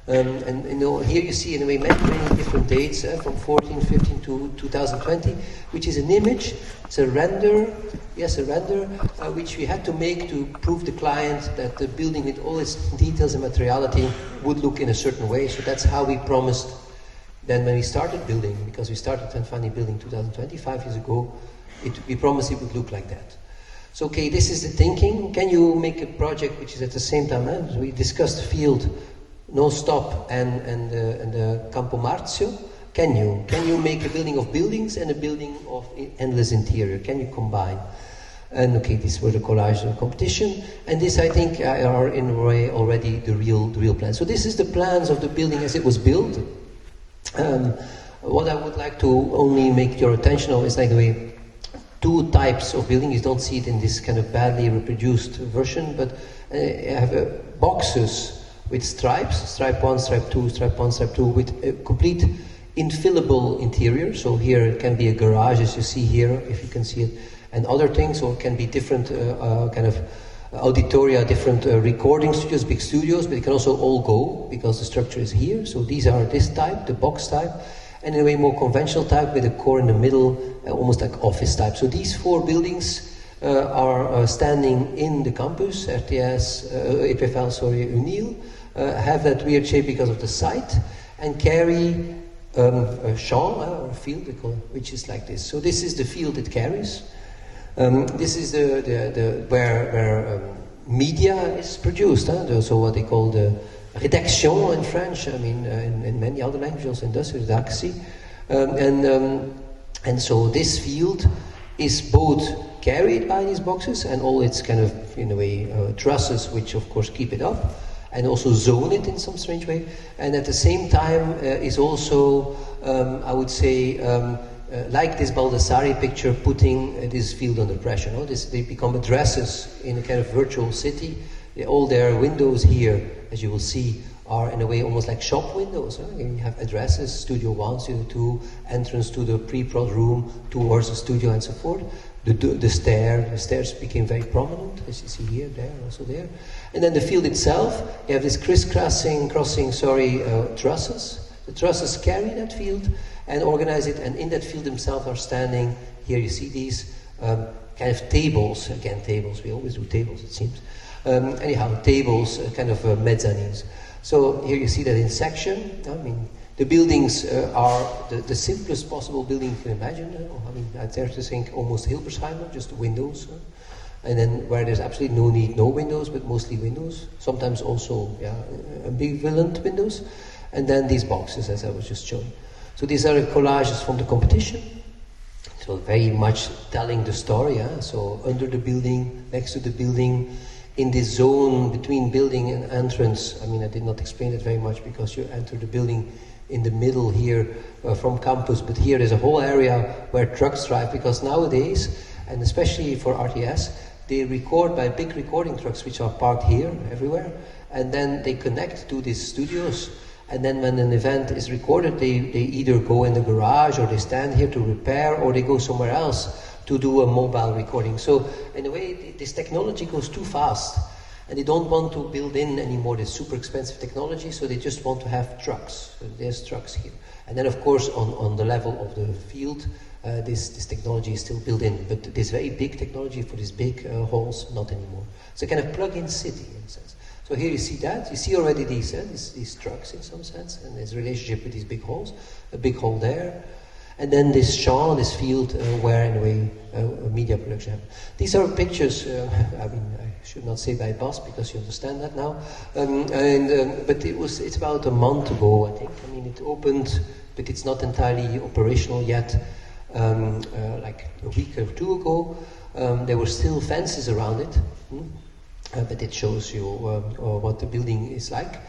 Here you see in a way many different dates, from 14, 15 to 2020, which is an image. It's a render, which we had to make to prove the client that the building with all its details and materiality would look in a certain way. So that's how we promised. Then when we started building, because we started Tanfani building 2020, 5 years ago, we promised it would look like that. So this is the thinking. Can you make a project which is at the same time, we discussed field, Non-Stop and the Campo Marzio. Can you make a building of buildings and a building of endless interior? Can you combine? And these were the collage competition, and this I think are in a way already the real plans. So this is the plans of the building as it was built. What I would like to only make your attention on is like the way 2 types of building. You don't see it in this kind of badly reproduced version, but I have boxes with stripes, stripe 1, stripe 2, stripe 1, stripe 2, with a complete infillable interior. So here it can be a garage, as you see here, if you can see it, and other things, or it can be different kind of auditoria, different recording studios, big studios, but it can also all go, because the structure is here. So these are this type, the box type, and in a way more conventional type with a core in the middle, almost like office type. So these 4 buildings are standing in the campus, RTS, EPFL, Unil, have that weird shape because of the site, and carry a champ, or a field, they call it, which is like this. So this is the field it carries. This is where media is produced. So what they call the rédaction in French. I mean, in many other languages, in Dutch, redactie. And so this field is both carried by these boxes and all its kind of, in a way, trusses, which of course keep it up, and also zone it in some strange way. And at the same time is also, I would say, like this Baldassare picture, putting this field under pressure. No? They become addresses in a kind of virtual city. All their windows here, as you will see, are in a way almost like shop windows. You have addresses, Studio 1, Studio 2, entrance to the pre-prod room, towards the studio and so forth. The stairs became very prominent, as you see here, there, also there. And then the field itself, you have this crossing trusses. The trusses carry that field and organize it, and in that field themselves are standing, here you see these kind of tables, again tables, we always do tables it seems. Anyhow, tables, kind of mezzanines. So here you see that in section. I mean, the buildings are the simplest possible building you can imagine. I mean, I dare to think almost Hilbersheimer, just windows. And then where there's absolutely no need, no windows, but mostly windows. Sometimes also, ambivalent windows. And then these boxes, as I was just showing. So these are collages from the competition. So very much telling the story. So under the building, next to the building, in this zone between building and entrance. I mean, I did not explain it very much because you enter the building in the middle here from campus, but here there's a whole area where trucks drive, because nowadays, and especially for RTS, they record by big recording trucks which are parked here, everywhere, and then they connect to these studios, and then when an event is recorded, they either go in the garage, or they stand here to repair, or they go somewhere else to do a mobile recording. So in a way, this technology goes too fast, and they don't want to build in anymore this super expensive technology, so they just want to have trucks. So there's trucks here. And then of course on the level of the field, this technology is still built in, but this very big technology for these big halls, not anymore. It's a kind of plug-in city in a sense. So here you see that, you see already these trucks in some sense, and there's a relationship with these big halls, a big hall there. And then this champ, this field where in a way media production happened. These are pictures, I mean, I should not say by Bas because you understand that now. But it's about a month ago, I think. I mean, it opened, but it's not entirely operational yet. Like a week or two ago, there were still fences around it, but it shows you what the building is like.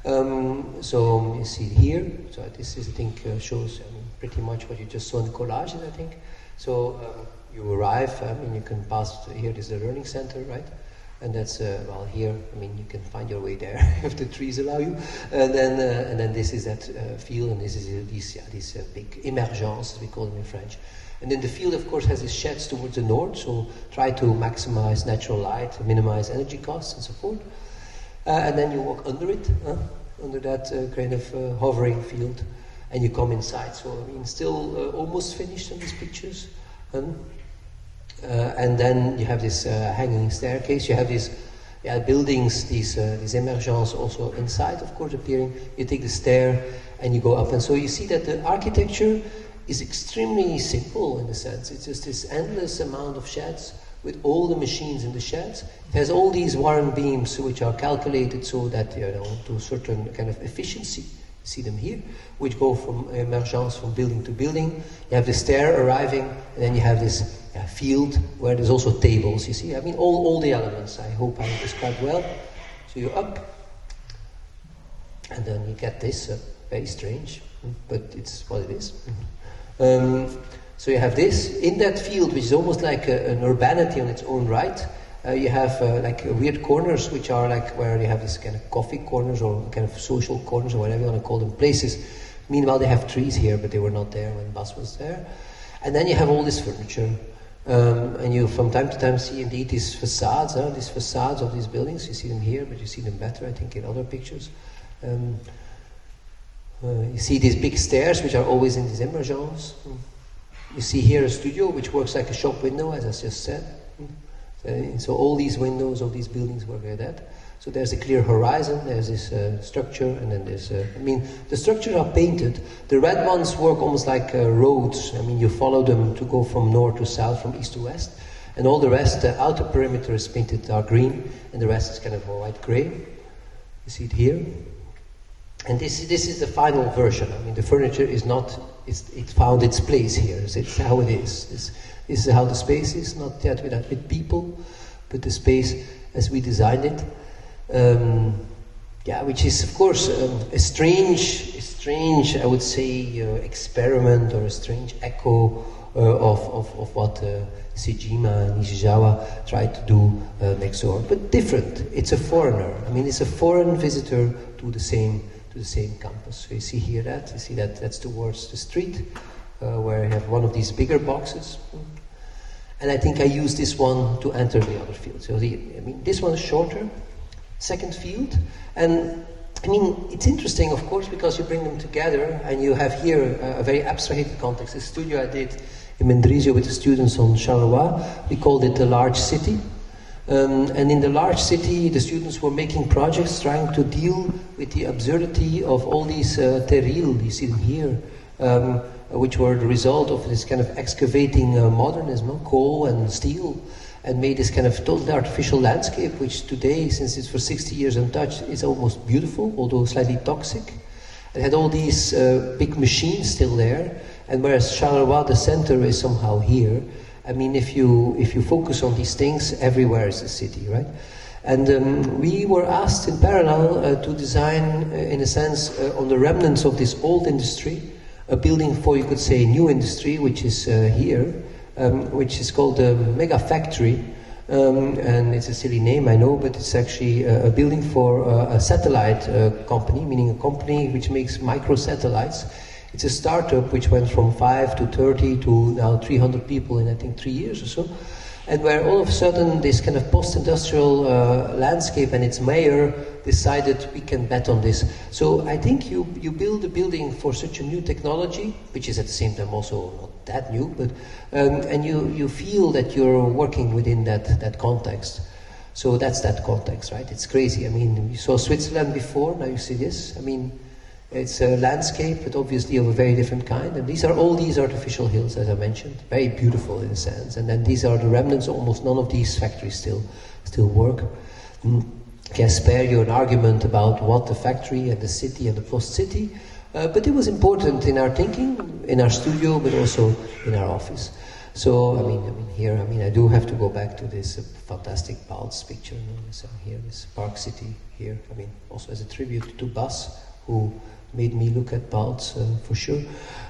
So you see here, so this is, I think, shows pretty much what you just saw in the collages, I think. So you arrive, I mean, you can pass, here is the learning center, right? And that's, well, here, I mean, you can find your way there if the trees allow you. And then this is that field, and this is these big emergences, we call them in French. And then the field, of course, has its sheds towards the north, so try to maximize natural light, minimize energy costs, and so forth. And then you walk under it, under that kind of hovering field, and you come inside. So, I mean, still almost finished in these pictures. And then you have this hanging staircase. You have these buildings, these emergences also inside, of course, appearing. You take the stair and you go up. And so you see that the architecture is extremely simple in a sense. It's just this endless amount of sheds with all the machines in the sheds. It has all these Warren beams which are calculated so that, you know, to a certain kind of efficiency. You see them here, which go from emergence from building to building. You have the stair arriving, and then you have this field where there's also tables, you see. I mean, all the elements, I hope I described well. So you're up, and then you get this, very strange, but it's what it is. So you have this, in that field, which is almost like an urbanity on its own right, you have like weird corners, which are like where you have this kind of coffee corners or kind of social corners or whatever you want to call them, places. Meanwhile, they have trees here, but they were not there when Bas was there. And then you have all this furniture. And you from time to time see indeed these facades of these buildings. You see them here, but you see them better, I think, in other pictures. You see these big stairs, which are always in these emergences. You see here a studio, which works like a shop window, as I just said. So all these windows of these buildings were like that. So there's a clear horizon, there's this structure, and then there's, I mean, the structures are painted. The red ones work almost like roads. I mean, you follow them to go from north to south, from east to west. And all the rest, the outer perimeter is painted dark green, and the rest is kind of a white grey. You see it here. And this is the final version. I mean, the furniture is not, it found its place here. It's how it is. This is how the space is, not yet with people, but the space as we designed it. Yeah, which is of course a strange, I would say, experiment or a strange echo of what Sejima and Nishizawa tried to do next door, but different. It's a foreigner. I mean, it's a foreign visitor to the same campus. So you see here that you see that's towards the street, where I have one of these bigger boxes. And I think I use this one to enter the other field. So this one is shorter, second field. And I mean, it's interesting, of course, because you bring them together and you have here a very abstracted context. The studio I did in Mendrisio with the students on Charleroi, we called it the large city. And in the large city, the students were making projects trying to deal with the absurdity of all these terrils, you see them here, which were the result of this kind of excavating modernism, coal and steel, and made this kind of totally artificial landscape, which today, since it's for 60 years untouched, is almost beautiful, although slightly toxic. It had all these big machines still there, and whereas Charleroi, the center, is somehow here. I mean, if you focus on these things, everywhere is the city, right? And we were asked in parallel to design, in a sense, on the remnants of this old industry, a building for, you could say, new industry, which is here, which is called the Mega Factory. And it's a silly name, I know, but it's actually a building for a satellite company, meaning a company which makes microsatellites. It's a startup which went from 5 to 30 to now 300 people in, I think, 3 years or so. And where all of a sudden this kind of post-industrial landscape and its mayor decided we can bet on this. So I think you build a building for such a new technology, which is at the same time also not that new, but and you feel that you're working within that context. So that's that context, right? It's crazy. I mean, you saw Switzerland before, now you see this. I mean, it's a landscape, but obviously of a very different kind. And these are all these artificial hills, as I mentioned, very beautiful in a sense. And then these are the remnants. Almost none of these factories still work. I can spare you an argument about what the factory and the city and the post-city, but it was important in our thinking, in our studio, but also in our office. So I mean, here, I do have to go back to this fantastic Balz picture. So here, this Park City here. I mean, also as a tribute to Bas, who made me look at Balz for sure.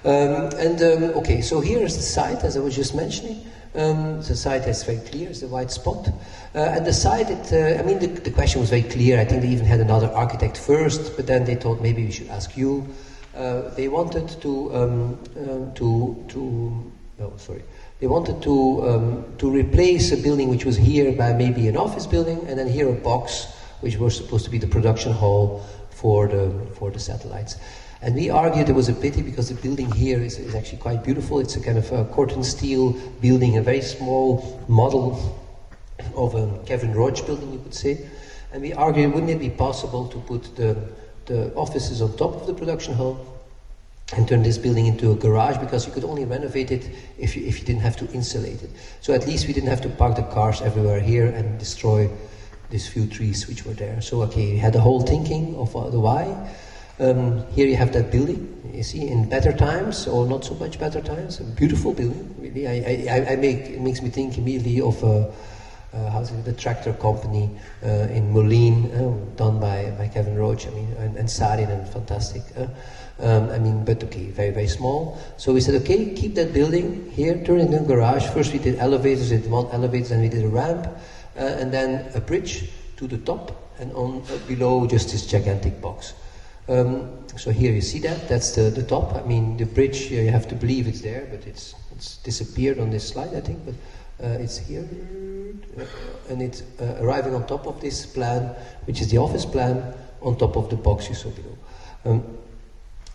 Okay, so here is the site, as I was just mentioning. The site is very clear, it's a white spot. And the site, the question was very clear. I think they even had another architect first, but then they thought maybe we should ask you. They wanted to replace a building which was here by maybe an office building, and then here a box which was supposed to be the production hall for the satellites. And we argued it was a pity because the building here is actually quite beautiful. It's a kind of a corten steel building, a very small model of a Kevin Roach building, you could say. And we argued, wouldn't it be possible to put the offices on top of the production hall and turn this building into a garage, because you could only renovate it if you didn't have to insulate it. So at least we didn't have to park the cars everywhere here and destroy these few trees which were there. So okay, we had the whole thinking of the why. Here you have that building, you see, in better times, or not so much better times, a beautiful building, really. It makes me think immediately of the tractor company in Moline, done by Kevin Roach, and Sarin, and fantastic. But okay, very, very small. So we said, okay, keep that building here, turn it into a garage. First we did elevators, then we did a ramp, and then a bridge to the top, and on below just this gigantic box. So here you see that's the top. The bridge, you have to believe it's there, but it's disappeared on this slide, I think, but it's here, and it's arriving on top of this plan, which is the office plan, on top of the box you saw below.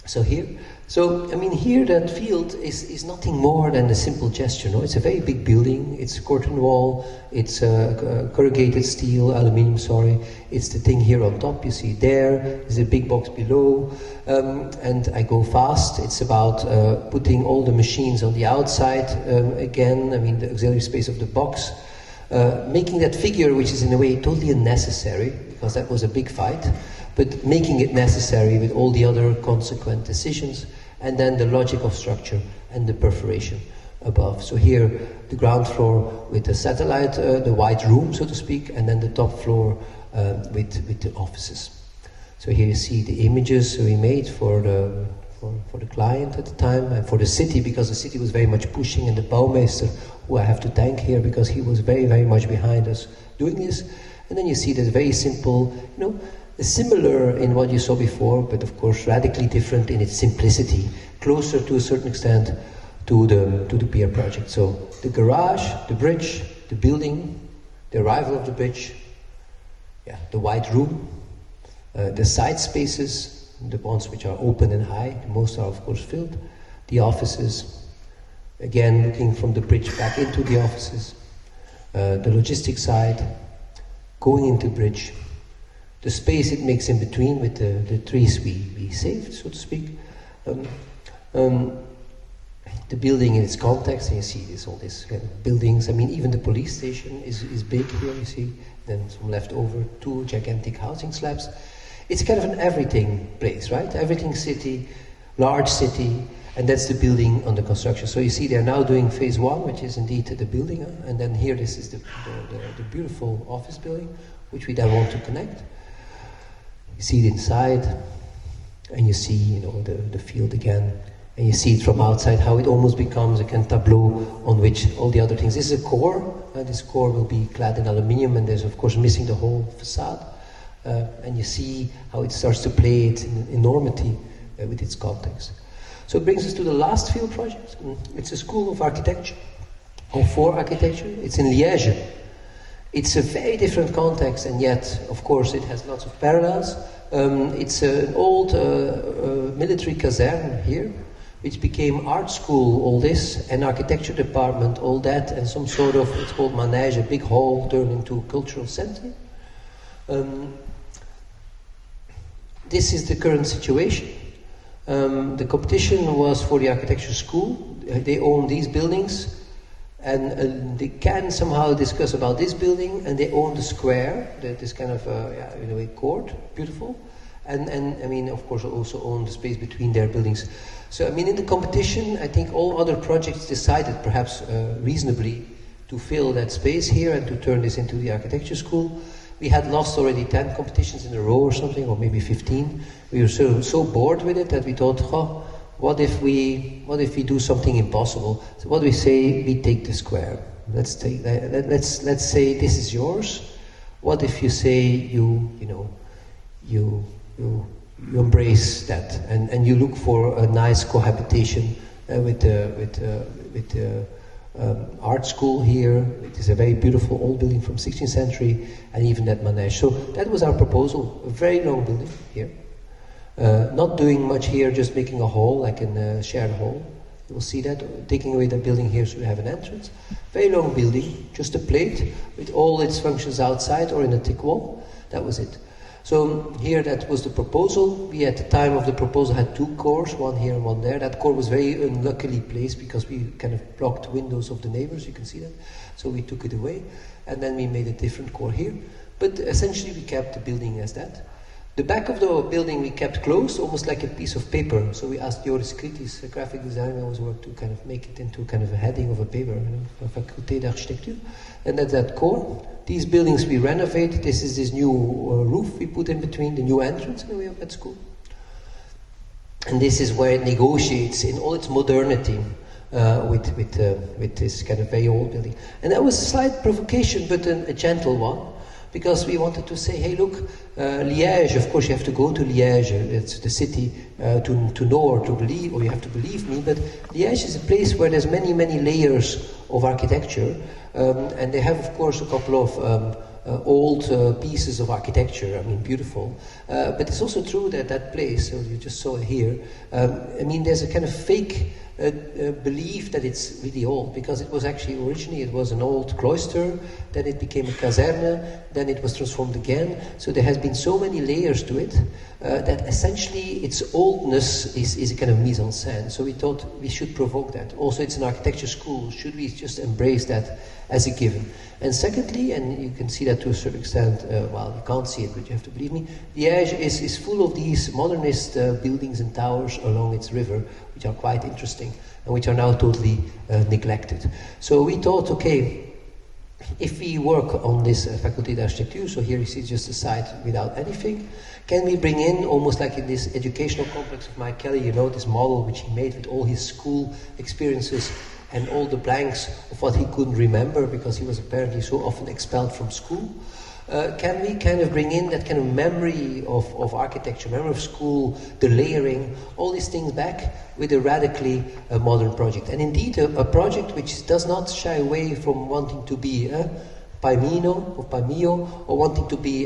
So here, here that field is nothing more than a simple gesture. No, it's a very big building. It's a curtain wall. It's corrugated steel, aluminium. Sorry, it's the thing here on top. You see there's a big box below, and I go fast. It's about putting all the machines on the outside again. The auxiliary space of the box, making that figure, which is in a way totally unnecessary because that was a big fight. But making it necessary with all the other consequent decisions, and then the logic of structure and the perforation above. So here, the ground floor with the satellite, the white room, so to speak, and then the top floor with the offices. So here you see the images we made for the client at the time, and for the city, because the city was very much pushing, and the bouwmeester, who I have to thank here, because he was very, very much behind us doing this. And then you see that very simple, similar in what you saw before, but of course radically different in its simplicity, closer to a certain extent to the pier project. So the garage, the bridge, the building, the arrival of the bridge, the white room, the side spaces, the ones which are open and high, most are of course filled, the offices, again looking from the bridge back into the offices, the logistics side, going into bridge, the space it makes in between with the trees we saved, so to speak. The building in its context, and you see all these buildings. Even the police station is big here, you see. Then some left over, 2 gigantic housing slabs. It's kind of an everything place, right? Everything city, large city, and that's the building under construction. So you see they're now doing phase 1, which is indeed the building, and then here this is the beautiful office building, which we then want to connect. You see it inside, and you see, the field again, and you see it from outside, how it almost becomes a kind of tableau on which all the other things. This is a core, this core will be clad in aluminium, and there's of course missing the whole facade, and you see how it starts to play its enormity with its context. So it brings us to the last field project. It's a school of architecture, or for architecture. It's in Liège. It's a very different context, and yet, of course, it has lots of parallels. It's an old military caserne here, which became art school, all this, and architecture department, all that, and some sort of, it's called manège, a big hall turned into a cultural center. This is the current situation. The competition was for the architecture school. They own these buildings. And they can somehow discuss about this building, and they own the square, this kind of in a way court, beautiful, and of course also own the space between their buildings. So in the competition, I think all other projects decided, perhaps reasonably, to fill that space here and to turn this into the architecture school. We had lost already 10 competitions in a row or something, or maybe 15. We were so bored with it that we thought, what if we do something impossible? So what do we say? We take the square. Let's say this is yours. What if you say you embrace that and you look for a nice cohabitation with the art school here. It is a very beautiful old building from 16th century, and even that manège. So that was our proposal. A very long building here. Not doing much here, just making a hall, like in a shared hall. You will see that, taking away the building here so we have an entrance. Very long building, just a plate with all its functions outside or in a thick wall. That was it. So here that was the proposal. We at the time of the proposal had 2 cores, one here and one there. That core was very unluckily placed because we kind of blocked windows of the neighbors, you can see that. So we took it away, and then we made a different core here. But essentially we kept the building as that. The back of the building we kept closed, almost like a piece of paper. So we asked Joris Kritis, a graphic designer, always worked to kind of make it into kind of a heading of a paper, Faculté d'Architecture. And at that core, these buildings we renovate. This is this new roof we put in between, the new entrance in a way of that school. And this is where it negotiates in all its modernity with this kind of very old building. And that was a slight provocation, but a gentle one. Because we wanted to say, hey, look, Liège, of course you have to go to Liège, it's the city, to know or to believe, or you have to believe me, but Liège is a place where there's many, many layers of architecture, and they have, of course, a couple of old pieces of architecture. I mean, beautiful. But it's also true that that place, so you just saw it here, I mean, there's a kind of fake belief that it's really old, because it was actually originally it was an old cloister, then it became a caserne, then it was transformed again. So there has been so many layers to it that essentially its oldness is a kind of mise en scène. So we thought we should provoke that. Also, it's an architecture school. Should we just embrace that as a given? And secondly, and you can see that to a certain extent, well, you can't see it, but you have to believe me, Liège is full of these modernist buildings and towers along its river, which are quite interesting and which are now totally neglected. So we thought, okay, if we work on this Faculté d'Architecture, so here you see just a site without anything, can we bring in, almost like in this educational complex of Mike Kelly, you know, this model which he made with all his school experiences and all the blanks of what he couldn't remember because he was apparently so often expelled from school. Can we kind of bring in that kind of memory of architecture, memory of school, the layering, all these things back with a radically modern project? And indeed, a project which does not shy away from wanting to be Paimino or Paimio, or wanting to be,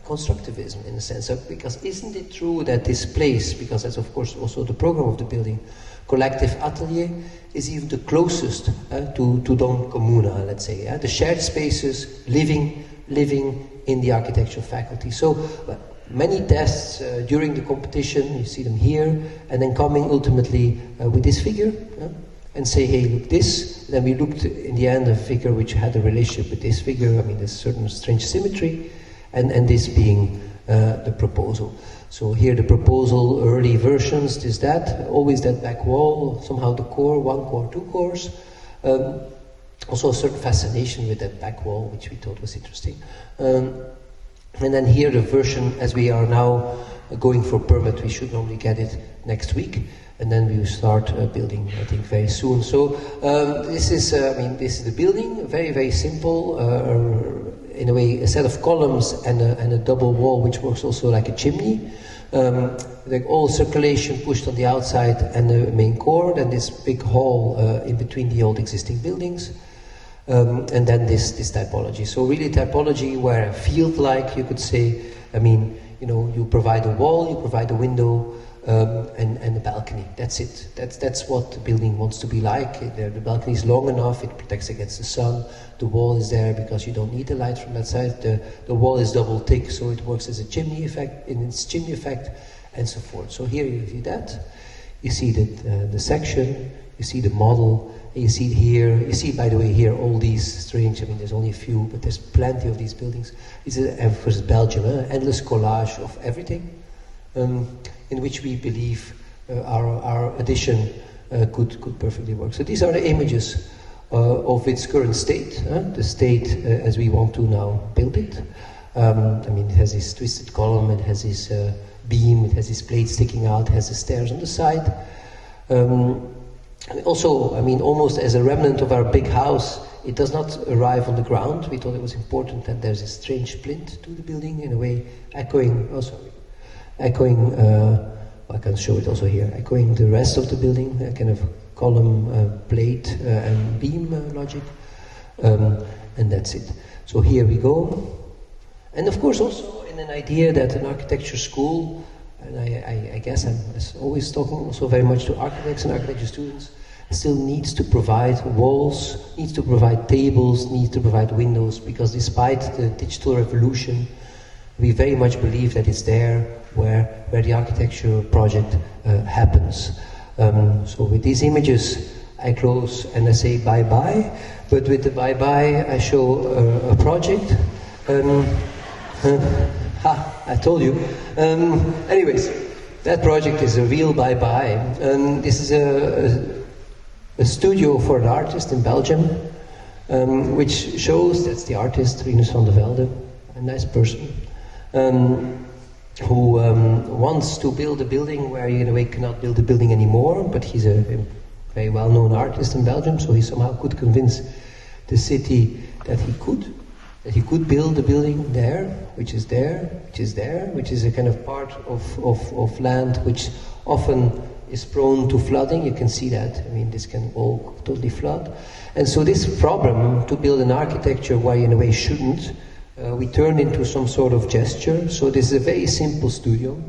constructivism in a sense. Because isn't it true that this place, because that's of course also the program of the building, Collective Atelier, is even the closest to Dom Comuna, let's say. The shared spaces, living in the architecture faculty. So many tests during the competition, you see them here, and then coming ultimately with this figure, and say, hey, look, this. Then we looked in the end a figure which had a relationship with this figure. I mean, there's certain strange symmetry, and this being the proposal. So here the proposal, early versions, is that, always that back wall, somehow the core, one core, two cores. Also a certain fascination with that back wall, which we thought was interesting. And then here the version, as we are now going for permit, we should normally get it next week. And then we will start building, I think, very soon. So this is the building, very, very simple. In a way, a set of columns and a double wall, which works also like a chimney. Like all circulation pushed on the outside and the main core, then this big hall in between the old existing buildings, and then this typology. So really typology where a field, like you could say, I mean, you know, you provide a wall, you provide a window, and a balcony. That's it. That's what the building wants to be like. The balcony is long enough, it protects against the sun. The wall is there because you don't need the light from that side. The wall is double thick, so it works as a chimney effect, and so forth. So here you see that. You see the section, you see the model, and you see here, you see, by the way, here all these strange, I mean, there's only a few, but there's plenty of these buildings. This is, first Belgium, endless collage of everything. In which we believe our addition could perfectly work. So these are the images of its current state, the state as we want to now build it. I mean, it has this twisted column, it has this beam, it has this plate sticking out, it has the stairs on the side. Also, I mean, almost as a remnant of our big house, it does not arrive on the ground. We thought it was important that there's a strange plinth to the building, in a way echoing, I can show it also here, echoing the rest of the building, a kind of column, plate and beam logic, and that's it. So here we go. And of course also in an idea that an architecture school, and I guess I'm always talking also very much to architects and architecture students, still needs to provide walls, needs to provide tables, needs to provide windows, because despite the digital revolution, we very much believe that it's there where the architecture project happens. So with these images, I close and I say bye-bye, but with the bye-bye, I show a project. I told you. Anyways, that project is a real bye-bye. This is a studio for an artist in Belgium, which shows, that's the artist, Rinus van der Velde, a nice person, who wants to build a building where you in a way cannot build a building anymore, but he's a very well-known artist in Belgium, so he somehow could convince the city that he could build a building there, which is a kind of part of land which often is prone to flooding. You can see that. I mean, this can all totally flood. And so this problem to build an architecture where you in a way shouldn't, we turned into some sort of gesture. So this is a very simple studio.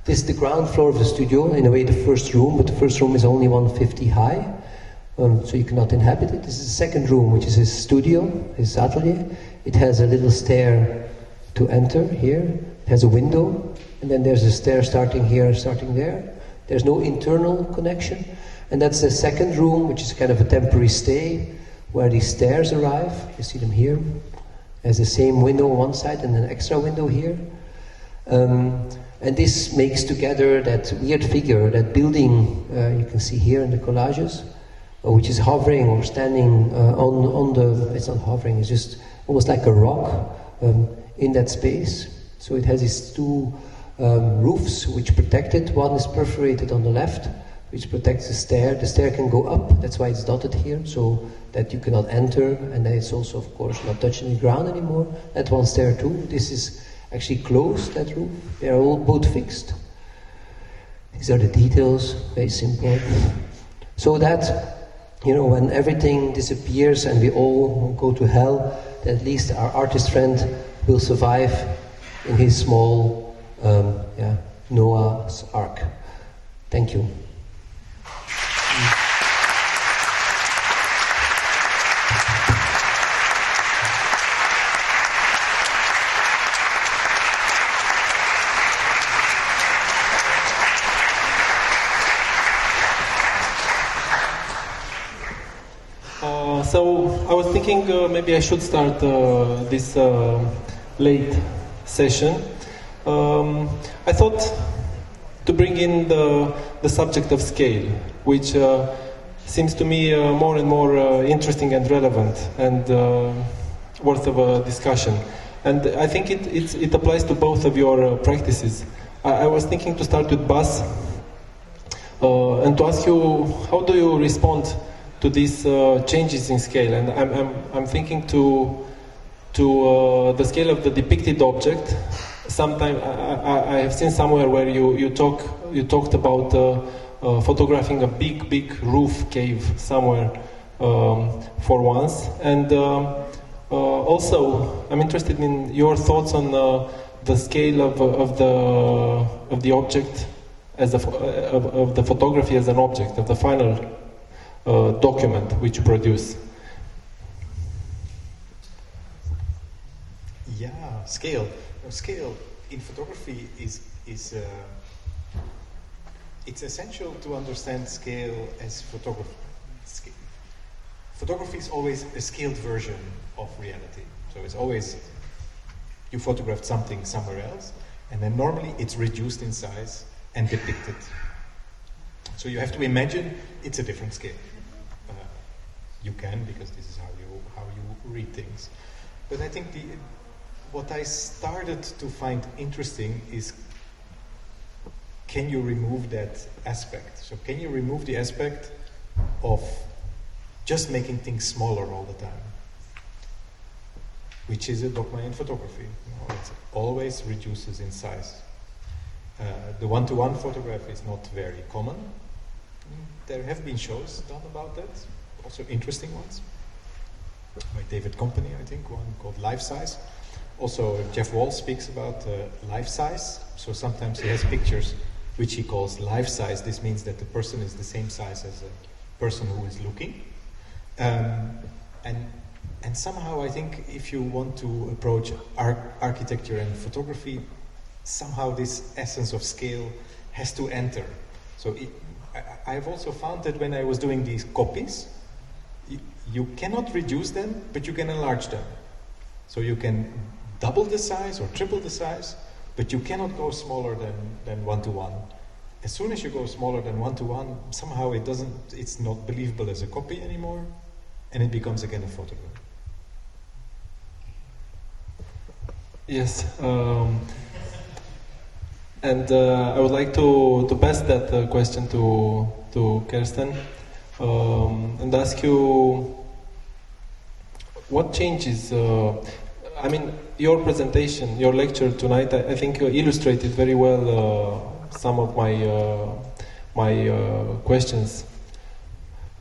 This is the ground floor of the studio, in a way the first room, but the first room is only 150 high, so you cannot inhabit it. This is the second room, which is his studio, his atelier. It has a little stair to enter here. It has a window, and then there's a stair starting here, starting there. There's no internal connection. And that's the second room, which is kind of a temporary stay, where these stairs arrive. You see them here. There's the same window on one side and an extra window here. And this makes together that weird figure, that building you can see here in the collages, which is hovering or standing on the, it's not hovering, it's just almost like a rock in that space. So it has these two roofs which protect it. One is perforated on the left, which protects the stair. The stair can go up, that's why it's dotted here, so that you cannot enter, and then it's also, of course, not touching the ground anymore. That one stair too. This is actually closed, that roof. They are all both fixed. These are the details, very simple. So that, you know, when everything disappears and we all go to hell, then at least our artist friend will survive in his small Noah's Ark. Thank you. So I was thinking maybe I should start this late session. I thought to bring in the subject of scale, which seems to me more and more interesting and relevant and worth of a discussion. And I think it applies to both of your practices. I was thinking to start with Bas and to ask you, how do you respond to these changes in scale? And I'm thinking to the scale of the depicted object. Sometime I have seen somewhere where you talked about photographing a big roof cave somewhere for once. And also I'm interested in your thoughts on the scale of the object as of the photography as an object, of the final document which you produce. Yeah, scale. Scale in photography is it's essential to understand scale as photography. Photography is always a scaled version of reality. So it's always you photographed something somewhere else, and then normally it's reduced in size and depicted. So you have to imagine it's a different scale. You can, because this is how you read things. But I think what I started to find interesting is, can you remove that aspect? So can you remove the aspect of just making things smaller all the time? Which is a dogma in photography. You know, it always reduces in size. The one-to-one photograph is not very common. There have been shows done about that, also interesting ones. By David Company, I think, one called Life Size. Also, Jeff Wall speaks about life size. So sometimes he has pictures which he calls life size. This means that the person is the same size as a person who is looking. And somehow I think if you want to approach architecture and photography, somehow this essence of scale has to enter. So I've also found that when I was doing these copies, you cannot reduce them, but you can enlarge them. So you can double the size or triple the size, but you cannot go smaller than one-to-one. As soon as you go smaller than one-to-one, somehow it's not believable as a copy anymore, and it becomes again a photograph. Yes, and I would like to pass that question to Kersten and ask you, what changes? I mean, your presentation, your lecture tonight, I think illustrated very well some of questions.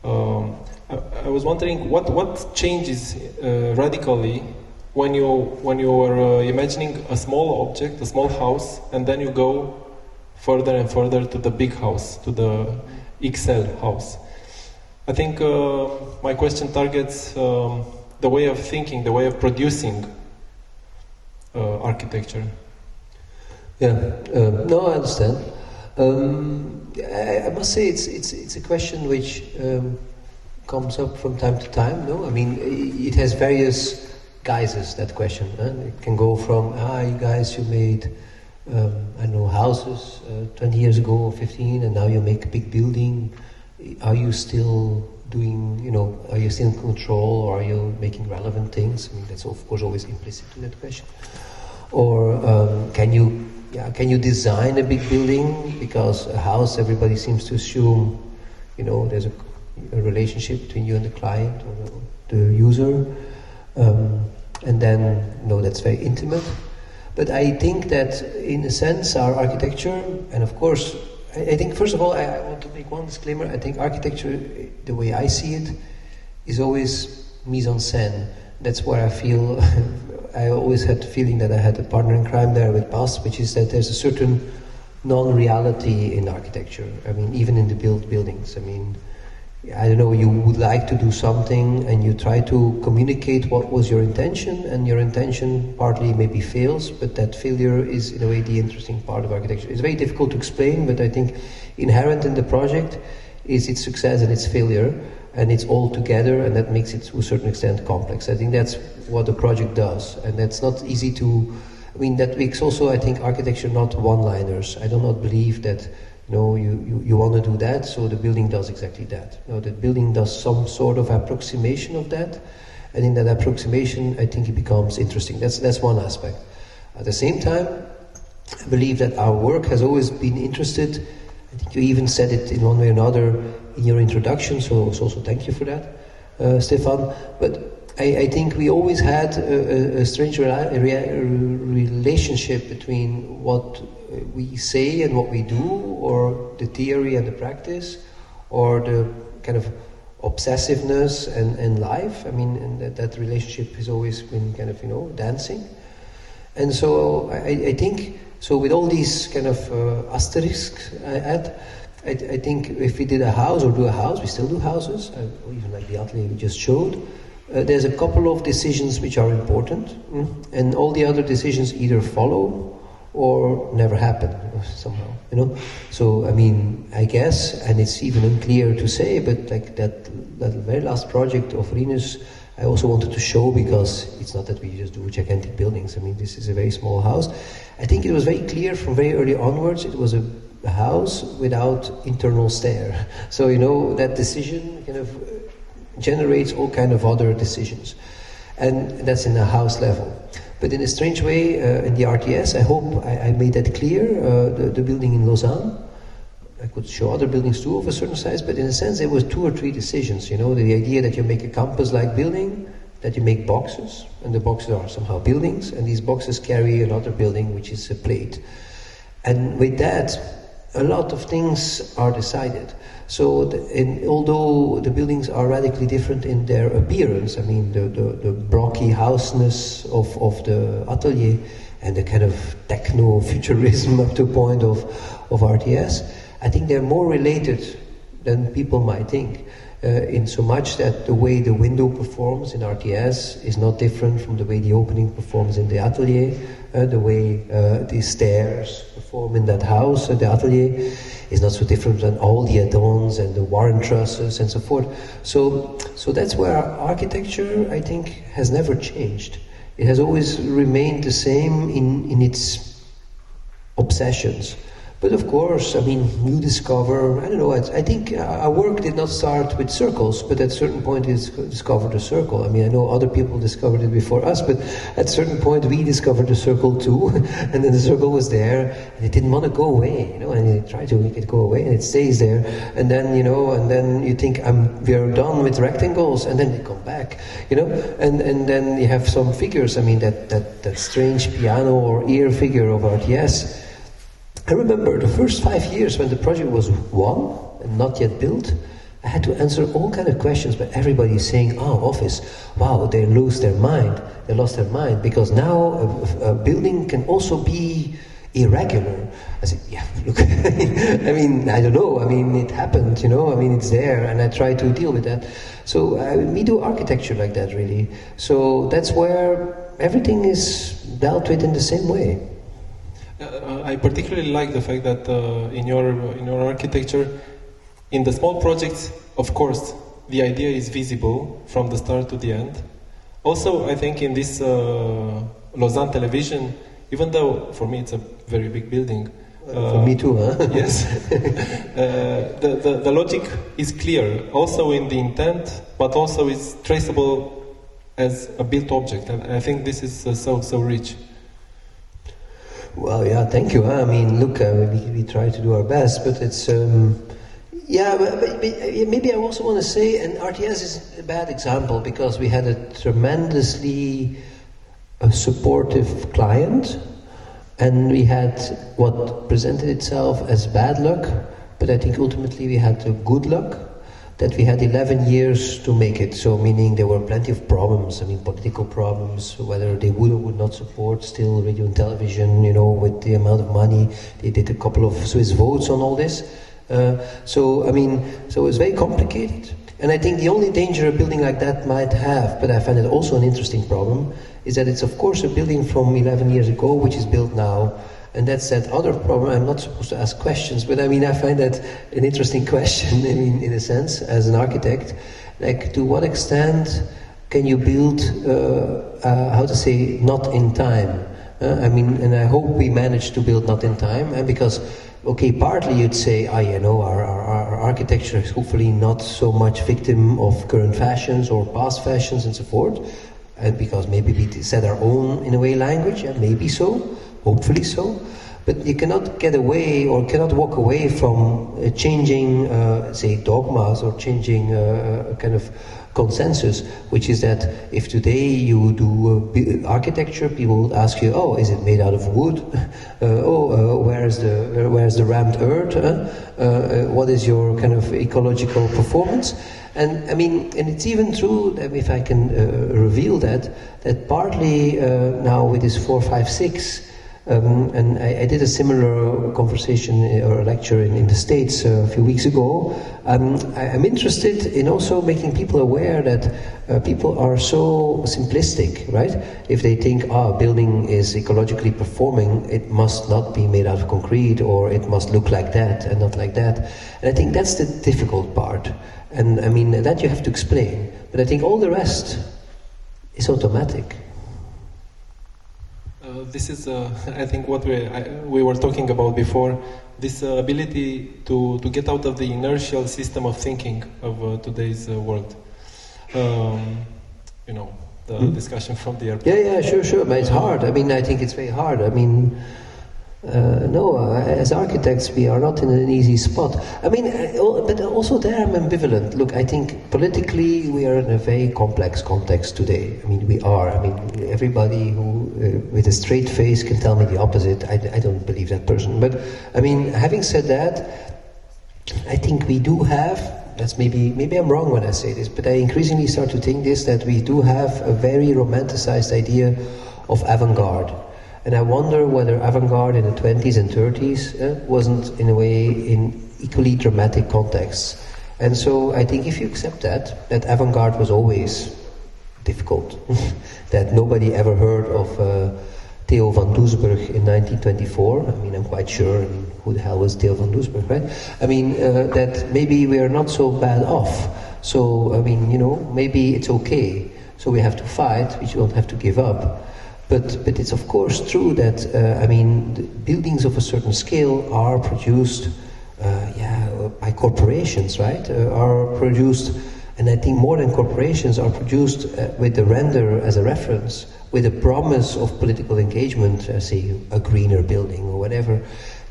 I was wondering what changes radically when you were imagining a small object, a small house, and then you go further and further to the big house, to the XL house. I think my question targets the way of thinking, the way of producing architecture. Yeah, no, I understand. I must say it's a question which comes up from time to time. No, I mean it has various guises. That question, it can go from you guys, you made I don't know, houses 20 years ago or 15, and now you make a big building. Are you still doing, are you still in control, or are you making relevant things? I mean, that's of course always implicit in that question. Or can you design a big building? Because a house, everybody seems to assume, there's a relationship between you and the client or the user, and then that's very intimate. But I think that, in a sense, our architecture, and of course, I think, first of all, I want to make one disclaimer. I think architecture, the way I see it, is always mise en scène. That's where I feel, I always had the feeling that I had a partner in crime there with Bas, which is that there's a certain non-reality in architecture. I mean, even in the buildings. I mean, I don't know, you would like to do something and you try to communicate what was your intention, and your intention partly maybe fails, but that failure is in a way the interesting part of architecture. It's very difficult to explain, but I think inherent in the project is its success and its failure, and it's all together, and that makes it to a certain extent complex. I think that's what the project does, and that's not easy to, that makes also, I think, architecture not one-liners. I do not believe that you want to do that, so the building does exactly that. The building does some sort of approximation of that, and in that approximation, I think it becomes interesting. That's one aspect. At the same time, I believe that our work has always been interested. I think you even said it in one way or another in your introduction, so also thank you for that, Stefan. But I think we always had a strange relationship between what we say and what we do, or the theory and the practice, or the kind of obsessiveness and life. I mean, and that relationship has always been kind of, dancing. And so I think, so with all these kind of asterisks I think if we did a house or do a house, we still do houses, even like the atelier we just showed, there's a couple of decisions which are important, and all the other decisions either follow or never happen somehow, So, I guess, and it's even unclear to say, but like that very last project of Rinus, I also wanted to show, because it's not that we just do gigantic buildings. This is a very small house. I think it was very clear from very early onwards, it was a house without internal stair. So, that decision kind of generates all kind of other decisions. And that's in a house level. But in a strange way, in the RTS, I hope I made that clear, the building in Lausanne. I could show other buildings too of a certain size, but in a sense there was 2 or 3 decisions, the idea that you make a campus-like building, that you make boxes, and the boxes are somehow buildings, and these boxes carry another building, which is a plate. And with that, a lot of things are decided. So, although the buildings are radically different in their appearance, the blocky houseness of the atelier and the kind of techno-futurism up to a point of RTS, I think they're more related than people might think. In so much that the way the window performs in RTS is not different from the way the opening performs in the atelier, the way the stairs perform in that house, the atelier, is not so different than all the add-ons and the Warren trusses and so forth. So that's where our architecture, I think, has never changed. It has always remained the same in its obsessions. But of course, you discover, I think our work did not start with circles, but at a certain point we discovered a circle. I know other people discovered it before us, but at a certain point we discovered the circle too, and then the circle was there, and it didn't want to go away, and you try to make it go away, and it stays there, and then, and then you think, we are done with rectangles, and then they come back, and then you have some figures, that strange piano or ear figure of RTS. I remember the first 5 years when the project was won and not yet built, I had to answer all kind of questions, but everybody is saying, "Oh, office, wow, they lost their mind, because now a building can also be irregular." I said, "Yeah, look, I mean, I don't know, I mean, it happened, I mean, it's there, and I try to deal with that." So we do architecture like that, really. So that's where everything is dealt with in the same way. I particularly like the fact that in your architecture, in the small projects, of course, the idea is visible from the start to the end. Also, I think in this Lausanne television, even though for me it's a very big building. For me too, huh? Yes. The logic is clear, also in the intent, but also is traceable as a built object, and I think this is so rich. Well, yeah, thank you. I mean, look, we try to do our best, but it's... yeah, but maybe I also want to say, and RTS is a bad example, because we had a tremendously supportive client, and we had what presented itself as bad luck, but I think ultimately we had the good luck that we had 11 years to make it. So meaning there were plenty of problems, I mean political problems, whether they would or would not support still radio and television, with the amount of money. They did a couple of Swiss votes on all this. So it's very complicated. And I think the only danger a building like that might have, but I find it also an interesting problem, is that it's of course a building from 11 years ago, which is built now. And that's that other problem. I'm not supposed to ask questions, but I mean, I find that an interesting question, I mean, in a sense, as an architect. Like, to what extent can you build, not in time? And I hope we manage to build not in time, and because, okay, partly you'd say, our architecture is hopefully not so much victim of current fashions or past fashions and so forth, and because maybe we set our own, in a way, language, and maybe so. Hopefully so, but you cannot get away or cannot walk away from changing, dogmas or changing kind of consensus, which is that if today you do architecture, people would ask you, "Oh, is it made out of wood? Where's the rammed earth? What is your kind of ecological performance?" And I mean, and it's even true that if I can reveal that partly now with this 4, 5, 6. And I did a similar conversation or lecture in the States a few weeks ago. I'm interested in also making people aware that people are so simplistic, right? If they think, a building is ecologically performing, it must not be made out of concrete, or it must look like that and not like that. And I think that's the difficult part. And I mean, that you have to explain. But I think all the rest is automatic. This is, I think, what we were talking about before. This ability to get out of the inertial system of thinking of today's world. The discussion from the airport. Yeah, sure. But it's hard. I mean, I think it's very hard. I mean, as architects, we are not in an easy spot. I mean, but also there I'm ambivalent. Look, I think politically we are in a very complex context today. I mean, we are. I mean, everybody who with a straight face can tell me the opposite. I don't believe that person. But I mean, having said that, I think we do have. That's maybe I'm wrong when I say this, but I increasingly start to think that we do have a very romanticized idea of avant-garde. And I wonder whether avant-garde in the 20s and 30s wasn't, in a way, in equally dramatic contexts. And so I think if you accept that avant-garde was always difficult, that nobody ever heard of Theo van Doesburg in 1924. I mean, I'm quite sure, who the hell was Theo van Doesburg, right? I mean, that maybe we are not so bad off. So, I mean, maybe it's okay. So we have to fight, we don't have to give up. But it's of course true that, the buildings of a certain scale are produced by corporations, right? Are produced, and I think more than corporations, are produced with the render as a reference, with a promise of political engagement, say a greener building or whatever,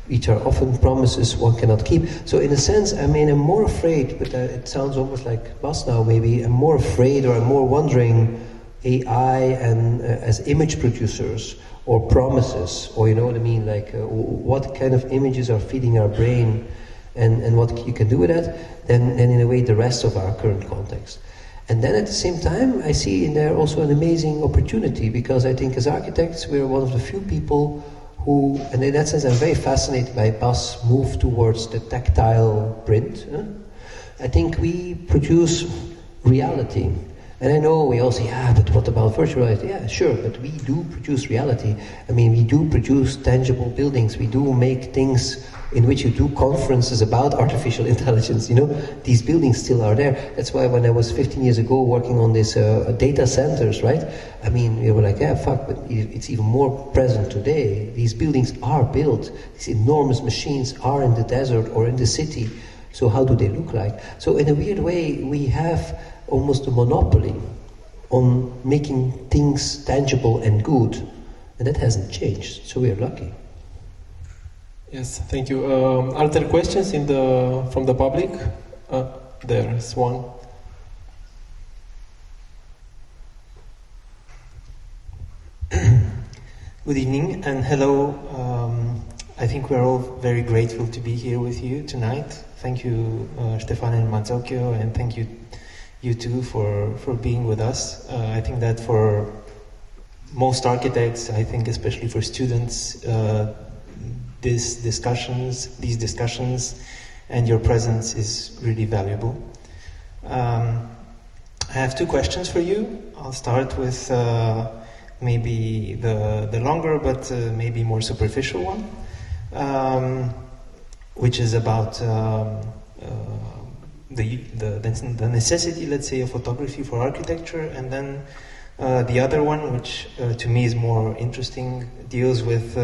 which are often promises one cannot keep. So in a sense, I mean, I'm more afraid, but it sounds almost like Bas now maybe, I'm more afraid or I'm more wondering AI and as image producers or promises, or you know what I mean, like what kind of images are feeding our brain, and what you can do with that, then in a way the rest of our current context. And then at the same time, I see in there also an amazing opportunity, because I think as architects, we're one of the few people who, and in that sense I'm very fascinated by Bas' move towards the tactile print. I think we produce reality. And I know we all say, but what about virtual reality? Yeah, sure, but we do produce reality. I mean, we do produce tangible buildings. We do make things in which you do conferences about artificial intelligence. You know, these buildings still are there. That's why when I was 15 years ago working on this data centers, right? I mean, we were like, but it's even more present today. These buildings are built. These enormous machines are in the desert or in the city. So how do they look like? So in a weird way, we have almost a monopoly on making things tangible and good, and that hasn't changed, so we are lucky. Yes, thank you. Are there questions from the public? There's one. Good evening and hello. I think we're all very grateful to be here with you tonight. Thank you, Stefan and Mazzocchioo, and thank you two for being with us. I think that for most architects, I think especially for students, these discussions and your presence is really valuable. I have two questions for you. I'll start with maybe the longer but maybe more superficial one, which is about the necessity, let's say, of photography for architecture, and then the other one, which to me is more interesting, deals with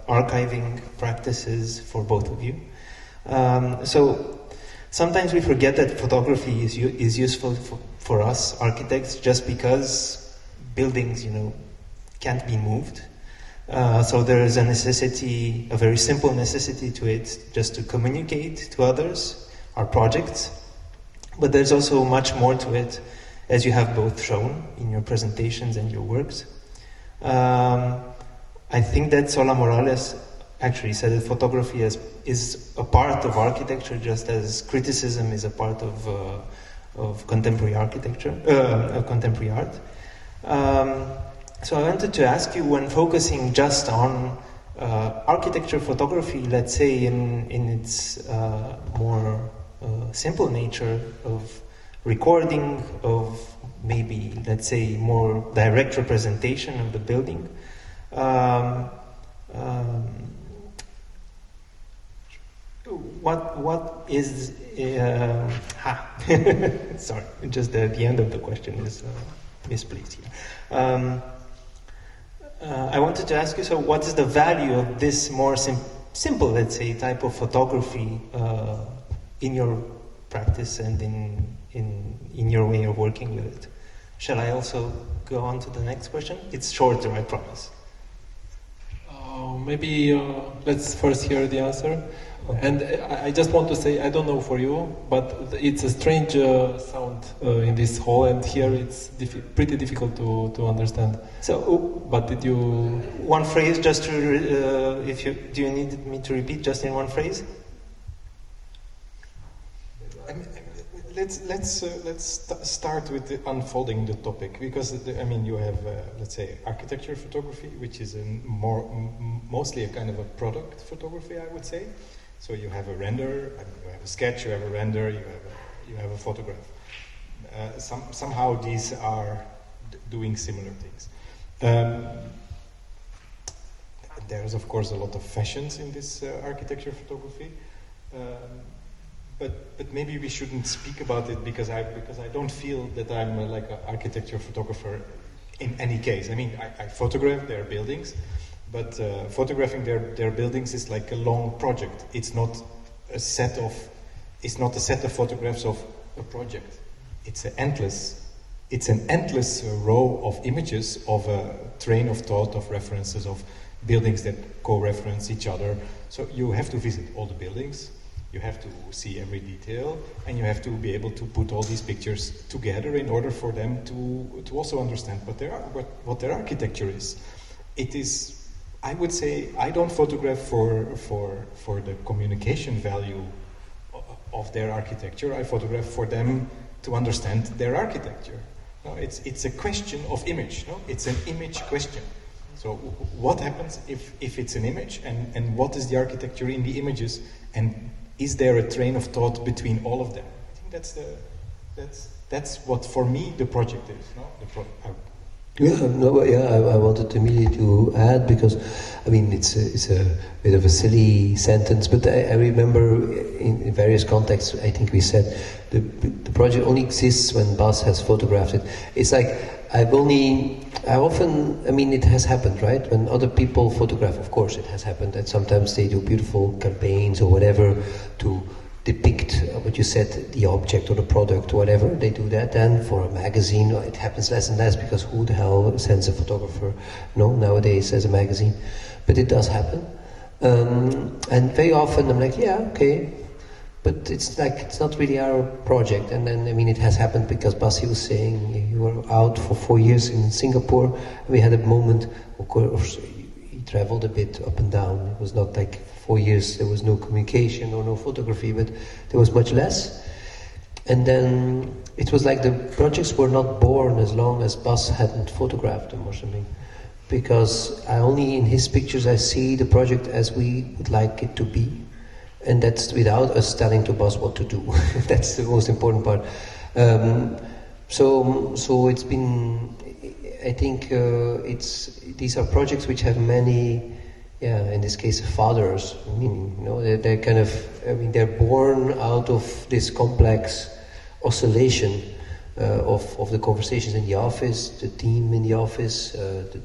archiving practices for both of you. So sometimes we forget that photography is useful for us architects just because buildings, can't be moved. So there is a necessity, a very simple necessity to it, just to communicate to others our projects, but there's also much more to it, as you have both shown in your presentations and your works. I think that Sola Morales actually said that photography is a part of architecture, just as criticism is a part of contemporary architecture, contemporary art. So I wanted to ask you, when focusing just on architecture photography, let's say in its more simple nature of recording, of maybe, let's say, more direct representation of the building, what is sorry, just the end of the question is misplaced here. I wanted to ask you, so what is the value of this more simple, let's say, type of photography in your practice and in your way of working with it? Shall I also go on to the next question? It's shorter, I promise. Maybe let's first hear the answer. Okay. And I just want to say, I don't know for you, but it's a strange sound in this hall, and here it's pretty difficult to understand. So, but did you... One phrase, just to, do you need me to repeat just in one phrase? Let's start with unfolding the topic, because you have let's say architecture photography, which is mostly a kind of a product photography, I would say. So you have a render, you have a sketch, you have a render, you have a photograph. Somehow these are doing similar things. There's of course a lot of fashions in this architecture photography. But maybe we shouldn't speak about it because I don't feel that I'm like an architecture photographer in any case. I photograph their buildings, but photographing their buildings is like a long project. It's not a set of photographs of a project. It's an endless row of images of a train of thought, of references, of buildings that co-reference each other. So you have to visit all the buildings. You have to see every detail, and you have to be able to put all these pictures together in order for them to also understand what their architecture is. it is, I would say, I don't photograph for the communication value of their architecture. I photograph for them to understand their architecture. No, it's a question of image. No, it's an image question. So what happens if it's an image, and what is the architecture in the images, and is there a train of thought between all of them? I think that's what for me the project is. No, I wanted immediately to add, because I mean it's a bit of a silly sentence, but I remember in various contexts I think we said the project only exists when Bas has photographed it. It's like it has happened, right? When other people photograph, of course it has happened, and sometimes they do beautiful campaigns or whatever to depict what you said, the object or the product or whatever. They do that then for a magazine. It happens less and less, because who the hell sends a photographer nowadays as a magazine? But it does happen. And very often I'm like, yeah, okay, but it's not really our project. And then, I mean, it has happened because Basi was saying you were out for 4 years in Singapore, and we had a moment, of course, he traveled a bit up and down. It was not like 4 years there was no communication or no photography, but there was much less. And then it was like the projects were not born as long as Bas hadn't photographed them or something. Because in his pictures I see the project as we would like it to be. And that's without us telling to Bas what to do. That's the most important part. So it's been, I think these are projects which have many, in this case, fathers. I mean, they're kind of, they're born out of this complex oscillation of the conversations in the office, the team in the office,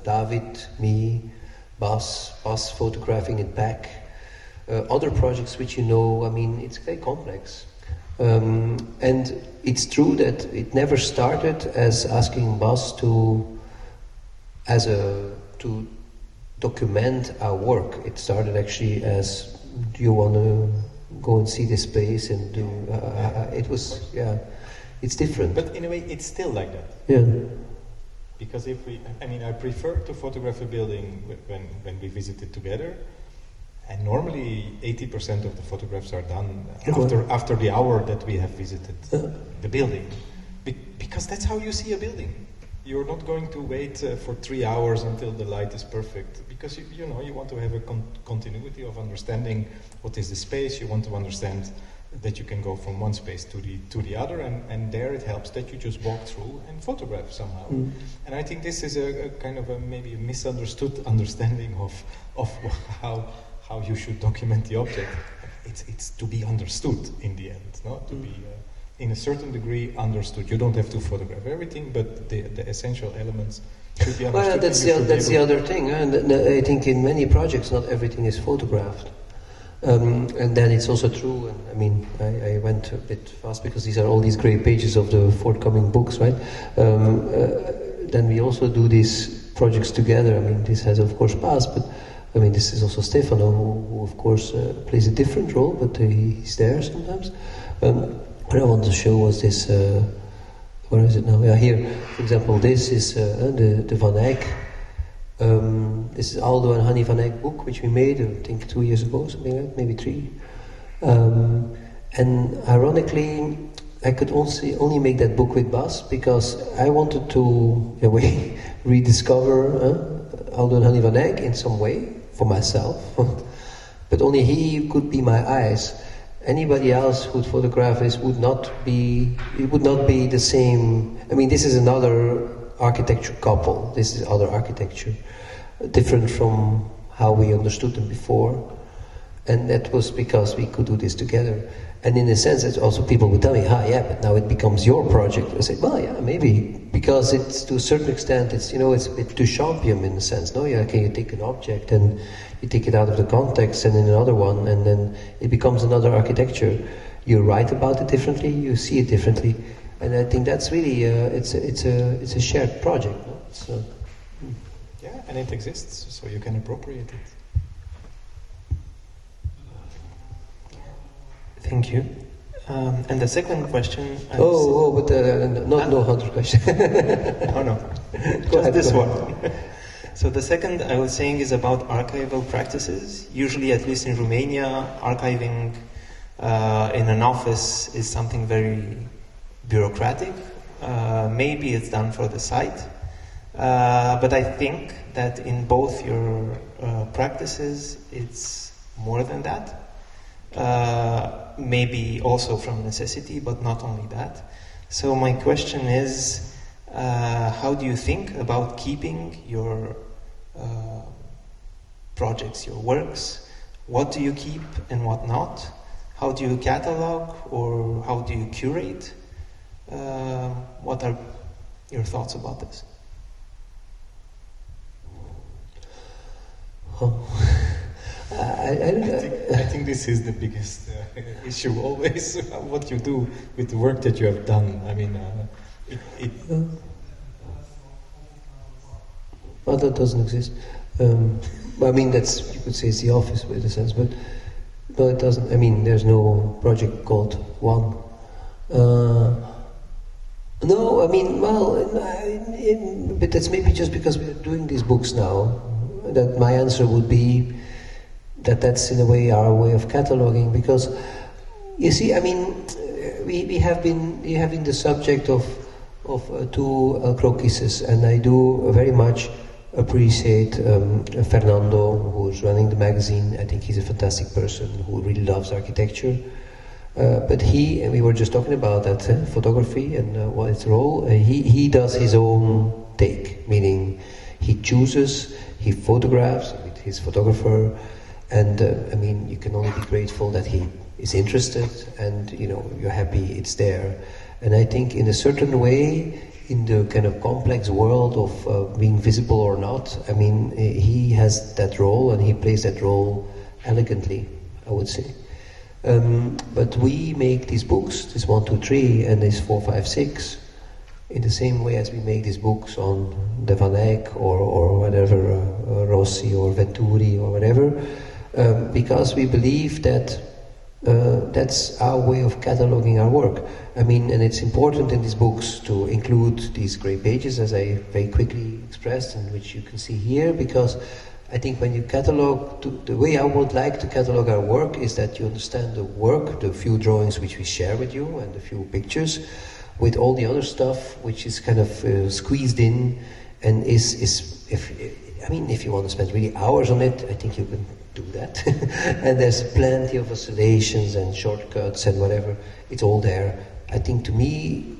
David, me, Bas photographing it back, other projects which it's very complex. And it's true that it never started as asking Bas to document our work. It started actually as, do you want to go and see this place and do? It's different. But in a way, it's still like that. Yeah. Because I prefer to photograph a building when we visit it together, and normally 80% of the photographs are done after the hour that we have visited the building, because that's how you see a building. You're not going to wait for 3 hours until the light is perfect, because you want to have a continuity of understanding what is the space. You want to understand that you can go from one space to the other, and there it helps that you just walk through and photograph somehow. And I think this is a kind of maybe a misunderstood understanding of how you should document the object. It's to be understood in the end, to be in a certain degree understood. You don't have to photograph everything, but the essential elements should be understood. Well, that's the other thing. And I think in many projects not everything is photographed. And then it's also true, and I went a bit fast because these are all these great pages of the forthcoming books, right? Then we also do these projects together. This has of course passed, but this is also Stefano, who of course plays a different role, but he's there sometimes. What I want to show was this, where is it now? Yeah, here, for example, this is the Van Eyck. This is Aldo and Hanni Van Eyck book, which we made, I think 2 years ago, something like that, maybe 3. And ironically, I could only make that book with Bas because I wanted to, in a way, rediscover Aldo and Hanni Van Eyck in some way for myself. But only he could be my eyes. Anybody else who'd photograph this would not be the same. This is another architecture couple. This is other architecture, different from how we understood them before. And that was because we could do this together. And in a sense, it's also people would tell me, but now it becomes your project. I say, well, yeah, maybe. Because it's, to a certain extent, it's a bit Duchampian in a sense, no? You take an object and you take it out of the context and in another one, and then it becomes another architecture. You write about it differently, you see it differently. And I think that's really, it's a shared project, no? Yeah, and it exists, so you can appropriate it. Thank you. And the second question... no 100 question. Oh no, just this one. So the second I was saying is about archival practices. Usually, at least in Romania, archiving in an office is something very bureaucratic. Maybe it's done for the site, but I think that in both your practices, it's more than that. Maybe also from necessity, but not only that. So my question is, how do you think about keeping your projects, your works? What do you keep and what not? How do you catalog, or how do you curate? What are your thoughts about this? I think this is the biggest issue always, what you do with the work that you have done. I mean, Well, that doesn't exist. I mean, that's, you could say it's the office in a sense, but no, it doesn't. I mean, there's no project called One. No, I mean, well, but that's maybe just because we're doing these books now, that my answer would be that that's in a way our way of cataloging, because you see, I mean, we have been the subject of two croquises, and I do very much appreciate Fernando, who's running the magazine. I think he's a fantastic person who really loves architecture. But we were just talking about that photography and what its role. He does his own take, meaning he chooses, he photographs with his photographer, and I mean, you can only be grateful that he is interested, and you know, you're happy it's there. And I think in a certain way, in the kind of complex world of being visible or not, I mean, he has that role, and he plays that role elegantly, I would say. But we make these books, this 1, 2, 3, and this 4, 5, 6, in the same way as we make these books on De Van Eyck or whatever, Rossi or Venturi or whatever, because we believe that that's our way of cataloging our work. I mean, and it's important in these books to include these grey pages, as I very quickly expressed, and which you can see here, because I think when you catalog, the way I would like to catalog our work is that you understand the work, the few drawings which we share with you, and the few pictures, with all the other stuff which is kind of squeezed in, and if you want to spend really hours on it, I think you can do that. And there's plenty of oscillations and shortcuts and whatever. It's all there. I think to me,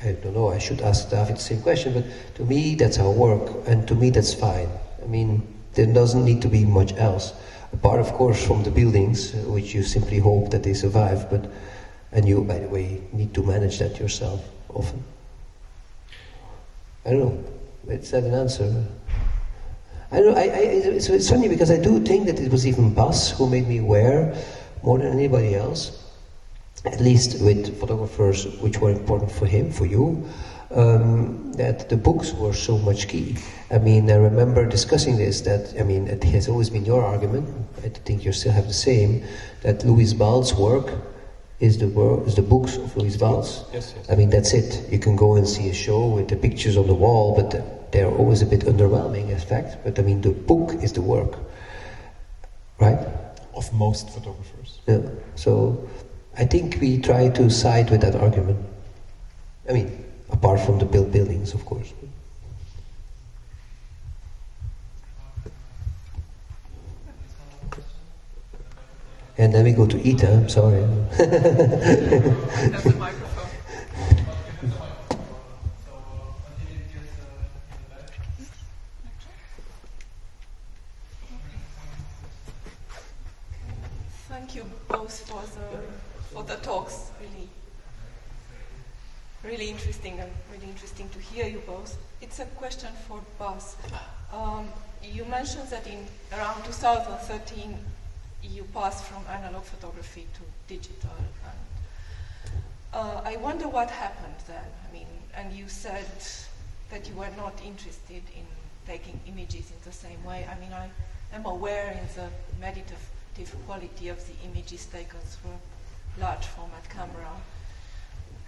I don't know, I should ask David the same question, but to me that's our work, and to me that's fine. I mean, there doesn't need to be much else, apart of course from the buildings, which you simply hope that they survive, and you, by the way, need to manage that yourself often. I don't know, is that an answer? I don't know, it's funny because I do think that it was even Bas who made me aware, more than anybody else, at least with photographers which were important for him, for you, that the books were so much key. I mean, I remember discussing this, that, I mean, it has always been your argument, I think you still have the same, that Louis Valls' work is the books of Louis Valls. Yes. I mean, that's it. You can go and see a show with the pictures on the wall, but they're always a bit underwhelming, in fact. But I mean, the book is the work, right? Of most photographers. Yeah. So I think we try to side with that argument. I mean, apart from the built buildings, of course. And then we go to eat, I'm sorry. That's the microphone. Thank you both for the talks. Really interesting, and really interesting to hear you both. It's a question for Bas. You mentioned that in around 2013 you passed from analog photography to digital, and I wonder what happened then. I mean, and you said that you were not interested in taking images in the same way. I mean, I am aware in the meditative quality of the images taken through a large format camera.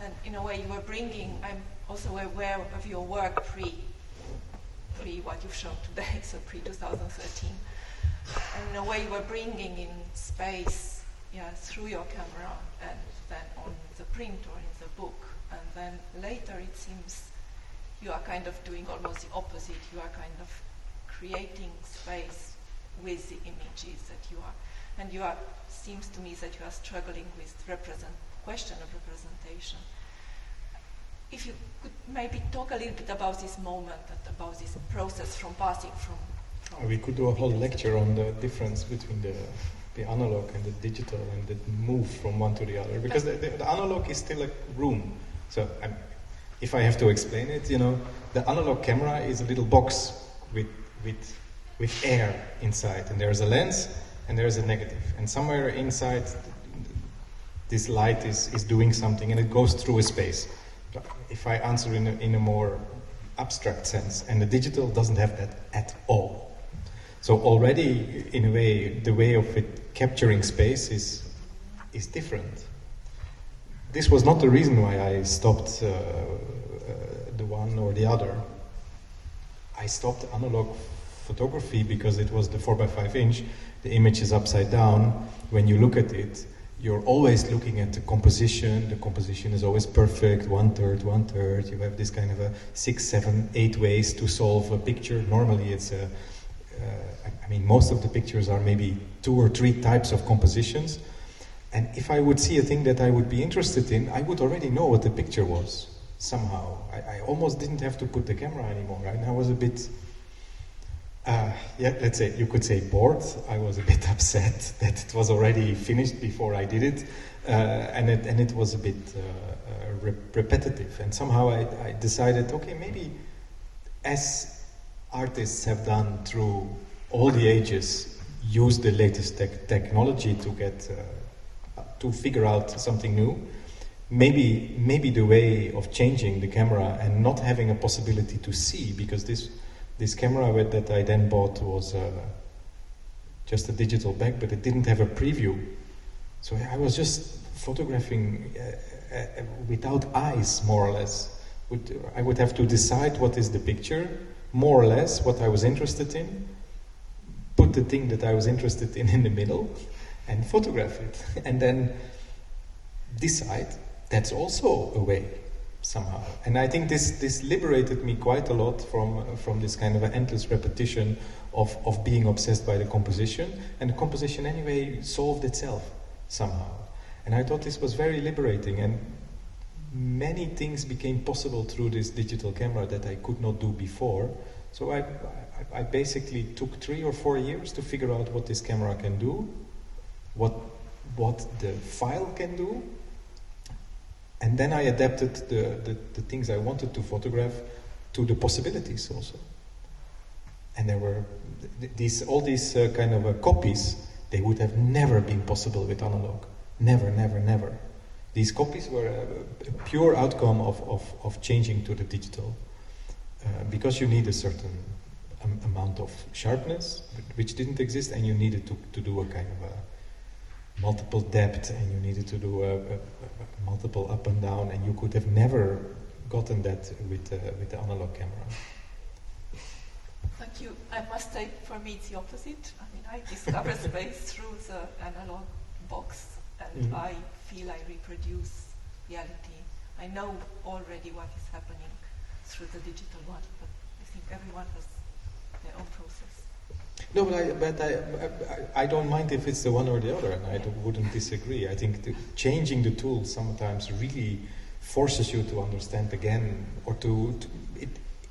And in a way you were bringing, I'm also aware of your work pre what you've shown today, so pre-2013. And in a way, you were bringing in space, through your camera, and then on the print or in the book. And then later, it seems you are kind of doing almost the opposite. You are kind of creating space with the images that you are, and you are. Seems to me that you are struggling with question of representation. If you could maybe talk a little bit about this moment, about this process from passing from we could do a whole lecture on the difference between the analog and the digital and the move from one to the other, because the analog is still a room. So if I have to explain it, the analog camera is a little box with air inside, and there's a lens and there's a negative, and somewhere inside this light is doing something, and it goes through a space. If I answer in a more abstract sense, and the digital doesn't have that at all. So already, in a way, the way of it capturing space is different. This was not the reason why I stopped the one or the other. I stopped analog photography because it was the 4x5 inch. The image is upside down. When you look at it, you're always looking at the composition. The composition is always perfect, 1/3, 1/3. You have this kind of a 6, 7, 8 ways to solve a picture. Normally it's most of the pictures are maybe 2 or 3 types of compositions. And if I would see a thing that I would be interested in, I would already know what the picture was, somehow. I almost didn't have to put the camera anymore, right? I was a bit, let's say, you could say bored. I was a bit upset that it was already finished before I did it. And it was a bit repetitive. And somehow I decided, okay, maybe as artists have done through all the ages, use the latest technology to get to figure out something new. Maybe the way of changing the camera and not having a possibility to see, because this camera that I then bought was just a digital back, but it didn't have a preview. So I was just photographing without eyes, more or less. I would have to decide what is the picture, more or less what I was interested in, put the thing that I was interested in the middle, and photograph it, and then decide. That's also a way, somehow. And I think this liberated me quite a lot from this kind of an endless repetition of being obsessed by the composition, and the composition anyway solved itself, somehow. And I thought this was very liberating, and many things became possible through this digital camera that I could not do before. So I basically took 3 or 4 years to figure out what this camera can do, what the file can do, and then I adapted the things I wanted to photograph to the possibilities also. And there were all these kind of copies. They would have never been possible with analog. Never, never, never. These copies were a pure outcome of changing to the digital, because you need a certain amount of sharpness, which didn't exist, and you needed to do a kind of a multiple depth, and you needed to do a multiple up and down, and you could have never gotten that with the analog camera. Thank you. I must say, for me, it's the opposite. I mean, I discover space through the analog box, and I feel I reproduce reality. I know already what is happening through the digital one, but I think everyone has their own process. No, but I don't mind if it's the one or the other, and I wouldn't disagree. I think changing the tool sometimes really forces you to understand again, or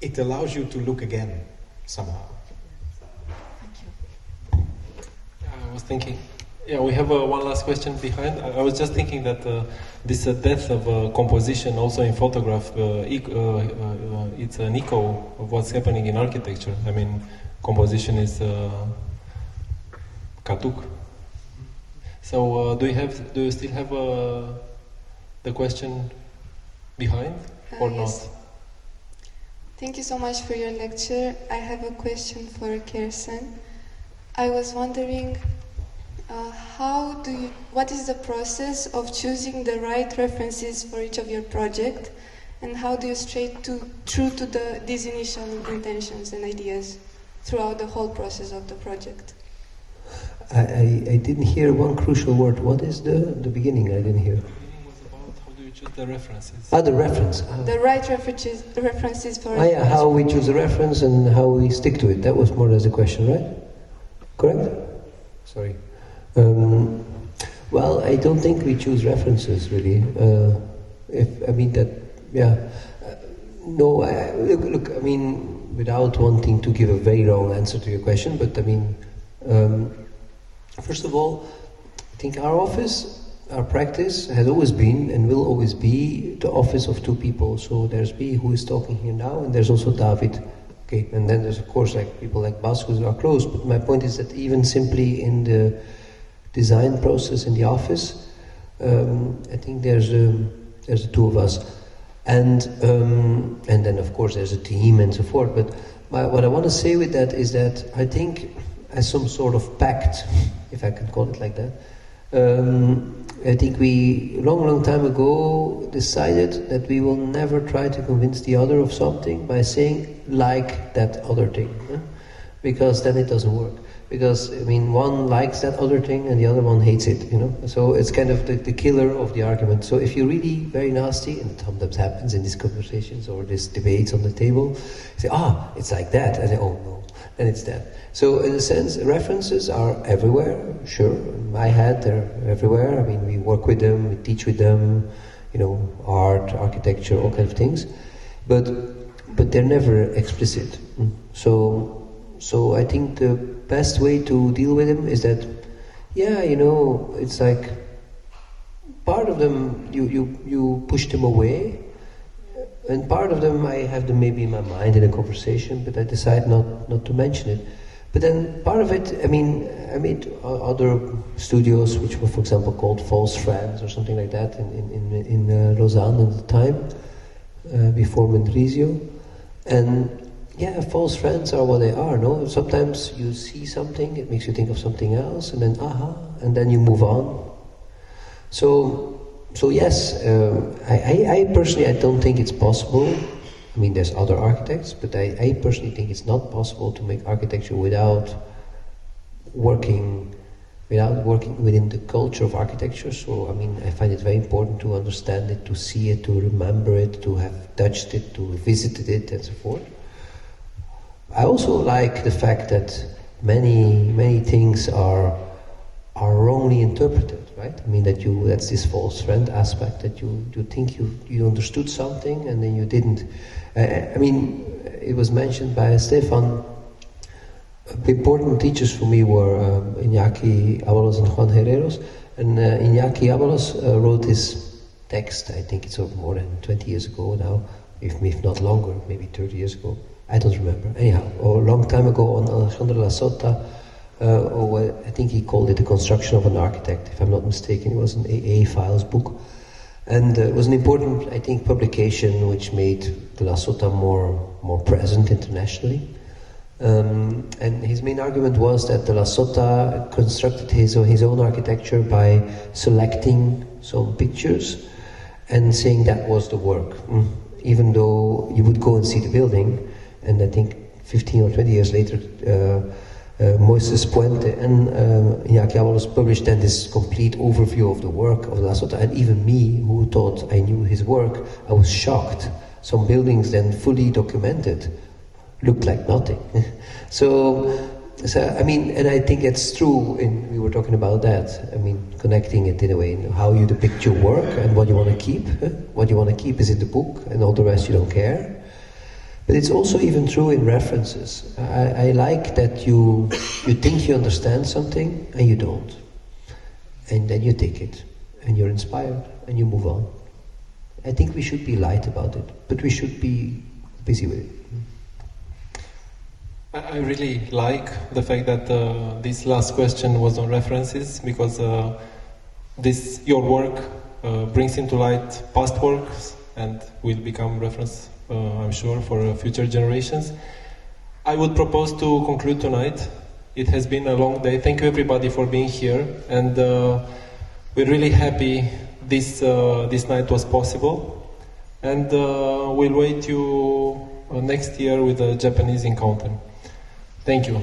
it allows you to look again somehow. Thank you. I was thinking, we have one last question behind. I was just thinking that this death of composition also in photograph, it's an echo of what's happening in architecture. I mean, composition is katuk. So do you still have the question behind or yes. not? Thank you so much for your lecture. I have a question for Kersten. I was wondering, what is the process of choosing the right references for each of your project, And how do you stay true to these initial intentions and ideas throughout the whole process of the project? I didn't hear one crucial word. What is the beginning? I didn't hear. The beginning was about how do you choose the references. The reference. The right references for... Yeah, how we choose a reference and how we stick to it. That was more or less the question, right? Correct? Sorry. Well, I don't think we choose references, really. Look, I mean, without wanting to give a very wrong answer to your question, but I mean, first of all, I think our office, our practice has always been and will always be the office of two people. So there's me who is talking here now, and there's also David. Okay, and then there's of course like people like Bas who are close. But my point is that even simply in the design process in the office, I think there's the two of us, and then of course there's a team and so forth. But what I want to say with that is that I think, as some sort of pact, if I can call it like that, I think we long time ago decided that we will never try to convince the other of something by saying like that other thing, because then it doesn't work. Because, I mean, one likes that other thing and the other one hates it, you know? So it's kind of the killer of the argument. So if you're really very nasty, and it sometimes happens in these conversations or these debates on the table, you say, it's like that. And I say, oh no, and it's that. So in a sense, references are everywhere, sure. In my head, they're everywhere. I mean, we work with them, we teach with them, you know, art, architecture, all kinds of things. But they're never explicit. So I think the best way to deal with them is that, yeah, you know, it's like part of them you push them away, and part of them I have them maybe in my mind in a conversation, but I decide not to mention it. But then part of it, I mean, I made other studios which were, for example, called False Friends or something like that in Lausanne at the time, before Mendrisio, and yeah, false friends are what they are, no? Sometimes you see something, it makes you think of something else, and then and then you move on. So yes, I personally, I don't think it's possible. I mean, there's other architects, but I personally think it's not possible to make architecture without working within the culture of architecture. So, I mean, I find it very important to understand it, to see it, to remember it, to have touched it, to visited it, and so forth. I also like the fact that many things are wrongly interpreted, right? I mean that's this false friend aspect, that you think you understood something and then you didn't. I mean, it was mentioned by Stefan. Important teachers for me were Iñaki Ábalos and Juan Herreros, and Iñaki Ábalos wrote this text. I think it's more than 20 years ago now, if not longer, maybe 30 years ago. I don't remember. Anyhow, a long time ago on Alejandro La Sota, I think he called it The Construction of an Architect, if I'm not mistaken. It was an AA Files book. And it was an important, I think, publication which made the La Sota more present internationally. And his main argument was that the La Sota constructed his own architecture by selecting some pictures and saying that was the work. Even though you would go and see the building, and I think 15 or 20 years later, Moises Puente and Iñaki Ábalos published then this complete overview of the work of La Sota. And even me, who thought I knew his work, I was shocked. Some buildings then fully documented looked like nothing. So I mean, and I think it's true, we were talking about that. I mean, connecting it in a way, how you depict your work and what you want to keep. What you want to keep is in the book, and all the rest you don't care. But it's also even true in references. I like that you think you understand something and you don't. And then you take it and you're inspired and you move on. I think we should be light about it, but we should be busy with it. I really like the fact that this last question was on references, because your work brings into light past works and will become reference, I'm sure, for future generations. I would propose to conclude tonight. It has been a long day. Thank you everybody for being here, and we're really happy this night was possible. and we'll wait you next year with the Japanese encounter. Thank you.